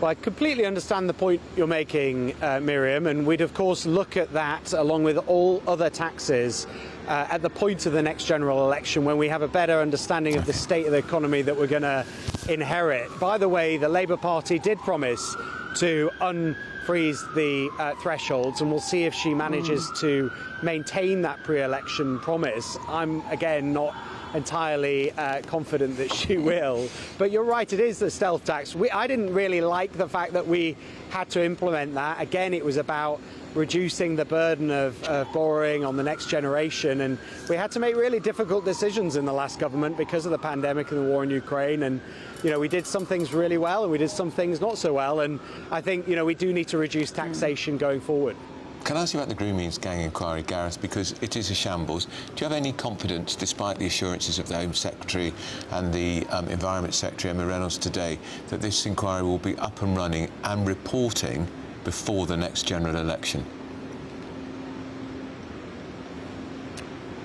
Well, I completely understand the point you're making, Miriam, and we'd of course look at that along with all other taxes at the point of the next general election, when we have a better understanding of the state of the economy that we're going to inherit. By the way, the Labour Party did promise to unfreeze the thresholds, and we'll see if she manages to maintain that pre-election promise. I'm, again, not entirely confident that she will. But you're right, it is the stealth tax. I didn't really like the fact that we had to implement that. Again, it was about reducing the burden of borrowing on the next generation, and we had to make really difficult decisions in the last government because of the pandemic and the war in Ukraine. And you know, we did some things really well and we did some things not so well, and I think, you know, we do need to reduce taxation going forward. Can I ask you about the Grooming gang inquiry, Gareth, because it is a shambles. Do you have any confidence, despite the assurances of the Home Secretary and the Environment Secretary, Emma Reynolds, today, that this inquiry will be up and running and reporting before the next general election?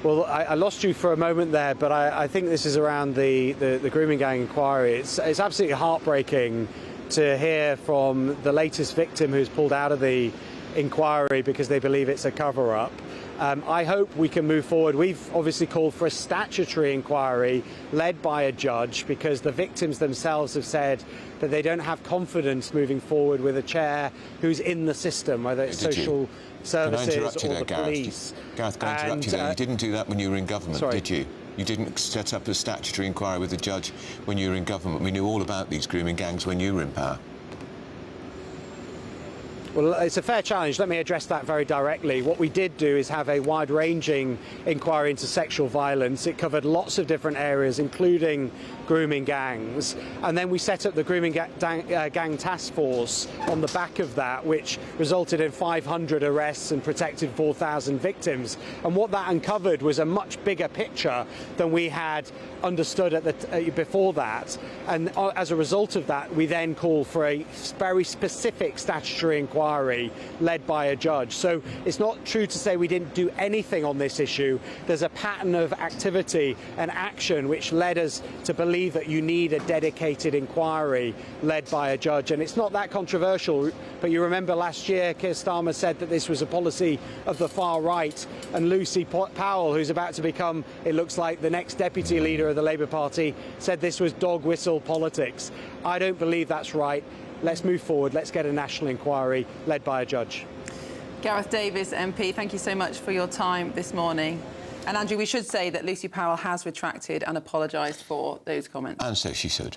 Well, I lost you for a moment there, but I think this is around the Grooming gang inquiry. It's absolutely heartbreaking to hear from the latest victim who's pulled out of the inquiry because they believe it's a cover-up. I hope we can move forward. We've obviously called for a statutory inquiry led by a judge, because the victims themselves have said that they don't have confidence moving forward with a chair who's in the system, whether it's social services or the police. Gareth, can I interrupt you there? You didn't do that when you were in government, did you? You didn't set up a statutory inquiry with a judge when you were in government. We knew all about these grooming gangs when you were in power. Well, it's a fair challenge. Let me address that very directly. What we did do is have a wide-ranging inquiry into sexual violence. It covered lots of different areas, including grooming gangs. And then we set up the grooming gang task force on the back of that, which resulted in 500 arrests and protected 4,000 victims. And what that uncovered was a much bigger picture than we had understood at before that. And as a result of that, we then called for a very specific statutory inquiry led by a judge. So it's not true to say we didn't do anything on this issue. There's a pattern of activity and action which led us to believe that you need a dedicated inquiry led by a judge. And it's not that controversial, but you remember last year Keir Starmer said that this was a policy of the far right, and Lucy Powell, who's about to become, it looks like, the next deputy leader of the Labour Party, said this was dog whistle politics. I don't believe that's right. Let's move forward. Let's get a national inquiry led by a judge. Gareth Davies, MP, thank you so much for your time this morning. And Andrew, we should say that Lucy Powell has retracted and apologised for those comments. And so she should.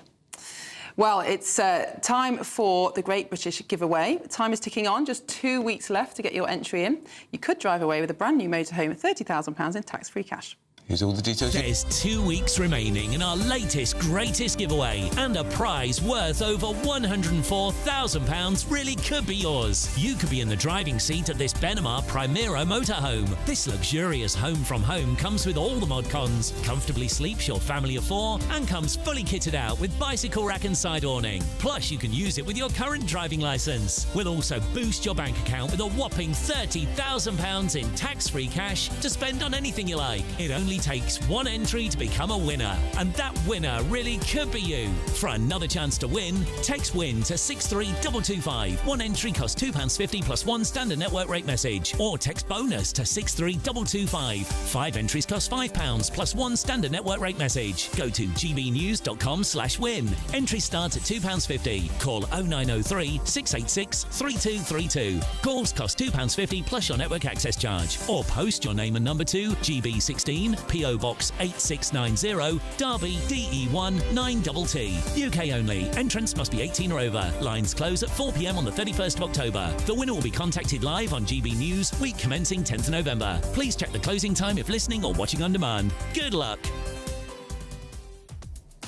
Well, it's time for the Great British Giveaway. Time is ticking on. Just 2 weeks left to get your entry in. You could drive away with a brand new motorhome, £30,000 in tax-free cash. Here's all the details. There's 2 weeks remaining in our latest greatest giveaway, and a prize worth over £104,000 really could be yours. You could be in the driving seat at this Benamar Primera motorhome. This luxurious home from home comes with all the mod cons, comfortably sleeps your family of 4, and comes fully kitted out with bicycle rack and side awning. Plus, you can use it with your current driving licence. We'll also boost your bank account with a whopping £30,000 in tax-free cash to spend on anything you like. It only takes one entry to become a winner, and that winner really could be you. For another chance to win, text WIN to 63225. One entry costs £2.50 plus one standard network rate message, or text BONUS to 63225. 5 entries cost £5 plus one standard network rate message. Go to gbnews.com/win. Entry starts at £2.50. Call 0903 686 3232. Calls cost £2.50 plus your network access charge, or post your name and number to GB16 PO Box 8690, Derby, DE1 9TT. UK only. Entrance must be 18 or over. Lines close at 4 p.m. on the 31st of October. The winner will be contacted live on GB News, week commencing 10th of November. Please check the closing time if listening or watching on demand. Good luck.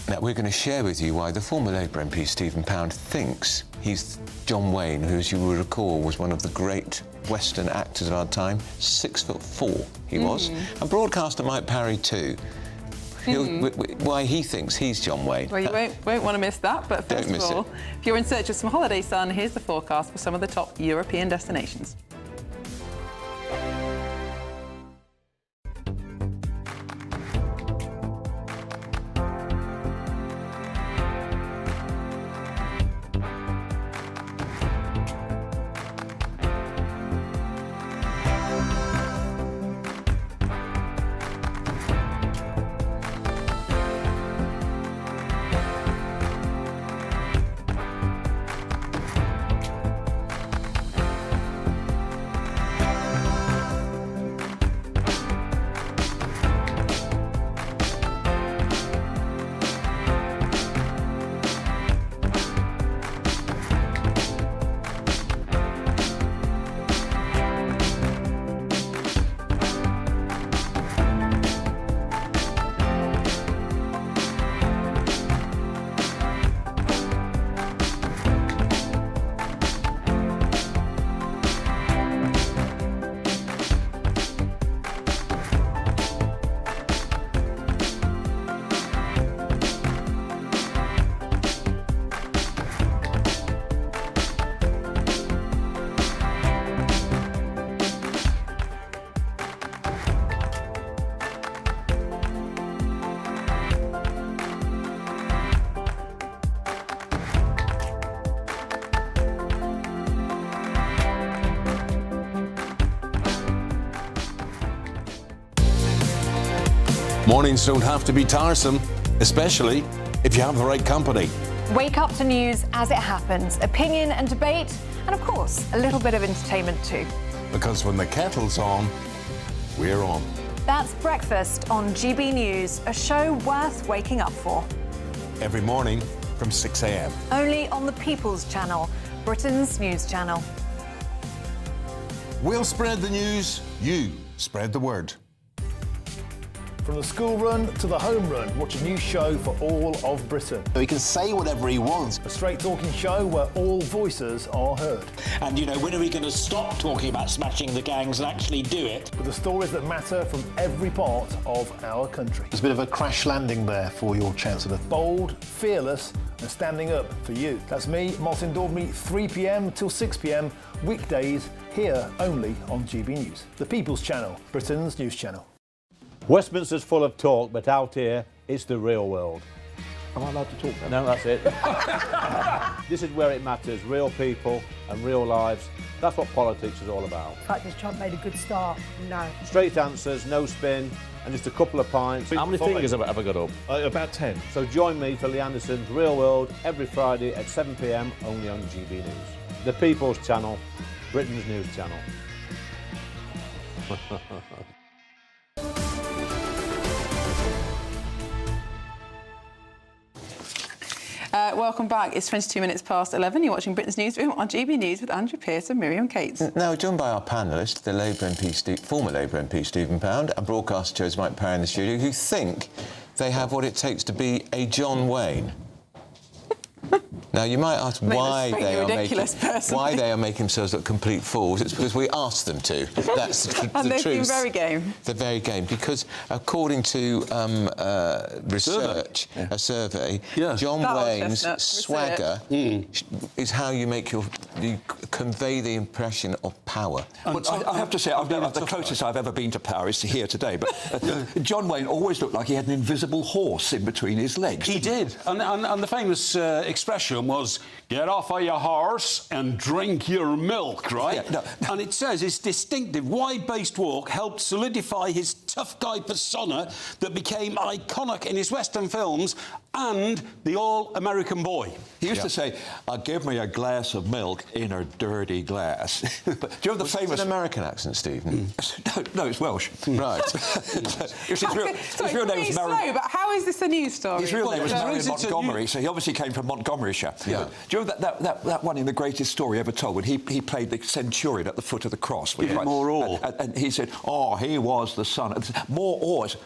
Now, we're going to share with you why the former Labour MP Stephen Pound thinks he's John Wayne, who, as you will recall, was one of the great Western actors of our time. 6'4" he was. And broadcaster Mike Parry too. Why he thinks he's John Wayne. Well, you won't want to miss that, but first of all, if you're in search of some holiday sun, here's the forecast for some of the top European destinations. Mornings don't have to be tiresome, especially if you have the right company. Wake up to news as it happens, opinion and debate, and of course, a little bit of entertainment too. Because when the kettle's on, we're on. That's Breakfast on GB News, a show worth waking up for. Every morning from 6 a.m. Only on the People's Channel, Britain's news channel. We'll spread the news, you spread the word. From the school run to the home run, watch a new show for all of Britain. He can say whatever he wants. A straight-talking show where all voices are heard. And, you know, when are we going to stop talking about smashing the gangs and actually do it? With the stories that matter from every part of our country. There's a bit of a crash landing there for your Chancellor. Bold, fearless and standing up for you. That's me, Martin Daubney, 3 p.m. till 6 p.m, weekdays, here only on GB News. The People's Channel, Britain's news channel. Westminster's full of talk, but out here, it's the real world. Am I allowed to talk now? No, that's it. This is where it matters, real people and real lives. That's what politics is all about. In fact, has Trump made a good start? No. Straight answers, no spin, and just a couple of pints. How many fingers have I ever got up? About 10. So join me for Lee Anderson's Real World every Friday at 7 p.m, only on GB News. The People's Channel, Britain's news channel. Welcome back. It's 22 minutes past 11. You're watching Britain's Newsroom on GB News with Andrew Pearce and Miriam Cates. Now, joined by our panellist, the Labour MP, former Labour MP Stephen Pound, and broadcaster Joe's Mike Parry in the studio, who think they have what it takes to be a John Wayne. Now, you might ask why they are making themselves look complete fools. It's because we asked them to. That's the and they've truth. been very game. They're very game because, according to research, a survey, John Wayne's swagger is how you convey the impression of power. Well, I have to say, the closest I've ever been to power is here today. But John Wayne always looked like he had an invisible horse in between his legs. He did, and the famous expression was, get off of your horse and drink your milk, right? Yeah, no. And it says his distinctive wide-based walk helped solidify his tough guy persona that became iconic in his Western films and the all-American boy. He used to say, give me a glass of milk in a dirty glass. But do you know the famous... It's an American accent, Stephen? No, it's Welsh. Right. His real name was Slow, but how is this a news story? His real name was Marion Montgomery, so he obviously came from Montgomeryshire. Yeah. Do you know that one in The Greatest Story Ever Told, when he played the centurion at the foot of the cross? More all. And he said, he was the son. More oars.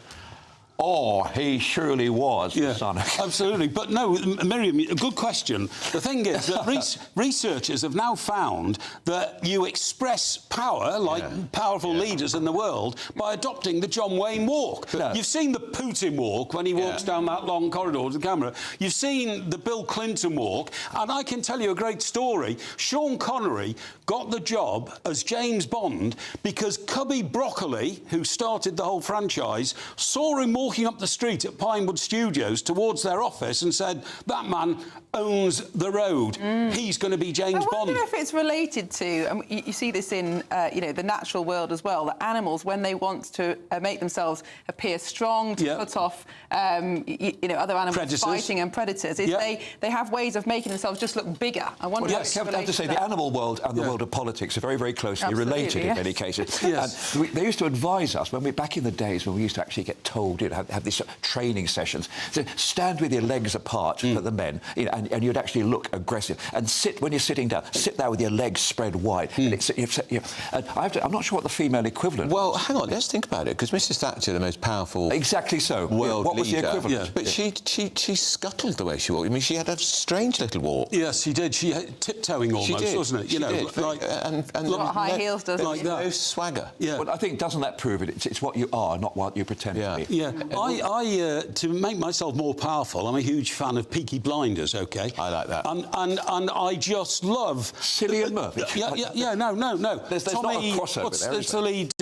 He surely was the son. Absolutely. But no, Miriam, a good question. The thing is that researchers have now found that you express power, like powerful leaders in the world, by adopting the John Wayne walk. No. You've seen the Putin walk when he walks down that long corridor to the camera. You've seen the Bill Clinton walk. And I can tell you a great story. Sean Connery got the job as James Bond because Cubby Broccoli, who started the whole franchise, saw him walking up the street at Pinewood Studios towards their office and said, that man owns the road. He's going to be James Bond. I wonder if it's related to, you see this in, the natural world as well, that animals, when they want to make themselves appear strong, to cut off, other animals Predators. fighting and predators, they have ways of making themselves just look bigger. I wonder if it's I have to say, the animal world and the world of politics are very, very closely related in many cases. Yes. And they used to advise us, back in the days when we used to actually get told, have these training sessions, so stand with your legs apart for the men, and you'd actually look aggressive, and when you're sitting down, sit there with your legs spread wide. And I'm not sure what the female equivalent Well, hang on, let's think about it, because Mrs Thatcher, the most powerful exactly so. world what was leader, the equivalent? But she scuttled the way she walked. I mean, she had a strange little walk. Yes, she did. She had tiptoeing almost, wasn't it? She did. Like high heels does like that. No swagger. Yeah. Well, I think, doesn't that prove it? It's what you are, not what you pretend to be. Yeah. To make myself more powerful, I'm a huge fan of Peaky Blinders, OK? I like that. And I just love... Cillian Murphy? No. There's Tommy, not a crossover what's the lead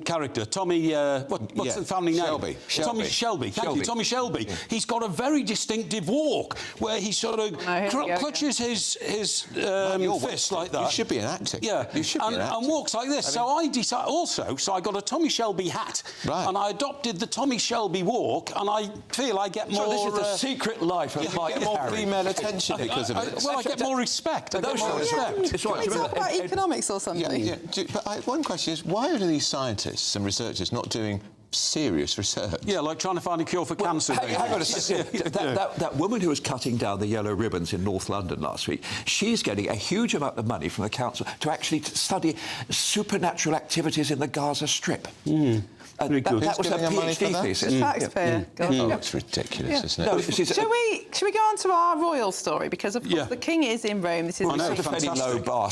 character? Tommy... what's the family name? Tommy Shelby. Thank you, Tommy Shelby. Yeah. He's got a very distinctive walk where he sort of clutches his fist like that. You should be an actor. Yeah. You should be an actor. And walks like this. So I decided also, I got a Tommy Shelby hat. Right. And I adopted the Tommy Shelby walk, and I feel I get more... So this is the secret life of Mike more Parry. female attention because of it. Well, I get more respect. It's about economics or something. But one question is, why are these scientists and researchers not doing serious research. Yeah, like trying to find a cure for cancer. Hang on a second. That woman who was cutting down the yellow ribbons in North London last week, she's getting a huge amount of money from the council to actually study supernatural activities in the Gaza Strip. That was her PhD thesis. The taxpayer. Oh, it's ridiculous, isn't it? Shall we go on to our royal story? Because, of course, the King is in Rome. This is a fairly low bar.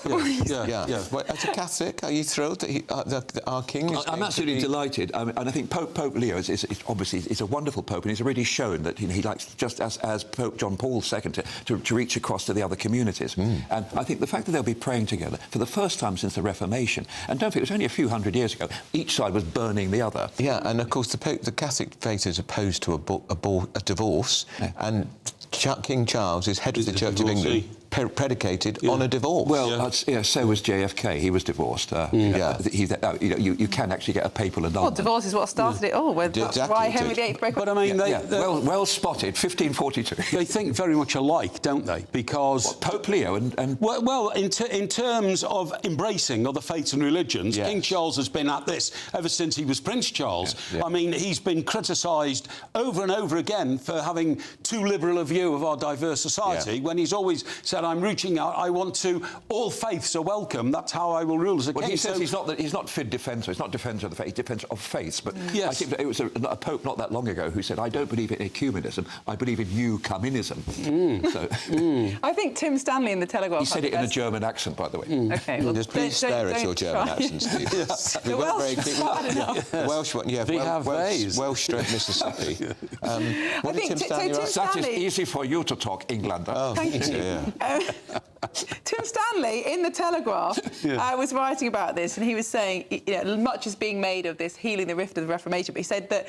Well, as a Catholic, are you thrilled that our King is... I'm absolutely delighted. And I think Pope Leo is obviously a wonderful Pope, and he's already shown that he likes, just as Pope John Paul II, to reach across to the other communities. And I think the fact that they'll be praying together for the first time since the Reformation, and don't forget, it was only a few hundred years ago, each side was burning the other. Yeah, and of course the Catholic faith is opposed to a divorce, and King Charles is head of the Church of England, predicated on a divorce. Well, so was JFK. He was divorced. You can actually get a papal annulment. Well, divorce is what started it all. That's why Henry VIII broke up. But I mean, well spotted, 1542. They think very much alike, don't they? Because Pope Leo and well, in terms of embracing other faiths and religions, King Charles has been at this ever since he was Prince Charles. I mean, he's been criticised over and over again for having too liberal a view of our diverse society, when he's always said, I'm reaching out, I want to, all faiths are welcome, that's how I will rule as a king. He says he's not fid defensor, he's not defensor of the faith, he's defensor of faiths. But I think it was a Pope not that long ago who said, I don't believe in ecumenism, I believe in you-come-inism. I think Tim Stanley in the Telegraph... He said it in a German accent, by the way. Okay, well, just please spare us your German accent, Steve. The Welsh one, Welsh-stroke Mississippi. What did Tim Stanley write? That is easy for you to talk, Englander. Oh, thank you. Tim Stanley in the Telegraph was writing about this, and he was saying, much is being made of this healing the rift of the Reformation, but he said that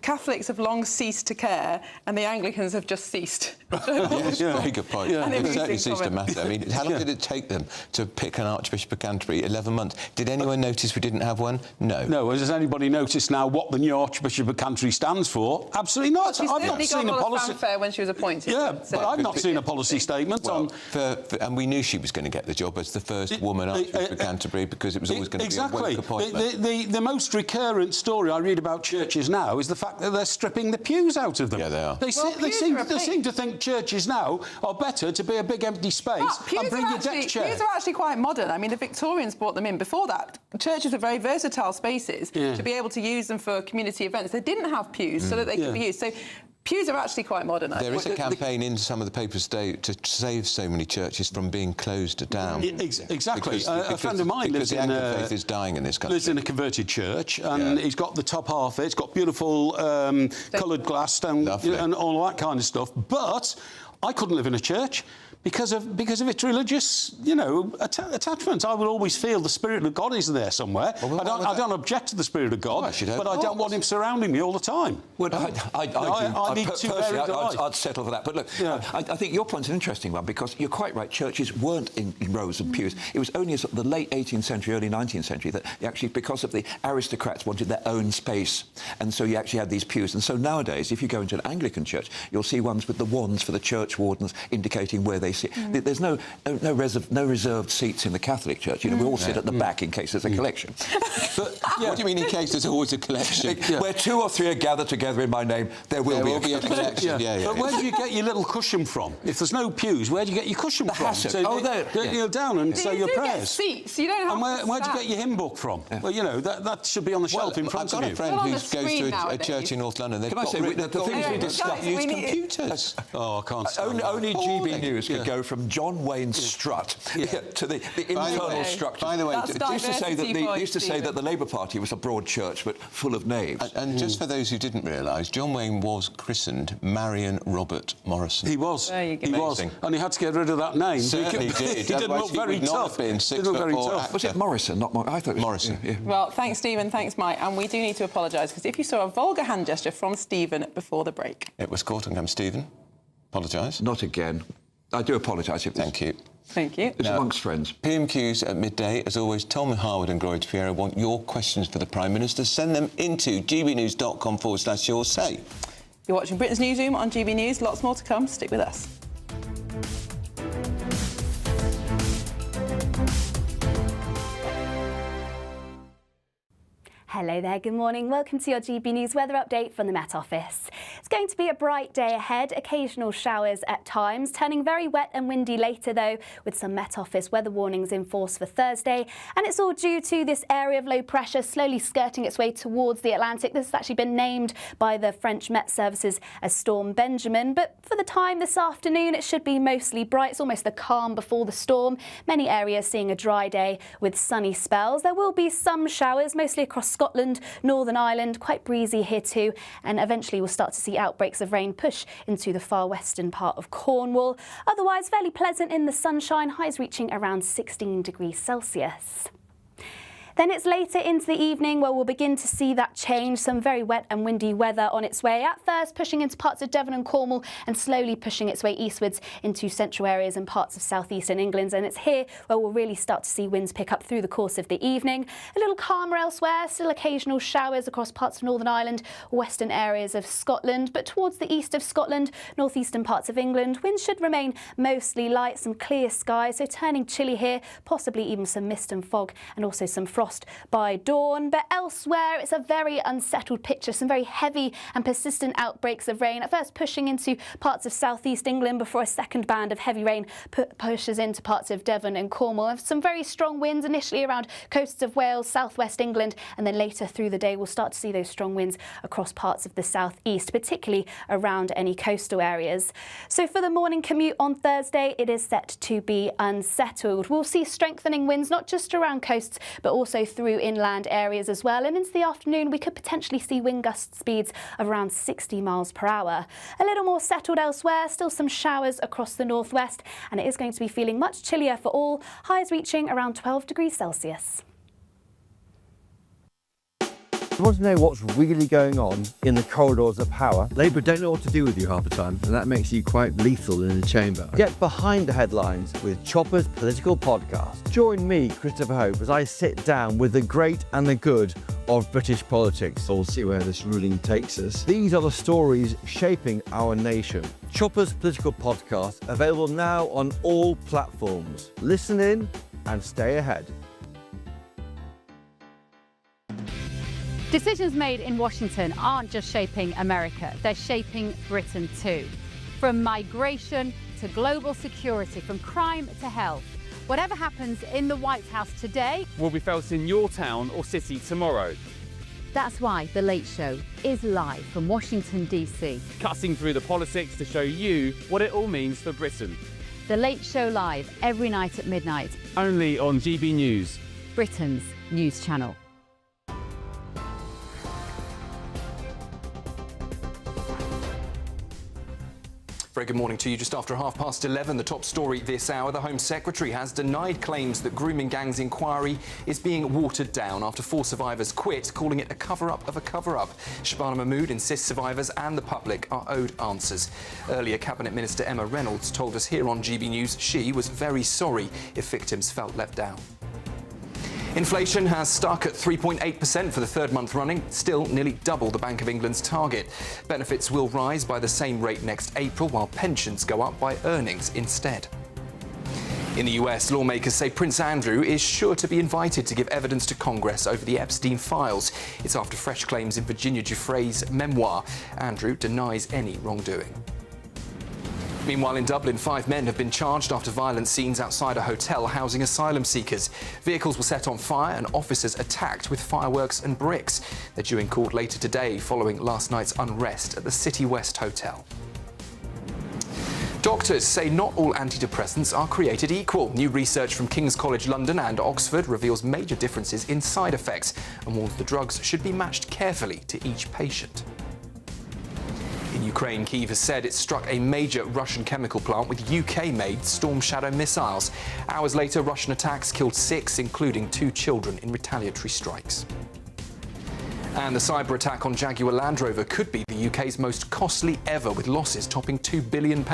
Catholics have long ceased to care, and the Anglicans have just ceased. Very good point. It certainly ceased to matter. I mean, how long did it take them to pick an Archbishop of Canterbury? 11 months. Did anyone notice we didn't have one? No. No. Has anybody noticed now what the new Archbishop of Canterbury stands for? Absolutely not. I've not seen a policy. Fanfare when she was appointed. Yeah, but I've not seen a policy statement on. And we knew she was going to get the job as the first woman Archbishop of Canterbury, because it was always going to be a work appointment. The most recurrent story I read about churches now is the fact that they're stripping the pews out of them. Yeah, they are. They seem to think churches now are better to be a big empty space and bring your deck chair. Pews are actually quite modern. I mean, the Victorians brought them in. Before that, churches were very versatile spaces to be able to use them for community events. They didn't have pews so that they could be used. So pews are actually quite modern. There is a campaign in some of the papers today to save so many churches from being closed down. Exactly. A friend of mine lives in... the Anglican faith is dying in this country. Lives in a converted church, and he's got the top half of it. It's got beautiful coloured glass and all that kind of stuff. But I couldn't live in a church because of its religious, attachments. I would always feel the Spirit of God is there somewhere. I don't object to the Spirit of God, but I don't want him surrounding me all the time. Well, I need to vary the life. I'd settle for that. But look, I think your point's an interesting one, because you're quite right. Churches weren't in rows and pews. It was only the late 18th century, early 19th century that actually, because of the aristocrats wanted their own space, and so you actually had these pews. And so nowadays, if you go into an Anglican church, you'll see ones with the wands for the church wardens indicating where they sit. There's no reserved seats in the Catholic Church. We all sit at the back in case there's a collection. But what do you mean in case there's always a collection? Where 2 or 3 are gathered together in my name, there will be a collection. But where do you get your little cushion from? If there's no pews, where do you get your cushion from? So kneel down and say your prayers. Get seats. You don't have and where do you get your hymn book from? Well, that should be on the shelf in front of you. I've got a friend who goes to a church in North London. Can I say, the things we discussed... use computers. Oh, I can't say Only GBNews could go from John Wayne's strut to the internal structure. By the way, they used to say that the Labour Party was a broad church but full of knaves. And just for those who didn't realise, John Wayne was christened Marion Robert Morrison. He was. He was. And he had to get rid of that name. Certainly he did. He didn't look very tough. Was it Morrison? Not I thought it was Morrison. Well, thanks, Stephen. Thanks, Mike. And we do need to apologise, because if you saw a vulgar hand gesture from Stephen before the break... It was caught on camera. Stephen, apologise. Not again. I do apologise. Thank you. Thank you. It's amongst friends. PMQs at midday. As always, Tom Harwood and Gloria Piero want your questions for the Prime Minister. Send them into gbnews.com/your say. You're watching Britain's Newsroom on GB News. Lots more to come. Stick with us. Hello there, good morning. Welcome to your GB News weather update from the Met Office. It's going to be a bright day ahead, occasional showers at times, turning very wet and windy later though, with some Met Office weather warnings in force for Thursday. And it's all due to this area of low pressure slowly skirting its way towards the Atlantic. This has actually been named by the French Met Services as Storm Benjamin. But for the time this afternoon, it should be mostly bright. It's almost the calm before the storm. Many areas seeing a dry day with sunny spells. There will be some showers, mostly across Scotland, Northern Ireland, quite breezy here too, and eventually we'll start to see outbreaks of rain push into the far western part of Cornwall. Otherwise, fairly pleasant in the sunshine, highs reaching around 16 degrees Celsius. Then it's later into the evening where we'll begin to see that change, some very wet and windy weather on its way. At first pushing into parts of Devon and Cornwall and slowly pushing its way eastwards into central areas and parts of southeastern England. And it's here where we'll really start to see winds pick up through the course of the evening. A little calmer elsewhere, still occasional showers across parts of Northern Ireland, western areas of Scotland. But towards the east of Scotland, northeastern parts of England, winds should remain mostly light, some clear skies, so turning chilly here, possibly even some mist and fog and also some frost by dawn. But elsewhere it's a very unsettled picture, some very heavy and persistent outbreaks of rain, at first pushing into parts of southeast England before a second band of heavy rain pushes into parts of Devon and Cornwall. And some very strong winds initially around coasts of Wales, southwest England, and then later through the day we'll start to see those strong winds across parts of the southeast, particularly around any coastal areas. So for the morning commute on Thursday, it is set to be unsettled. We'll see strengthening winds not just around coasts but also through inland areas as well, and into the afternoon we could potentially see wind gust speeds of around 60 miles per hour. A little more settled elsewhere, still some showers across the northwest, and it is going to be feeling much chillier for all, highs reaching around 12 degrees Celsius. You want to know what's really going on in the corridors of power? Labour don't know what to do with you half the time, and that makes you quite lethal in the chamber. Get behind the headlines with Chopper's political podcast. Join me, Christopher Hope, as I sit down with the great and the good of British politics. We'll see where this ruling takes us. These are the stories shaping our nation. Chopper's political podcast, available now on all platforms. Listen in and stay ahead. Decisions made in Washington aren't just shaping America, they're shaping Britain too. From migration to global security, from crime to health. Whatever happens in the White House today will be felt in your town or city tomorrow. That's why The Late Show is live from Washington, D.C. Cutting through the politics to show you what it all means for Britain. The Late Show live every night at midnight. Only on GB News, Britain's news channel. Very good morning to you. Just after 11:30, the top story this hour. The Home Secretary has denied claims that grooming gangs inquiry is being watered down after 4 survivors quit, calling it a cover-up of a cover-up. Shabana Mahmood insists survivors and the public are owed answers. Earlier, Cabinet Minister Emma Reynolds told us here on GB News she was very sorry if victims felt left down. Inflation has stuck at 3.8% for the third month running, still nearly double the Bank of England's target. Benefits will rise by the same rate next April, while pensions go up by earnings instead. In the US, lawmakers say Prince Andrew is sure to be invited to give evidence to Congress over the Epstein files. It's after fresh claims in Virginia Giuffre's memoir. Andrew denies any wrongdoing. Meanwhile, in Dublin, 5 men have been charged after violent scenes outside a hotel housing asylum seekers. Vehicles were set on fire and officers attacked with fireworks and bricks. They're due in court later today following last night's unrest at the City West Hotel. Doctors say not all antidepressants are created equal. New research from King's College London and Oxford reveals major differences in side effects and warns the drugs should be matched carefully to each patient. In Ukraine, Kyiv has said it struck a major Russian chemical plant with UK-made Storm Shadow missiles. Hours later, Russian attacks killed 6, including 2 children, in retaliatory strikes. And the cyber attack on Jaguar Land Rover could be the UK's most costly ever, with losses topping £2 billion.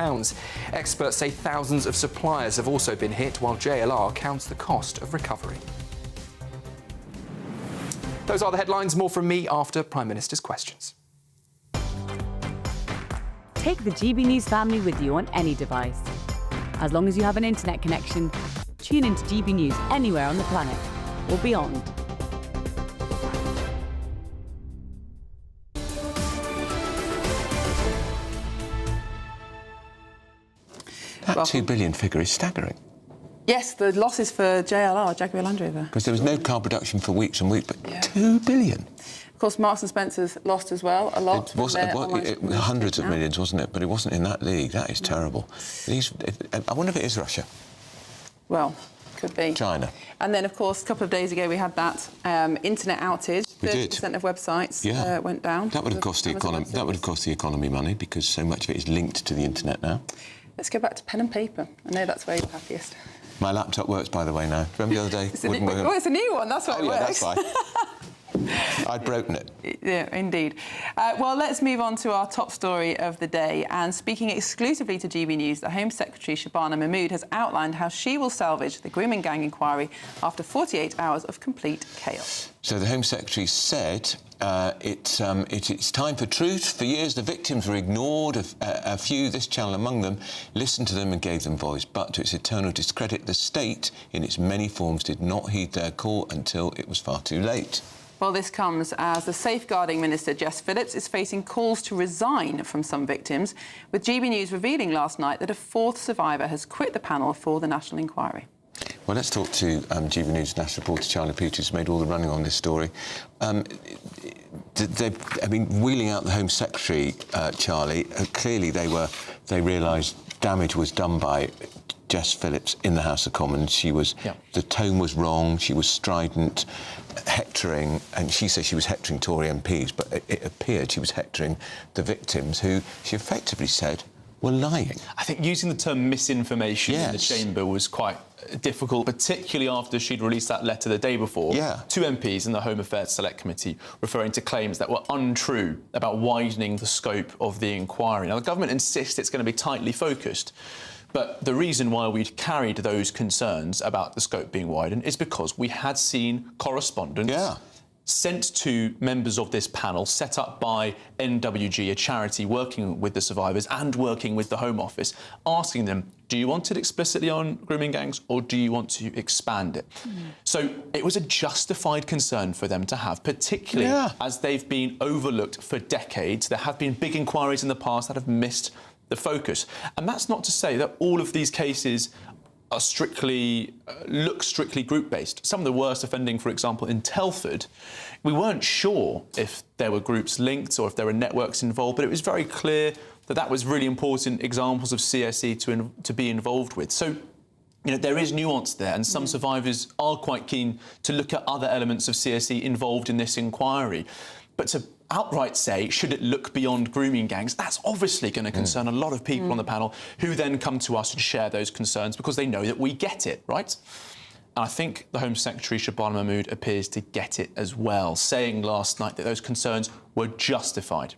Experts say thousands of suppliers have also been hit, while JLR counts the cost of recovery. Those are the headlines. More from me after Prime Minister's questions. Take the GB News family with you on any device. As long as you have an internet connection, tune into GB News anywhere on the planet or beyond. That 2 billion figure is staggering. Yes, the losses for JLR, Jaguar Land Rover. Because there was no car production for weeks and weeks, but 2 billion. Of course, Marks and Spencer's lost as well, a lot. It was hundreds of millions, wasn't it? But it wasn't in that league. That is terrible. I wonder if it is Russia. Well, could be. China. And then, of course, a couple of days ago we had that internet outage. 30% of websites went down. That would have cost the economy. That would have cost the economy money because so much of it is linked to the internet now. Let's go back to pen and paper. I know that's where you're happiest. My laptop works, by the way, now. Remember the other day? Oh, it's a new one. That's why it works. That's fine. I'd broken it. Yeah, indeed. Well, let's move on to our top story of the day. And speaking exclusively to GB News, the Home Secretary, Shabana Mahmood, has outlined how she will salvage the grooming gang inquiry after 48 hours of complete chaos. So the Home Secretary said it's time for truth. For years, the victims were ignored, a few, this channel among them, listened to them and gave them voice. But to its eternal discredit, the state, in its many forms, did not heed their call until it was far too late. Well, this comes as the Safeguarding Minister, Jess Phillips, is facing calls to resign from some victims, with GB News revealing last night that a fourth survivor has quit the panel for the National Inquiry. Well, let's talk to GB News national reporter Charlie Peters, who's made all the running on this story. Wheeling out the Home Secretary, Charlie, clearly they realised damage was done by Jess Phillips in the House of Commons. The tone was wrong, she was strident, hectoring, and she says she was hectoring Tory MPs, but it appeared she was hectoring the victims, who she effectively said were lying. I think using the term misinformation in the chamber was quite difficult, particularly after she'd released that letter the day before to MPs in the Home Affairs Select Committee, referring to claims that were untrue about widening the scope of the inquiry. Now, the government insists it's going to be tightly focused, but the reason why we'd carried those concerns about the scope being widened is because we had seen correspondence sent to members of this panel, set up by NWG, a charity working with the survivors and working with the Home Office, asking them, do you want it explicitly on grooming gangs or do you want to expand it? So it was a justified concern for them to have, particularly as they've been overlooked for decades. There have been big inquiries in the past that have missed the focus. And that's not to say that all of these cases are look strictly group-based. Some of the worst offending, for example, in Telford, we weren't sure if there were groups linked or if there were networks involved, but it was very clear that that was really important examples of CSE to be involved with. So, you know, there is nuance there, and some survivors are quite keen to look at other elements of CSE involved in this inquiry. But to outright say, should it look beyond grooming gangs, that's obviously going to concern a lot of people on the panel who then come to us and share those concerns because they know that we get it, right? And I think the Home Secretary, Shabana Mahmood, appears to get it as well, saying last night that those concerns were justified.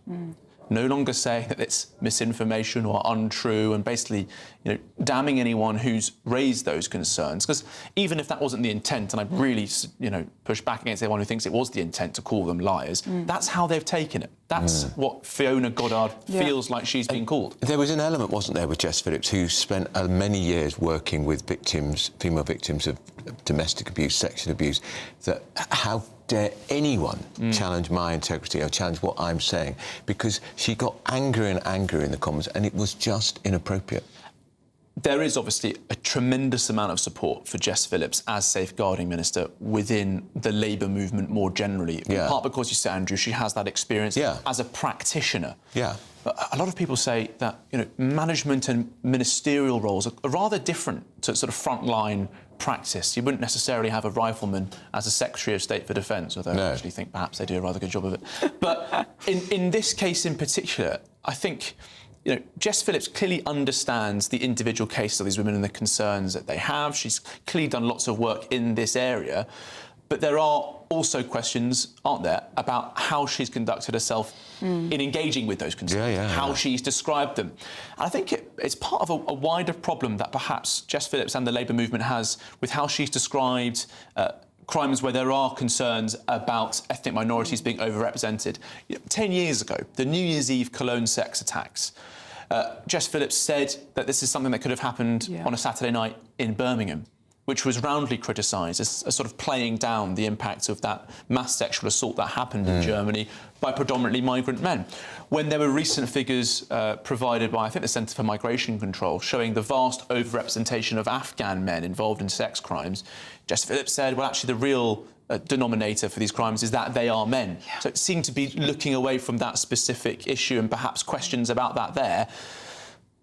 No longer saying that it's misinformation or untrue and basically, you know, damning anyone who's raised those concerns. Because even if that wasn't the intent, and I really, you know, push back against anyone who thinks it was the intent to call them liars, that's how they've taken it. That's what Fiona Goddard feels like she's been called. There was an element, wasn't there, with Jess Phillips, who spent many years working with victims, female victims of domestic abuse, sexual abuse, that how dare anyone challenge my integrity or challenge what I'm saying, because she got angrier and angrier in the Commons, and it was just inappropriate. There is obviously a tremendous amount of support for Jess Phillips as Safeguarding Minister within the Labour movement more generally. In part because, you say, Andrew, she has that experience as a practitioner. But a lot of people say that, you know, management and ministerial roles are rather different to sort of frontline practice. You wouldn't necessarily have a rifleman as a Secretary of State for Defence, although I actually think perhaps they do a rather good job of it. But in this case in particular, I think, you know, Jess Phillips clearly understands the individual cases of these women and the concerns that they have. She's clearly done lots of work in this area. But there are also questions, aren't there, about how she's conducted herself in engaging with those concerns, how she's described them. And I think it's part of a wider problem that perhaps Jess Phillips and the Labour movement has with how she's described crimes where there are concerns about ethnic minorities being overrepresented. You know, 10 years ago, the New Year's Eve Cologne sex attacks, Jess Phillips said that this is something that could have happened on a Saturday night in Birmingham, which was roundly criticised as sort of playing down the impact of that mass sexual assault that happened in Germany by predominantly migrant men. When there were recent figures provided by, I think, the Centre for Migration Control, showing the vast overrepresentation of Afghan men involved in sex crimes, Jess Phillips said, well, actually, the real denominator for these crimes is that they are men. So it seemed to be looking away from that specific issue and perhaps questions about that there.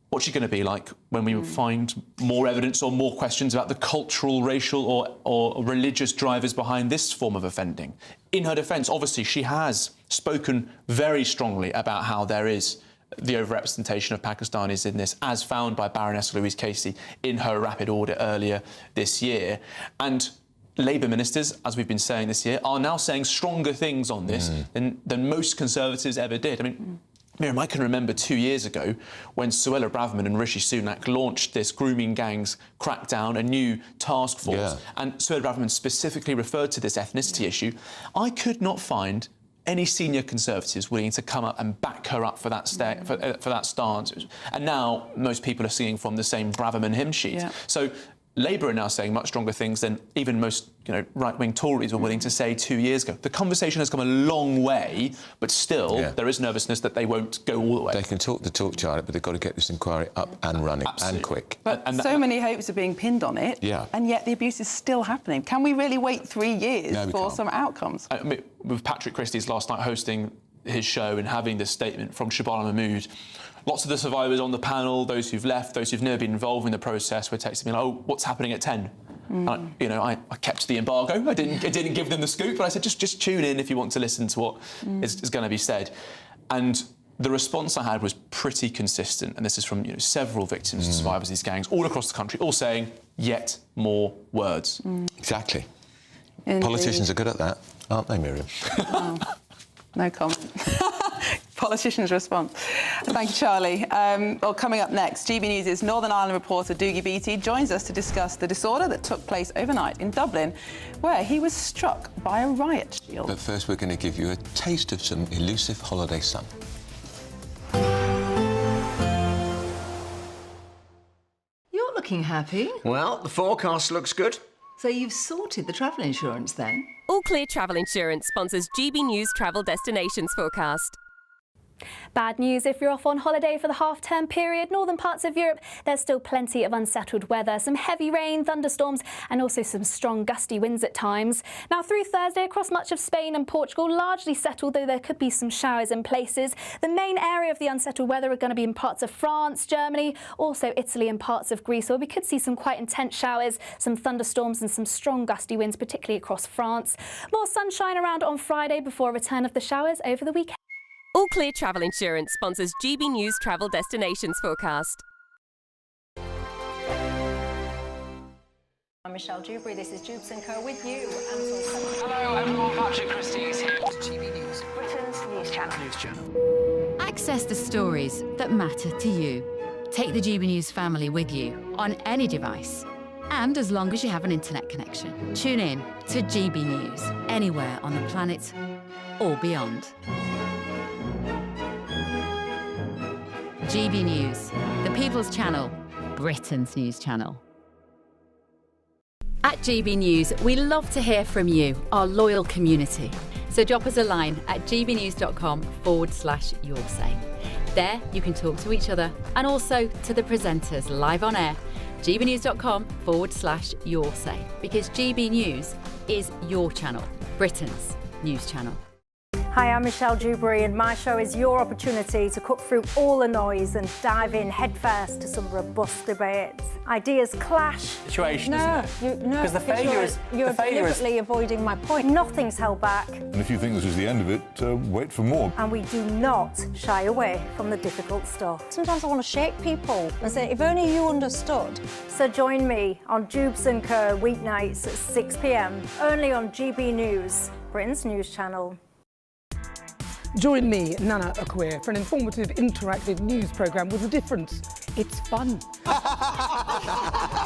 What's she going to be like when we find more evidence or more questions about the cultural, racial or religious drivers behind this form of offending? In her defence, obviously, she has spoken very strongly about how there is the overrepresentation of Pakistanis in this, as found by Baroness Louise Casey in her rapid audit earlier this year. And Labour ministers, as we've been saying this year, are now saying stronger things on this than most Conservatives ever did. I mean, Miriam, I can remember 2 years ago when Suella Braverman and Rishi Sunak launched this grooming gangs crackdown, a new task force, and Suella Braverman specifically referred to this ethnicity issue. I could not find any senior Conservatives willing to come up and back her up for that for that stance. And now most people are singing from the same Braverman hymn sheet. So Labour are now saying much stronger things than even most, right-wing Tories were willing to say 2 years ago. The conversation has come a long way, but still there is nervousness that they won't go all the way. They can talk the talk, Charlotte, but they've got to get this inquiry up and running and quick. But so many hopes are being pinned on it, and yet the abuse is still happening. Can we really wait 3 years for some outcomes? I mean, with Patrick Christie's last night hosting his show and having this statement from Shabana Mahmood, lots of the survivors on the panel, those who've left, those who've never been involved in the process, were texting me, like, oh, what's happening at 10? I kept the embargo. I didn't give them the scoop, but I said, just tune in if you want to listen to what is going to be said. And the response I had was pretty consistent, and this is from several victims and survivors of these gangs all across the country, all saying, yet more words. Exactly. Indeed. Politicians are good at that, aren't they, Miriam? No comment. Politicians' response. Thank you, Charlie. Well, coming up next, GB News' Northern Ireland reporter Dougie Beattie joins us to discuss the disorder that took place overnight in Dublin, where he was struck by a riot shield. But first, we're going to give you a taste of some elusive holiday sun. You're looking happy. Well, the forecast looks good. So you've sorted the travel insurance then? All Clear Travel Insurance sponsors GB News Travel Destinations Forecast. Bad news if you're off on holiday for the half-term period. Northern parts of Europe, there's still plenty of unsettled weather, some heavy rain, thunderstorms and also some strong gusty winds at times. Now through Thursday across much of Spain and Portugal, largely settled, though there could be some showers in places. The main area of the unsettled weather are going to be in parts of France, Germany, also Italy and parts of Greece, where we could see some quite intense showers, some thunderstorms and some strong gusty winds, particularly across France. More sunshine around on Friday before a return of the showers over the weekend. All Clear Travel Insurance sponsors GB News Travel Destinations Forecast. I'm Michelle Dewberry, this is Jubes & Co with you. Hello everyone, Patrick Christie is here. GB News, Britain's news channel. Access the stories that matter to you. Take the GB News family with you on any device. And as long as you have an internet connection, tune in to GB News anywhere on the planet or beyond. GB News, the People's Channel, Britain's news channel. At GB News, we love to hear from you, our loyal community. So drop us a line at gbnews.com/yoursay. There you can talk to each other and also to the presenters live on air. gbnews.com/yoursay, because GB News is your channel, Britain's news channel. Hi, I'm Michelle Dewberry and my show is your opportunity to cut through all the noise and dive in headfirst to some robust debates. Ideas clash. Situation, isn't it? No, because the failure is... You're deliberately avoiding my point. Nothing's held back. And if you think this is the end of it, wait for more. And we do not shy away from the difficult stuff. Sometimes I want to shake people and say, if only you understood. So join me on Jubes & Co weeknights at 6 p.m, only on GB News, Britain's news channel. Join me, Nana Akwe, for an informative, interactive news programme with a difference. It's fun.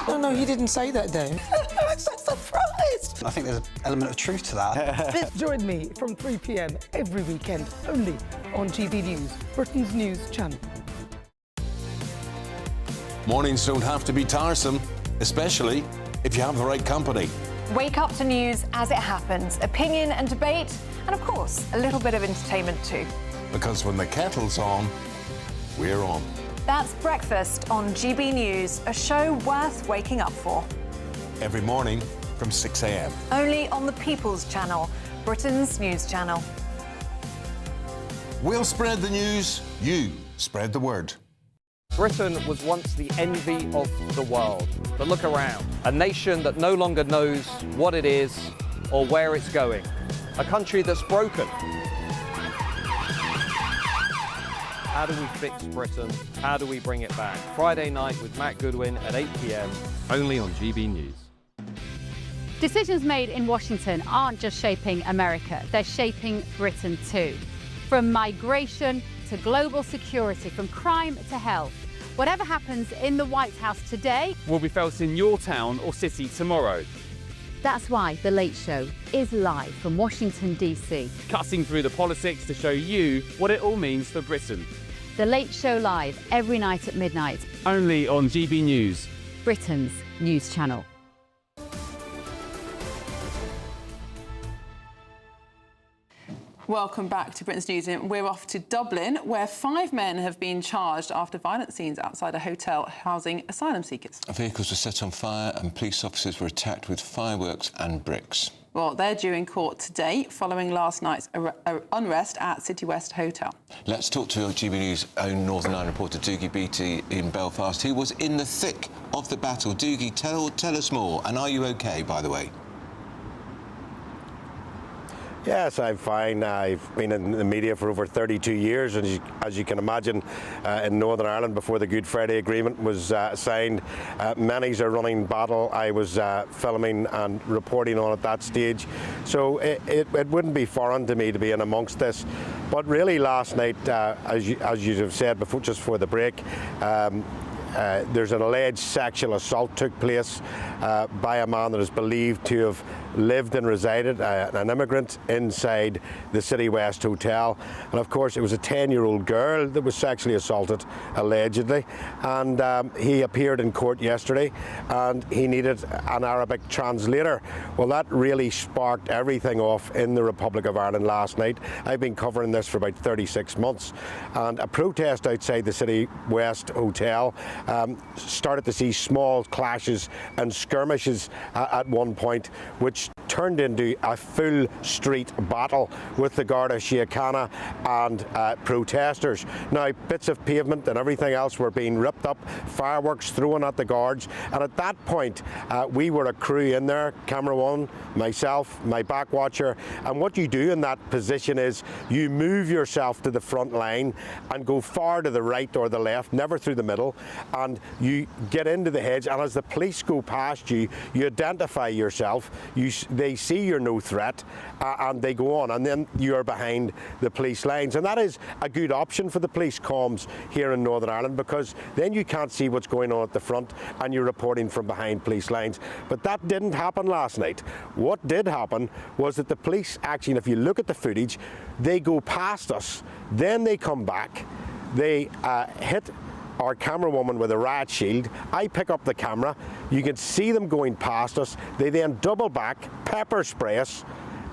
No, he didn't say that, Dave. I'm so surprised. I think there's an element of truth to that. Join me from 3 p.m. every weekend, only on GB News, Britain's news channel. Mornings don't have to be tiresome, especially if you have the right company. Wake up to news as it happens, opinion and debate, and of course, a little bit of entertainment too. Because when the kettle's on, we're on. That's Breakfast on GB News, a show worth waking up for. Every morning from 6 a.m. Only on the People's Channel, Britain's news channel. We'll spread the news, you spread the word. Britain was once the envy of the world. But look around. A nation that no longer knows what it is or where it's going. A country that's broken. How do we fix Britain? How do we bring it back? Friday night with Matt Goodwin at 8 p.m, only on GB News. Decisions made in Washington aren't just shaping America, they're shaping Britain too. From migration to global security, from crime to health. Whatever happens in the White House today will be felt in your town or city tomorrow. That's why The Late Show is live from Washington, D.C. Cutting through the politics to show you what it all means for Britain. The Late Show live every night at midnight. Only on GB News, Britain's news channel. Welcome back to Britain's News. We're off to Dublin, where 5 men have been charged after violent scenes outside a hotel housing asylum seekers. Vehicles were set on fire and police officers were attacked with fireworks and bricks. Well, they're due in court today following last night's unrest at City West Hotel. Let's talk to our GB News' own Northern Ireland reporter, Doogie Beattie in Belfast, who was in the thick of the battle. Doogie, tell us more. And are you OK, by the way? Yes, I'm fine. I've been in the media for over 32 years, and as you can imagine, in Northern Ireland before the Good Friday Agreement was signed, many's a running battle. I was filming and reporting on at that stage, so it wouldn't be foreign to me to be in amongst this. But really, last night, as you have said before, just before the break, there's an alleged sexual assault took place by a man that is believed to have lived and resided, an immigrant, inside the City West Hotel. And of course, it was a 10-year-old girl that was sexually assaulted, allegedly. And he appeared in court yesterday, and he needed an Arabic translator. Well, that really sparked everything off in the Republic of Ireland last night. I've been covering this for about 36 months. And a protest outside the City West Hotel started to see small clashes and skirmishes at one point, which turned into a full street battle with the Garda Síochána and protesters. Now, bits of pavement and everything else were being ripped up, fireworks thrown at the guards, and at that point we were a crew in there, camera one, myself, my back watcher, and what you do in that position is you move yourself to the front line and go far to the right or the left, never through the middle, and you get into the hedge, and as the police go past you, you identify yourself, they see you're no threat, and they go on, and then you're behind the police lines. And that is a good option for the police comms here in Northern Ireland, because then you can't see what's going on at the front and you're reporting from behind police lines. But that didn't happen last night. What did happen was that the police actually, and if you look at the footage, they go past us, then they come back, they hit our camera woman with a riot shield. I pick up the camera, you can see them going past us, they then double back, pepper spray us,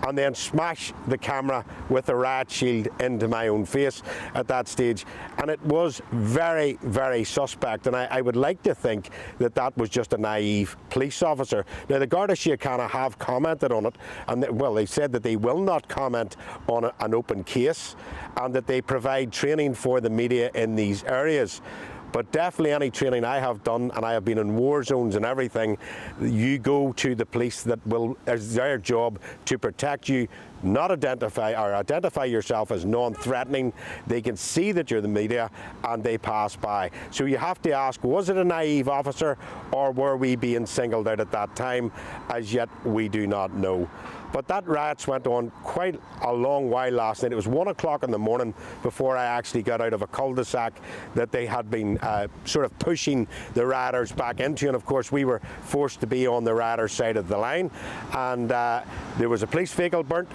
and then smash the camera with the riot shield into my own face at that stage. And it was very, very suspect, and I would like to think that that was just a naive police officer. Now, the Garda Síochána have commented on it, and they've said that they will not comment on an open case, and that they provide training for the media in these areas. But definitely any training I have done, and I have been in war zones and everything, you go to the police that will, it's their job to protect you, not identify yourself as non-threatening. They can see that you're the media and they pass by. So you have to ask, was it a naive officer, or were we being singled out at that time? As yet, we do not know. But that riots went on quite a long while last night. It was 1 o'clock in the morning before I actually got out of a cul-de-sac that they had been sort of pushing the rioters back into. And of course, we were forced to be on the rioters' side of the line. And there was a police vehicle burnt,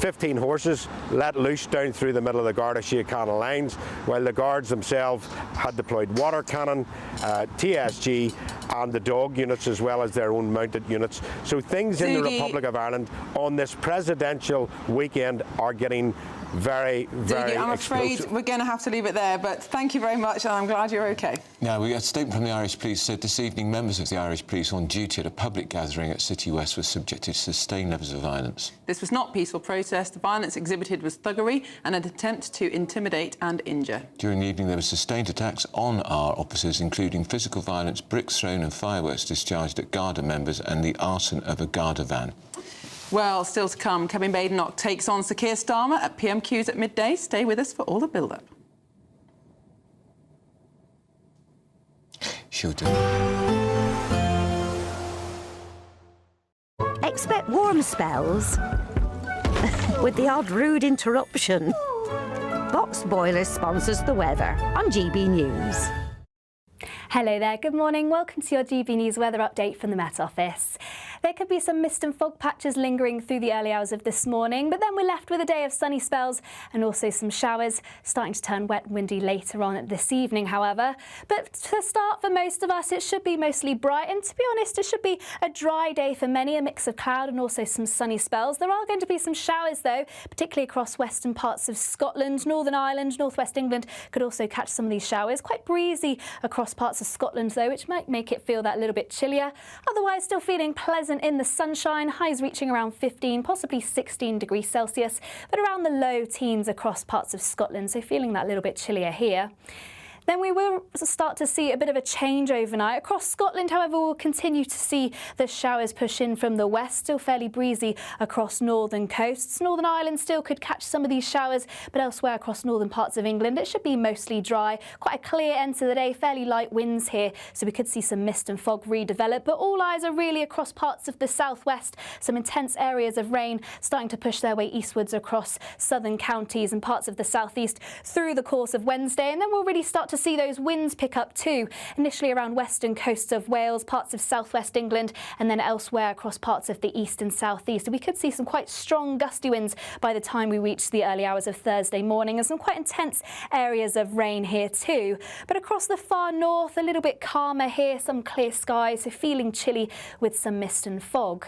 15 horses let loose down through the middle of the Garda Síochána lines, while the guards themselves had deployed water cannon, TSG and the dog units, as well as their own mounted units. So things in the Republic of Ireland on this presidential weekend are getting very, very I'm afraid explosive. we're going to have to leave it there, but thank you very much, and I'm glad you're OK. Now, we got a statement from the Irish Police said this evening members of the Irish Police on duty at a public gathering at City West were subjected to sustained levels of violence. This was not peaceful protest. The violence exhibited was thuggery and an attempt to intimidate and injure. During the evening, there were sustained attacks on our officers, including physical violence, bricks thrown and fireworks discharged at Garda members and the arson of a Garda van. Well, still to come, Kevin Badenoch takes on Sir Keir Starmer at PMQs at midday. Stay with us for all the build-up. She'll do. Expect warm spells with the odd rude interruption. Box Boiler sponsors the weather on GB News. Hello there, good morning. Welcome to your GB News weather update from the Met Office. There could be some mist and fog patches lingering through the early hours of this morning, but then we're left with a day of sunny spells and also some showers, starting to turn wet and windy later on this evening, however. But to start, for most of us, it should be mostly bright, and to be honest, it should be a dry day for many, a mix of cloud and also some sunny spells. There are going to be some showers, though, particularly across western parts of Scotland, Northern Ireland, northwest England could also catch some of these showers. Quite breezy across parts of Scotland, though, which might make it feel that little bit chillier. Otherwise, still feeling pleasant in the sunshine, highs reaching around 15, possibly 16 degrees Celsius, but around the low teens across parts of Scotland, so feeling that little bit chillier here. Then we will start to see a bit of a change overnight. Across Scotland, however, we'll continue to see the showers push in from the west, still fairly breezy across northern coasts. Northern Ireland still could catch some of these showers, but elsewhere across northern parts of England, it should be mostly dry. Quite a clear end to the day, fairly light winds here, so we could see some mist and fog redevelop, but all eyes are really across parts of the southwest. Some intense areas of rain starting to push their way eastwards across southern counties and parts of the southeast through the course of Wednesday, and then we'll really start to see those winds pick up too, initially around western coasts of Wales, parts of southwest England, and then elsewhere across parts of the east and southeast. We could see some quite strong gusty winds by the time we reach the early hours of Thursday morning, and some quite intense areas of rain here too. But across the far north, a little bit calmer here, some clear skies, so feeling chilly with some mist and fog.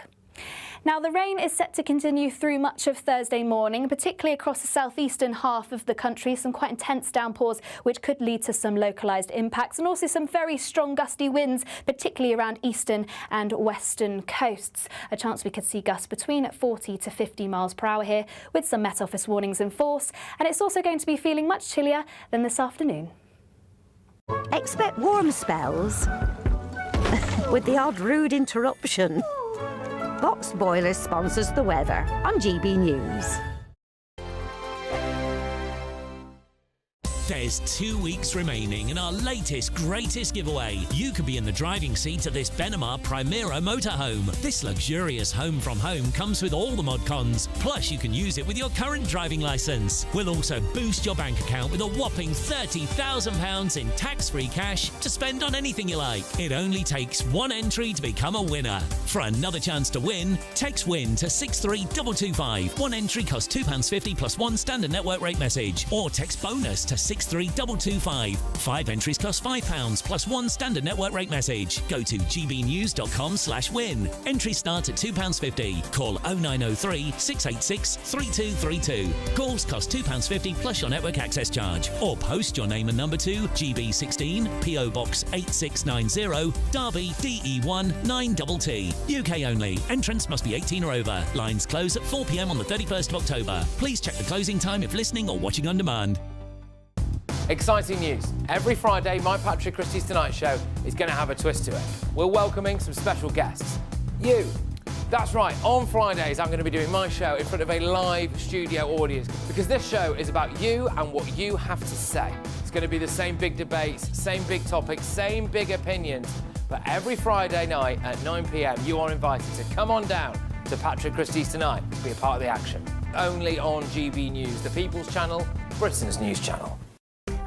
Now, the rain is set to continue through much of Thursday morning, particularly across the southeastern half of the country. Some quite intense downpours, which could lead to some localised impacts, and also some very strong gusty winds, particularly around eastern and western coasts. A chance we could see gusts between 40 to 50 miles per hour here, with some Met Office warnings in force. And it's also going to be feeling much chillier than this afternoon. Expect warm spells with the odd rude interruption. Box Boiler sponsors the weather on GB News. There's 2 weeks remaining in our latest, greatest giveaway. You could be in the driving seat of this Benamar Primera motorhome. This luxurious home from home comes with all the mod cons. Plus, you can use it with your current driving licence. We'll also boost your bank account with a whopping £30,000 in tax-free cash to spend on anything you like. It only takes one entry to become a winner. For another chance to win, text WIN to 63225. One entry costs £2.50 plus one standard network rate message. Or text BONUS to 63225. 5 entries cost £5 plus one standard network rate message. Go to gbnews.com/win. Entries start at £2.50. Call 0903 686 3232. Calls cost £2.50 plus your network access charge. Or post your name and number to GB16 PO Box 8690 Derby DE1 9TT. UK only. Entrance must be 18 or over. Lines close at 4 p.m. on the 31st of October. Please check the closing time if listening or watching on demand. Exciting news. Every Friday, my Patrick Christie's Tonight Show is going to have a twist to it. We're welcoming some special guests. You. That's right, on Fridays I'm going to be doing my show in front of a live studio audience, because this show is about you and what you have to say. It's going to be the same big debates, same big topics, same big opinions. But every Friday night at 9 p.m, you are invited to come on down to Patrick Christie's Tonight to be a part of the action. Only on GB News, the People's Channel, Britain's news channel.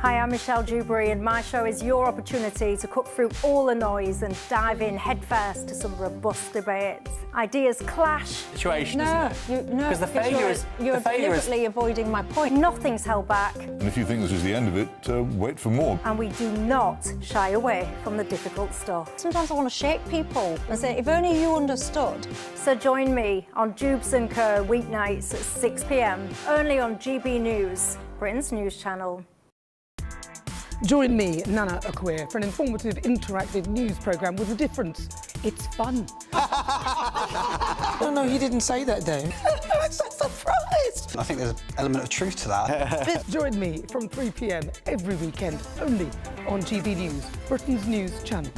Hi, I'm Michelle Dewberry, and my show is your opportunity to cut through all the noise and dive in headfirst to some robust debates. Ideas clash. Situation, No, Because the failure is... You're deliberately avoiding my point. Nothing's held back. And if you think this is the end of it, wait for more. And we do not shy away from the difficult stuff. Sometimes I want to shake people and say, if only you understood. So join me on Dubes & Co. weeknights at 6 p.m, only on GBNews, Britain's news channel. Join me, Nana Akweer, for an informative, interactive news programme with a difference. It's fun. No, he didn't say that, though. I'm so surprised. I think there's an element of truth to that. Join me from 3 p.m. every weekend, only on GB News, Britain's news channel.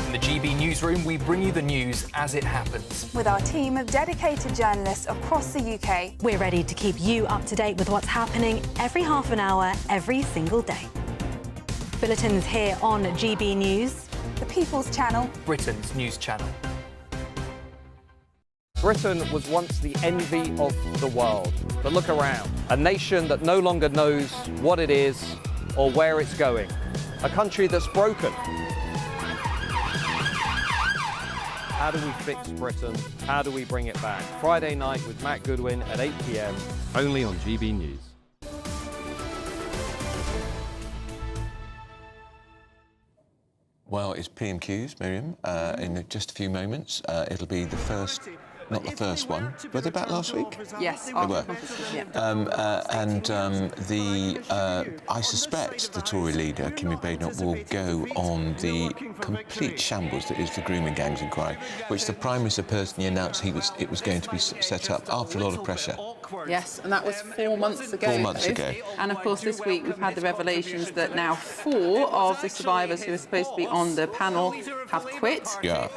In the GB Newsroom, we bring you the news as it happens. With our team of dedicated journalists across the UK. We're ready to keep you up to date with what's happening every half an hour, every single day. Bulletins here on GB News. The People's Channel. Britain's news channel. Britain was once the envy of the world. But look around. A nation that no longer knows what it is or where it's going. A country that's broken. How do we fix Britain? How do we bring it back? Friday night with Matt Goodwin at 8 p.m, only on GB News. Well, it's PMQs, Miriam, in just a few moments. It'll be the first, not the first one. Were they back last week? Yes, they were. Yeah. I suspect the Tory leader, Kimmy Badenoch, will go on the complete shambles that is the grooming gangs inquiry, which the Prime Minister personally announced it was going to be set up after a lot of pressure. Yes, and that was 4 months ago. 4 months ago. And of course, this week we've had the revelations that now 4 of the survivors who were supposed to be on the panel have quit. Yeah.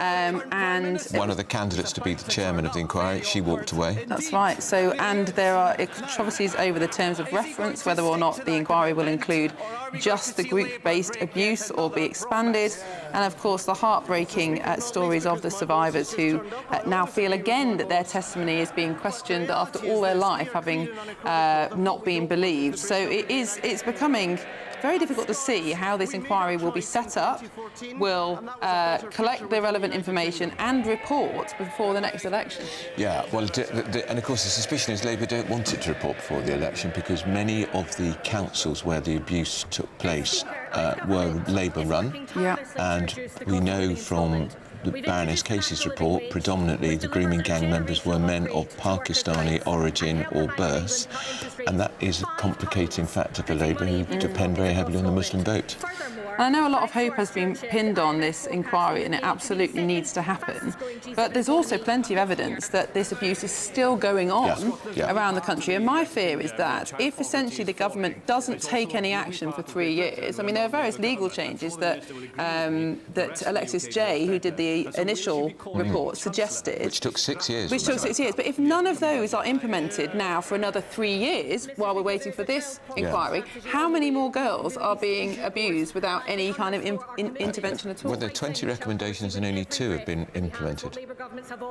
And one of the candidates to be the chairman of the inquiry, she walked away. That's right. So, and there are controversies over the terms of reference, whether or not the inquiry will include just the group-based abuse or be expanded. And of course, the heartbreaking stories of the survivors who now feel again that their testimony is being questioned after all their life, having not been believed. So it's becoming very difficult to see how this inquiry will be set up, will collect the relevant information and report before the next election. Yeah, well, and of course the suspicion is Labour don't want it to report before the election because many of the councils where the abuse took place were Labour-run. Yeah. And we know from the Baroness Casey's report, predominantly the grooming gang members were men of Pakistani origin or birth, and that is a complicating factor for Labour, who depend very heavily on the Muslim vote. I know a lot of hope has been pinned on this inquiry and it absolutely needs to happen, but there's also plenty of evidence that this abuse is still going on around the country. And my fear is that if essentially the government doesn't take any action for 3 years, I mean, there are various legal changes that that Alexis Jay, who did the initial report, suggested. Which took 6 years. Which took 6 years. But if none of those are implemented now for another 3 years, while we're waiting for this inquiry, how many more girls are being abused without any kind of intervention at all? Well, there are 20 recommendations and only 2 have been implemented.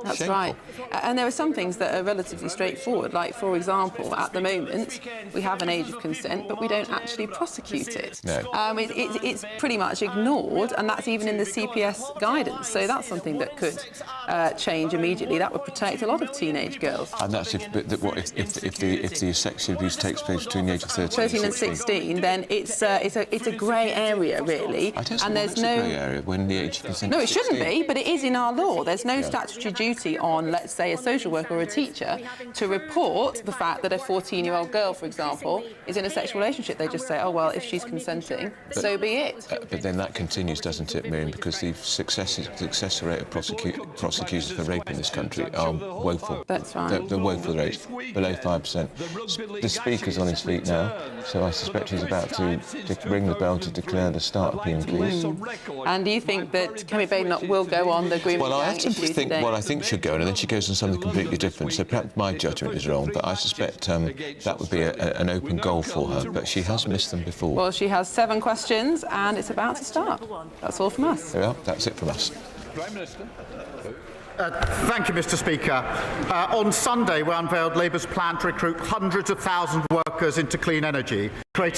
That's right. And there are some things that are relatively straightforward, like, for example, at the moment, we have an age of consent, but we don't actually prosecute it. No. It's pretty much ignored, and that's even in the CPS guidance. So that's something that could change immediately. That would protect a lot of teenage girls. And that's if the sexual abuse takes place between the age of 13 and 16, then it's a grey area, really. I don't and there's a no grey area when the age of consent. No, it is 16. shouldn't be, but it is in our law. There's no statutory duty on, let's say, a social worker or a teacher to report the fact that a 14-year-old girl, for example, is in a sexual relationship. They just say, oh, well, if she's consenting, so be it. But then that continues, doesn't it, Miriam? Because the success rate of prosecutors for rape in this country are woeful. That's right. They're woeful rates, below 5%. The Speaker's on his feet now, so I suspect he's about to ring the bell to declare the start of PMQs. And do you think that Kemi Badenoch will go on the grooming gang issue today? Well, I think she'll go on, and then she goes on something completely different. So perhaps my judgment is wrong, but I suspect that would be an open goal for her. But she has missed them before. Well, she has 7 questions, and it's about to start. That's all from us. There we are. That's it from us. Prime Minister. Thank you, Mr. Speaker. On Sunday, we unveiled Labour's plan to recruit hundreds of thousands of workers workers into clean energy, creating